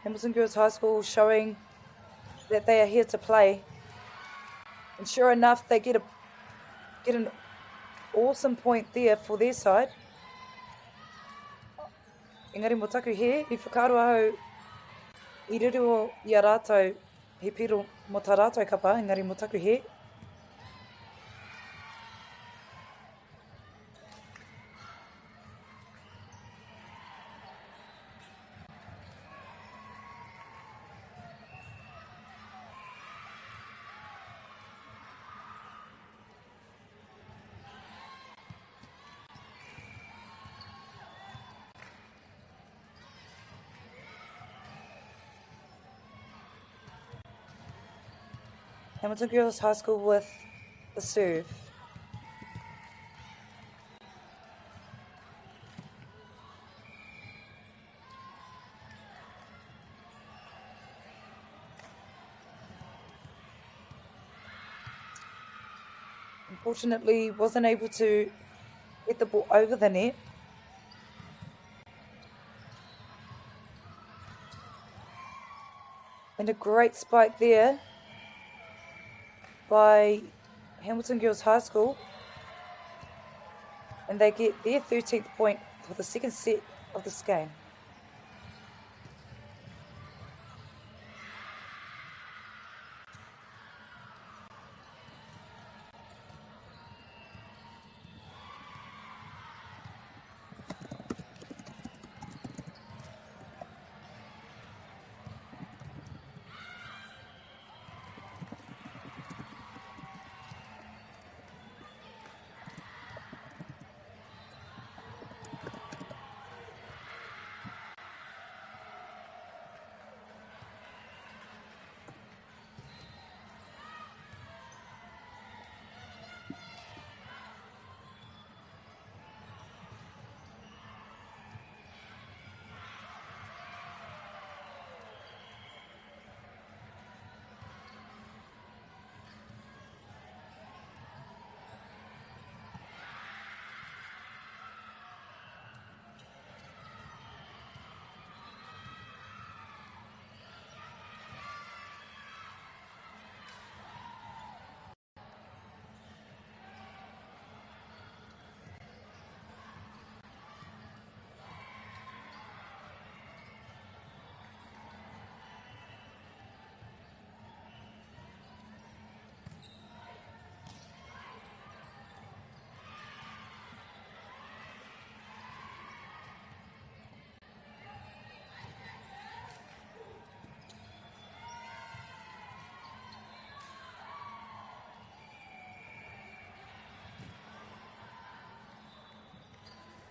Hamilton Girls High School showing that they are here to play. And sure enough, they get an awesome point there for their side. Engari mo taku he, I whakaroa hau I riro I a rātou he piro mo tā rātou kapa, engari mo taku he. Hamilton Girls High School with the serve. Unfortunately, wasn't able to get the ball over the net. And a great spike there by Hamilton Girls High School, and they get their 13th point for the second set of this game.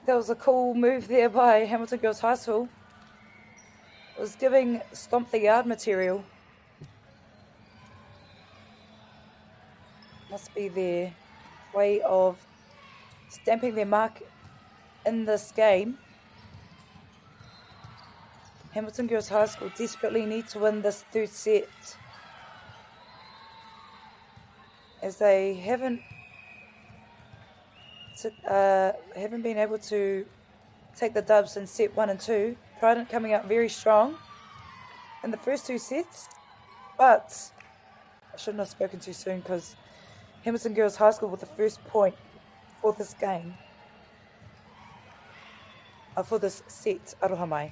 That was a cool move there by Hamilton Girls High School. It was giving Stomp the Yard material. Must be their way of stamping their mark in this game. Hamilton Girls High School desperately need to win this third set, as they haven't been able to take the dubs in set 1 and 2. Trident coming out very strong in the first 2 sets, but I shouldn't have spoken too soon because Hamilton Girls High School with the first point for this game, for this set, aroha mai.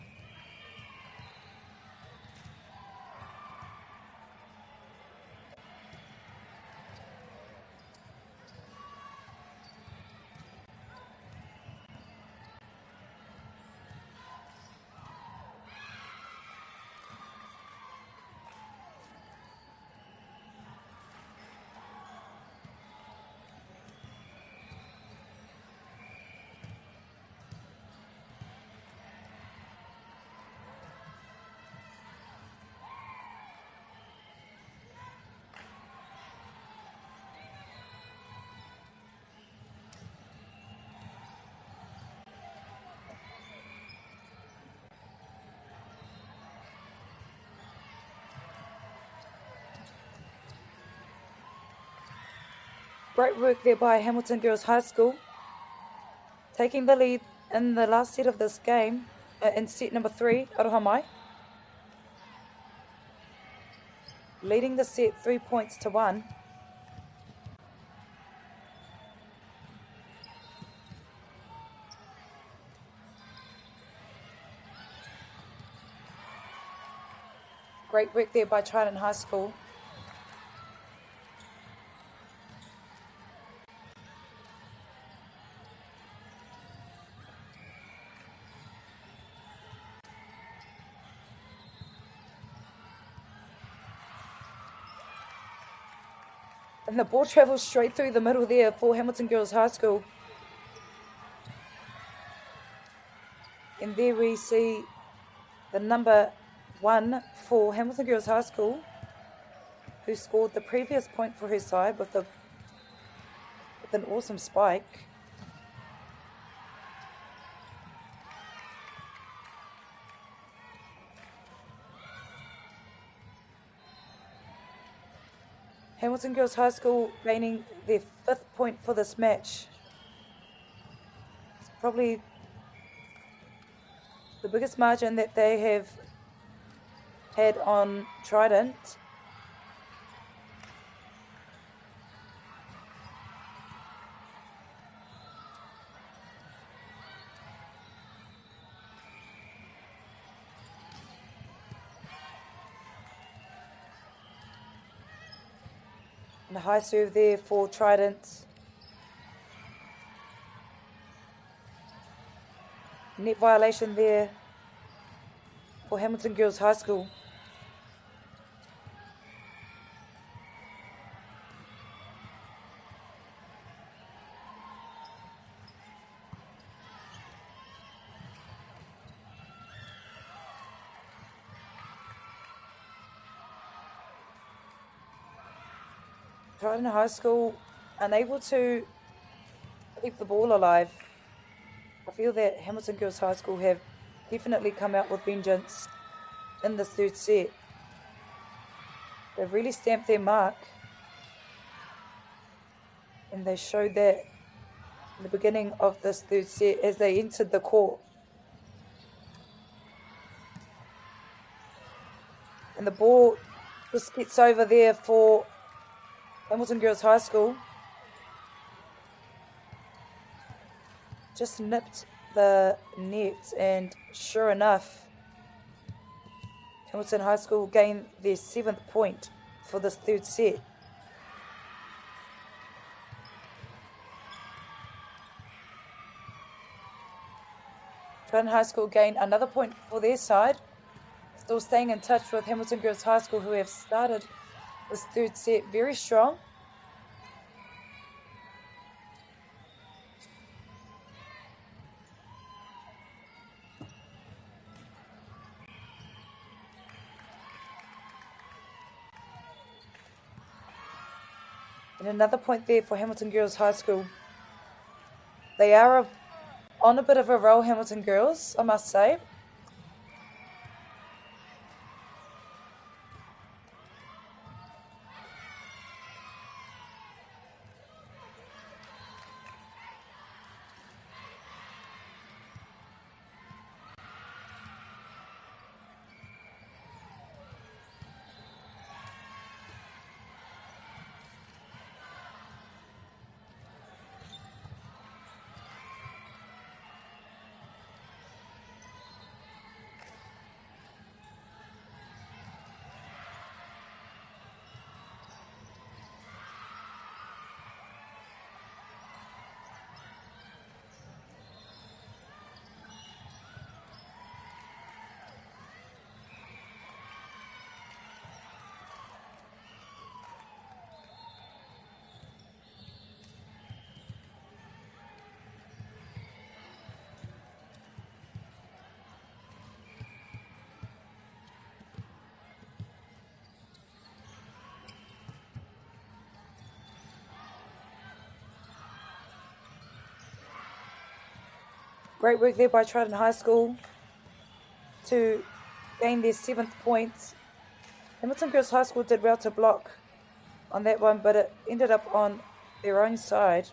Great work there by Hamilton Girls High School, taking the lead in the last set of this game, in set number 3, aroha mai. Leading the set 3 points to 1. Great work there by Trident High School. And the ball travels straight through the middle there for Hamilton Girls High School. And there we see the number 1 for Hamilton Girls High School, who scored the previous point for her side with an awesome spike. Hamilton Girls High School gaining their 5th point for this match. It's probably the biggest margin that they have had on Trident. And a high serve there for Trident. Net violation there for Hamilton Girls High School. Trident High School unable to keep the ball alive. I feel that Hamilton Girls High School have definitely come out with vengeance in this third set. They've really stamped their mark, and they showed that in the beginning of this third set as they entered the court. And the ball just gets over there for Hamilton Girls High School. Just nipped the net, and sure enough, Hamilton High School gained their 7th point for this third set. Trident High School gained another point for their side. Still staying in touch with Hamilton Girls High School, who have started this third set very strong. And another point there for Hamilton Girls High School. They are On a bit of a roll, Hamilton girls, I must say. Great work there by Trident High School to gain their 7th points. Hamilton Girls High School did well to block on that one, but it ended up on their own side.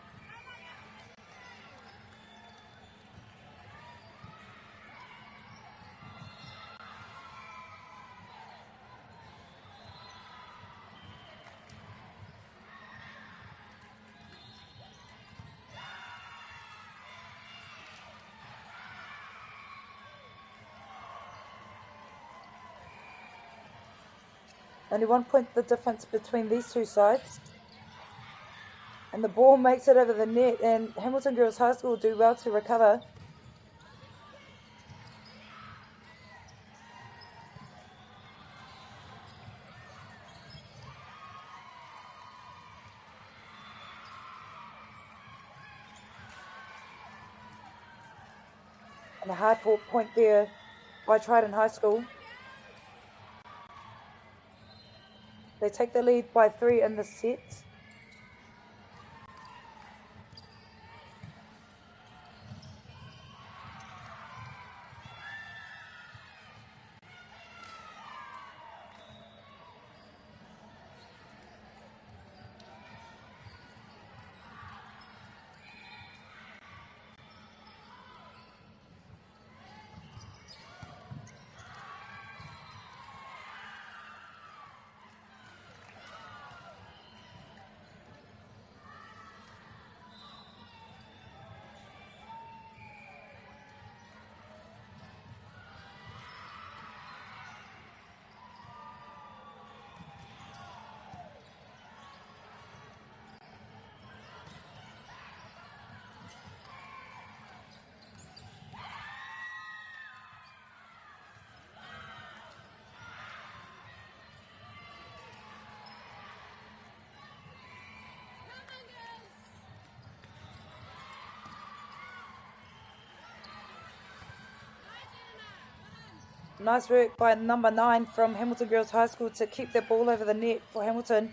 Only 1 point the difference between these two sides. And the ball makes it over the net, and Hamilton Girls High School do well to recover. And a hard point there by Trident High School. They take the lead by 3 in the set. Nice work by number 9 from Hamilton Girls High School to keep the ball over the net for Hamilton.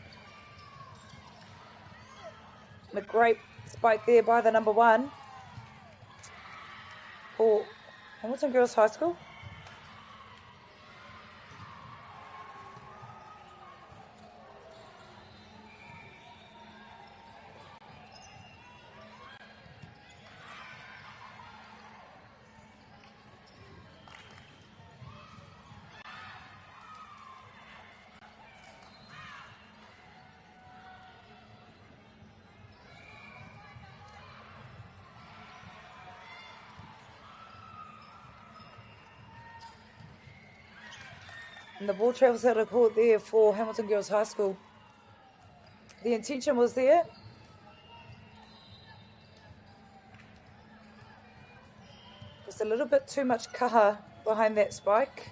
And a great spike there by the number 1 for Hamilton Girls High School. And the ball travels out of court there for Hamilton Girls High School. The intention was there. Just a little bit too much kaha behind that spike.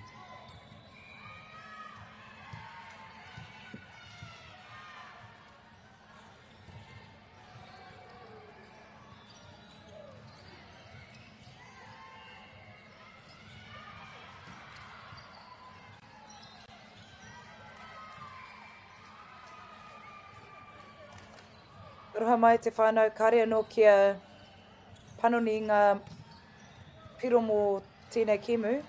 Roha mai te whānau karea no kia panoni ngā piro mō tēnei kemu.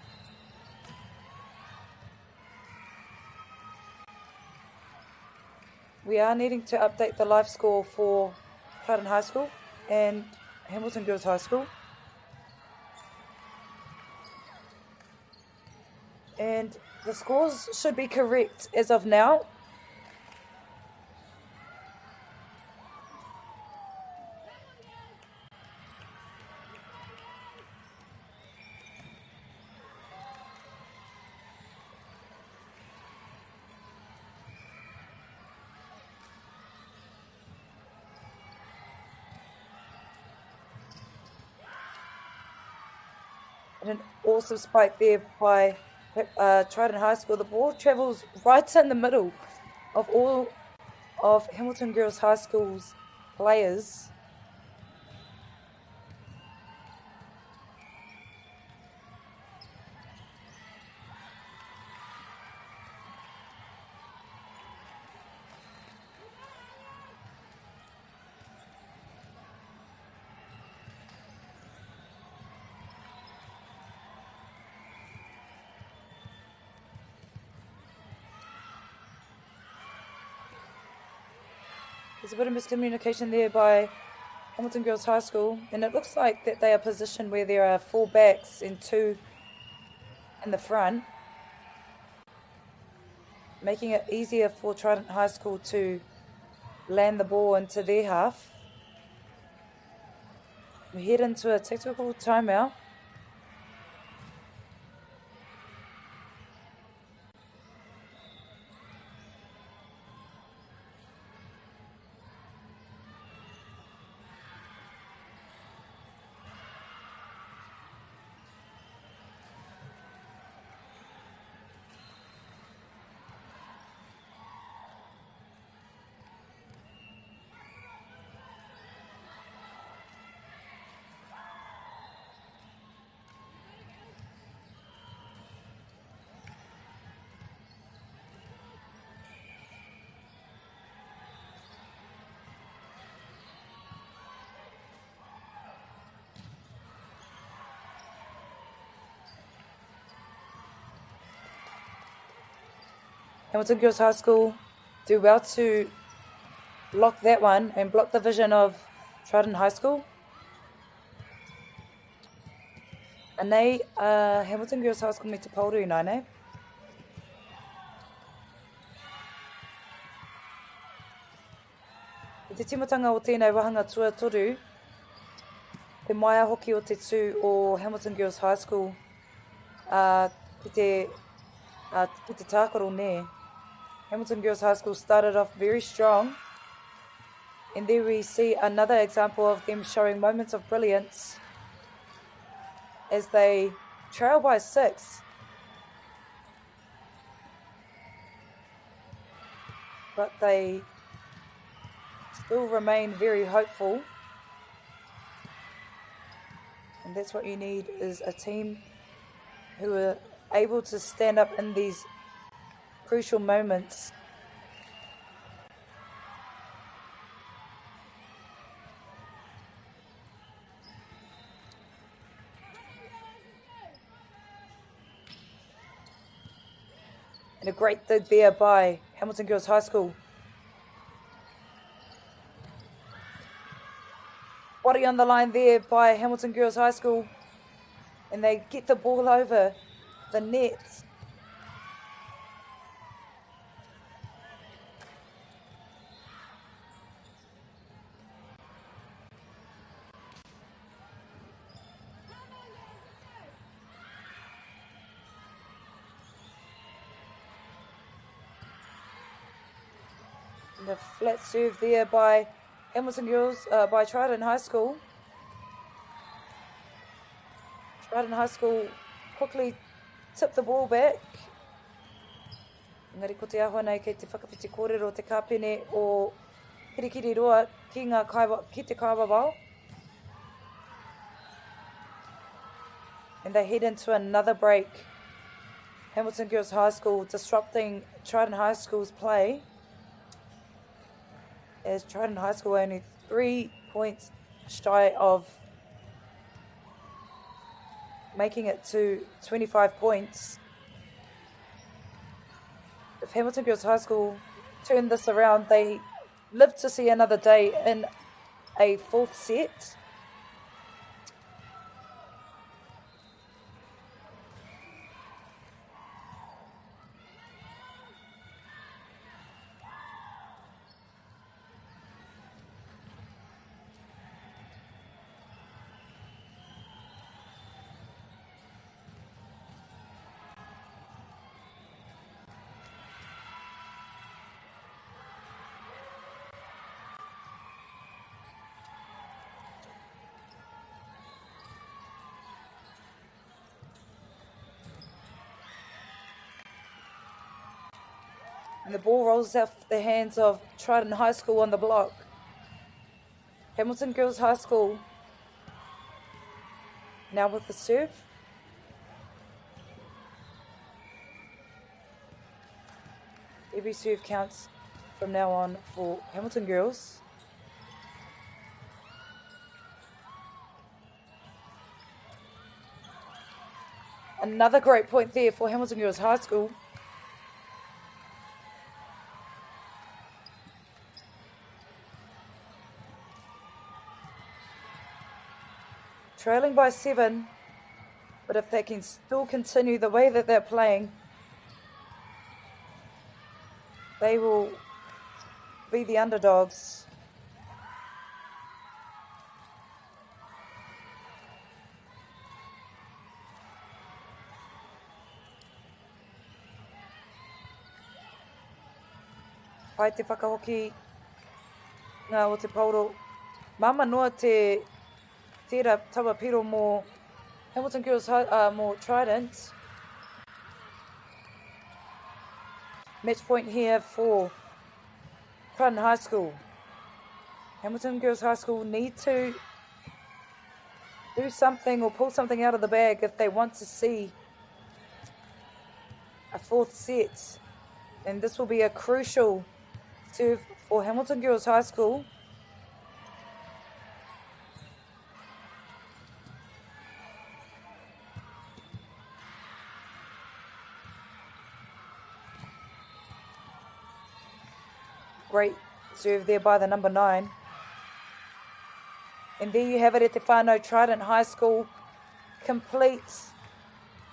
We are needing to update the life score for Clayton High School and Hamilton Girls High School. And the scores should be correct as of now. And an awesome spike there by Trident High School. The ball travels right in the middle of all of Hamilton Girls High School's players. There's a bit of miscommunication there by Hamilton Girls High School, and it looks like that they are positioned where there are 4 backs and 2 in the front, making it easier for Trident High School to land the ball into their half. We head into a tactical timeout. Hamilton Girls High School do well to block that one and block the vision of Trident High School. And they Hamilton Girls High School me te pauru nai nei. I te timatanga o tēnei wahanga tuatoru, te maia hoki o te tū o Hamilton Girls High School ki te tākaro ne. Hamilton Girls High School started off very strong, and there we see another example of them showing moments of brilliance as they trail by 6. But they still remain very hopeful, and that's what you need, is a team who are able to stand up in these crucial moments. And a great dig there by Hamilton Girls High School. Body on the line there by Hamilton Girls High School. And they get the ball over the net. And a flat serve there by Hamilton Girls, by Trident High School. Trident High School quickly tip the ball back. Engari ko te ahua nei kei te whakawhiti kōrero te kāpene o Kirikiri Roa ki te Kaiwawao. And they head into another break. Hamilton Girls High School disrupting Trident High School's play, as Trident High School only 3 points shy of making it to 25 points. If Hamilton Girls High School turn this around, they live to see another day in a fourth set. And the ball rolls off the hands of Trident High School on the block. Hamilton Girls High School now with the serve. Every serve counts from now on for Hamilton Girls. Another great point there for Hamilton Girls High School. Trailing by 7, but if they can still continue the way that they're playing, they will be the underdogs. Pai te whakahoki ngā o te pauro. Mama noa te tērā tawa piro mō Hamilton Girls mō Trident. Match point here for Trident High School. Hamilton Girls High School need to do something or pull something out of the bag if they want to see a fourth set. And this will be a crucial serve for Hamilton Girls High School. Great serve there by the number 9. And there you have it at the whānau. Trident High School completes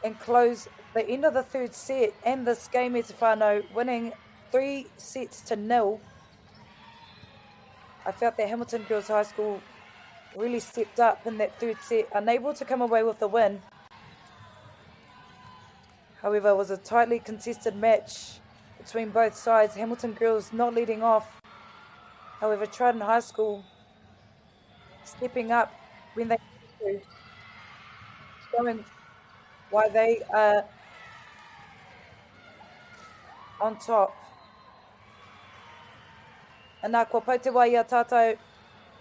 and close the end of the third set and this game at the whānau, winning 3-0. I felt that Hamilton Girls High School really stepped up in that third set, unable to come away with the win. However, it was a tightly contested match between both sides. Hamilton Girls not leading off. However, Trident High School stepping up when they do, showing why they are on top. And nā kua Poirewa i a tātou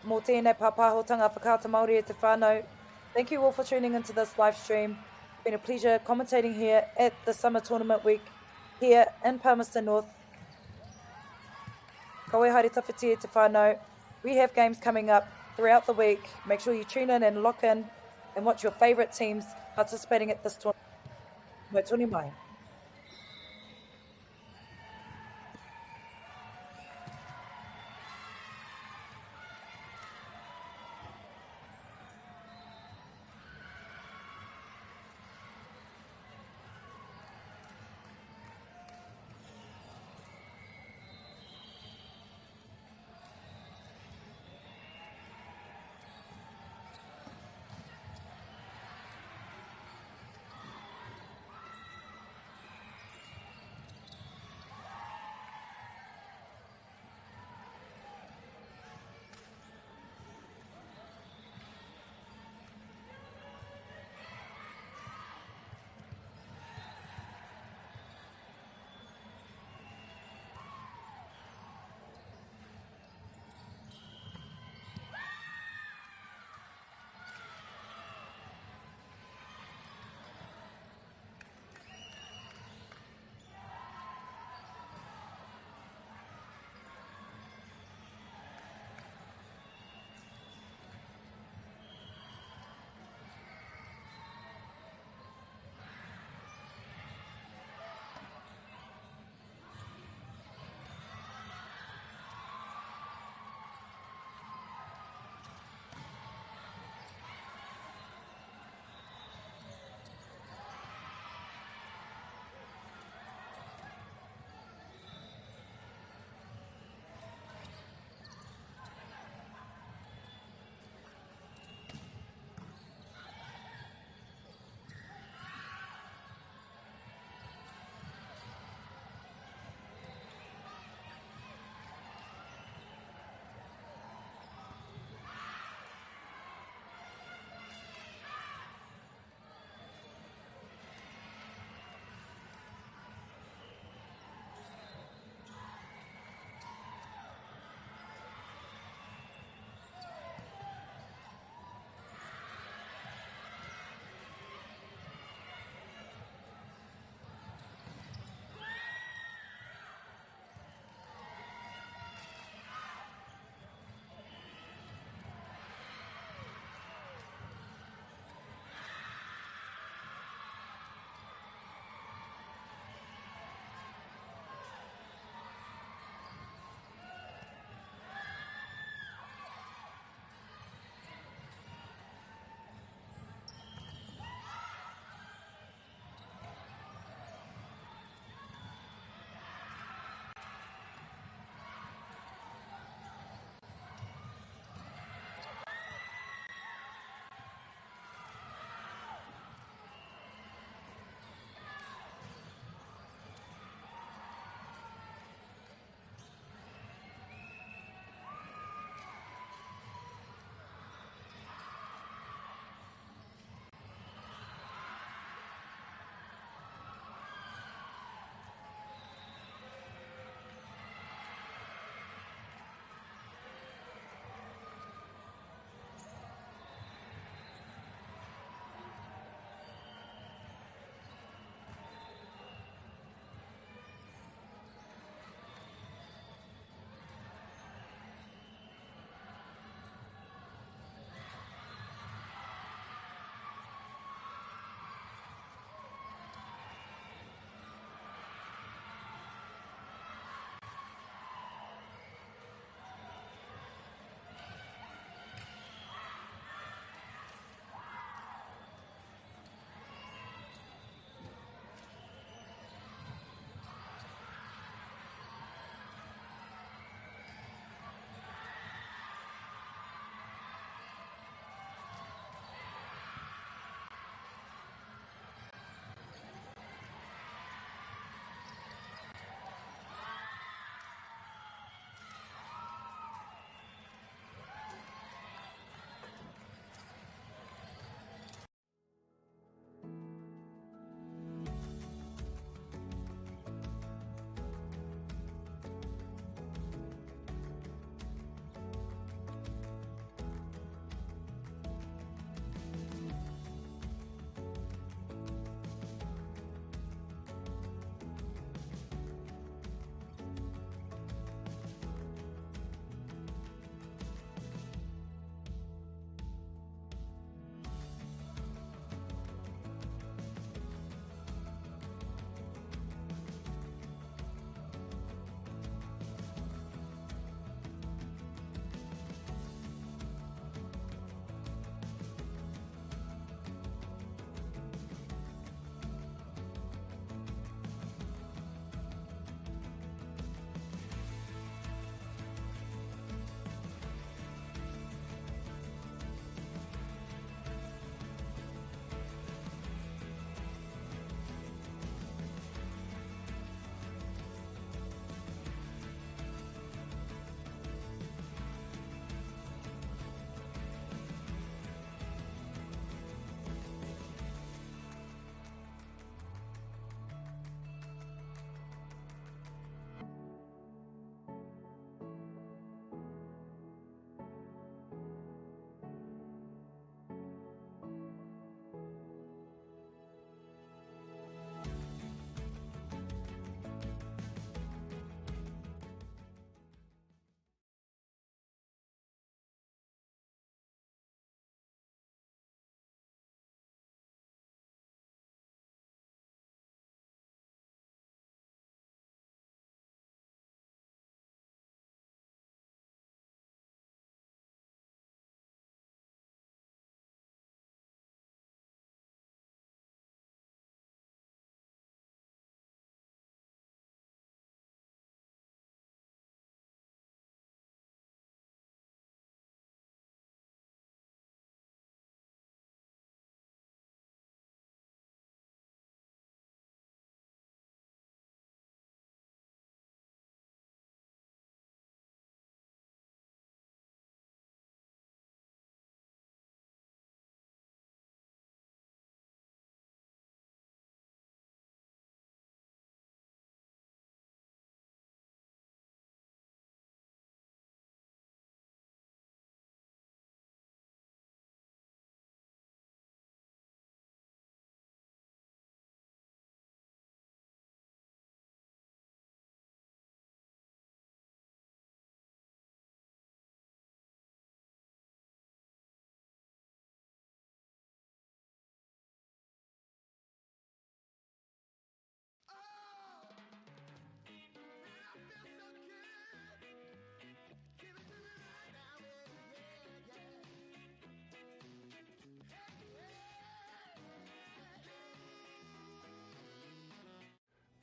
mō tēnei pāpāhotanga whakaata Māori e te whānau. Thank you all for tuning into this live stream. It's been a pleasure commentating here at the Summer Tournament Week here in Palmerston North. Kawe haere tawhiti e te whānau. We have games coming up throughout the week. Make sure you tune in and lock in and watch your favourite teams participating at this tournament. Mai tōni mai.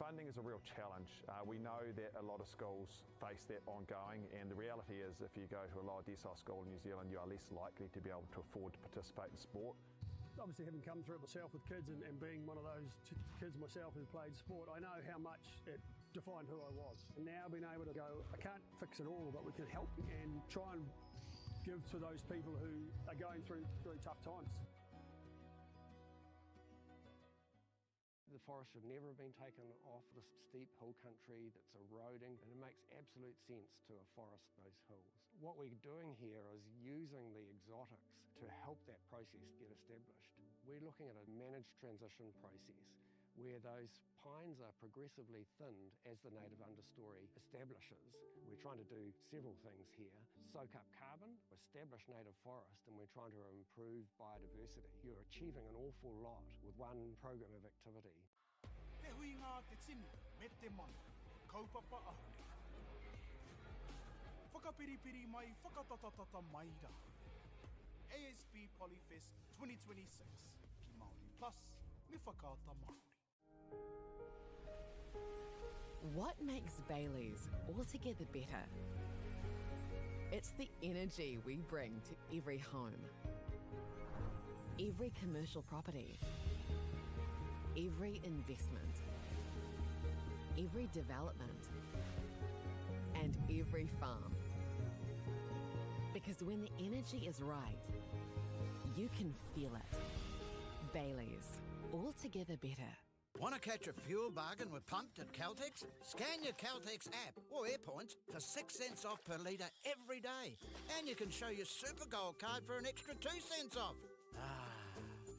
Funding is a real challenge. We know that a lot of schools face that ongoing, and the reality is if you go to a lower decile school in New Zealand, you are less likely to be able to afford to participate in sport. Obviously, having come through it myself with kids and being one of those kids myself who played sport, I know how much it defined who I was. And now being able to go, I can't fix it all, but we can help and try and give to those people who are going through tough times. The forest should never have been taken off this steep hill country that's eroding, and it makes absolute sense to afforest those hills. What we're doing here is using the exotics to help that process get established. We're looking at a managed transition process where those pines are progressively thinned as the native understory establishes. We're trying to do several things here. Soak up carbon, establish native forest, and we're trying to improve biodiversity. You're achieving an awful lot with one program of activity. Te hui ngā te tini, me te mana, kaupapa ahuri. Whakapiripiri mai, whakatatatata mai rā. ASP Polyfest 2026, ki Māori Plus, me whakaata Māori. What makes Bailey's altogether better? It's the energy we bring to every home, every commercial property, every investment, every development, and every farm. Because when the energy is right, you can feel it. Bailey's, altogether better. Want to catch a fuel bargain with Pumped at Caltex? Scan your Caltex app or AirPoints for 6 cents off per litre every day. And you can show your Super Gold card for an extra 2 cents off. Ah,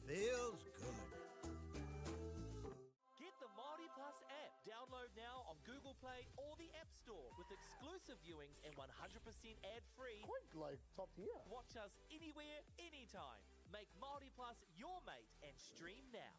feels good. Get the MāORI Plus app. Download now on Google Play or the App Store with exclusive viewings and 100% ad-free. Quite like top tier. Watch us anywhere, anytime. Make MāORI Plus your mate and stream now.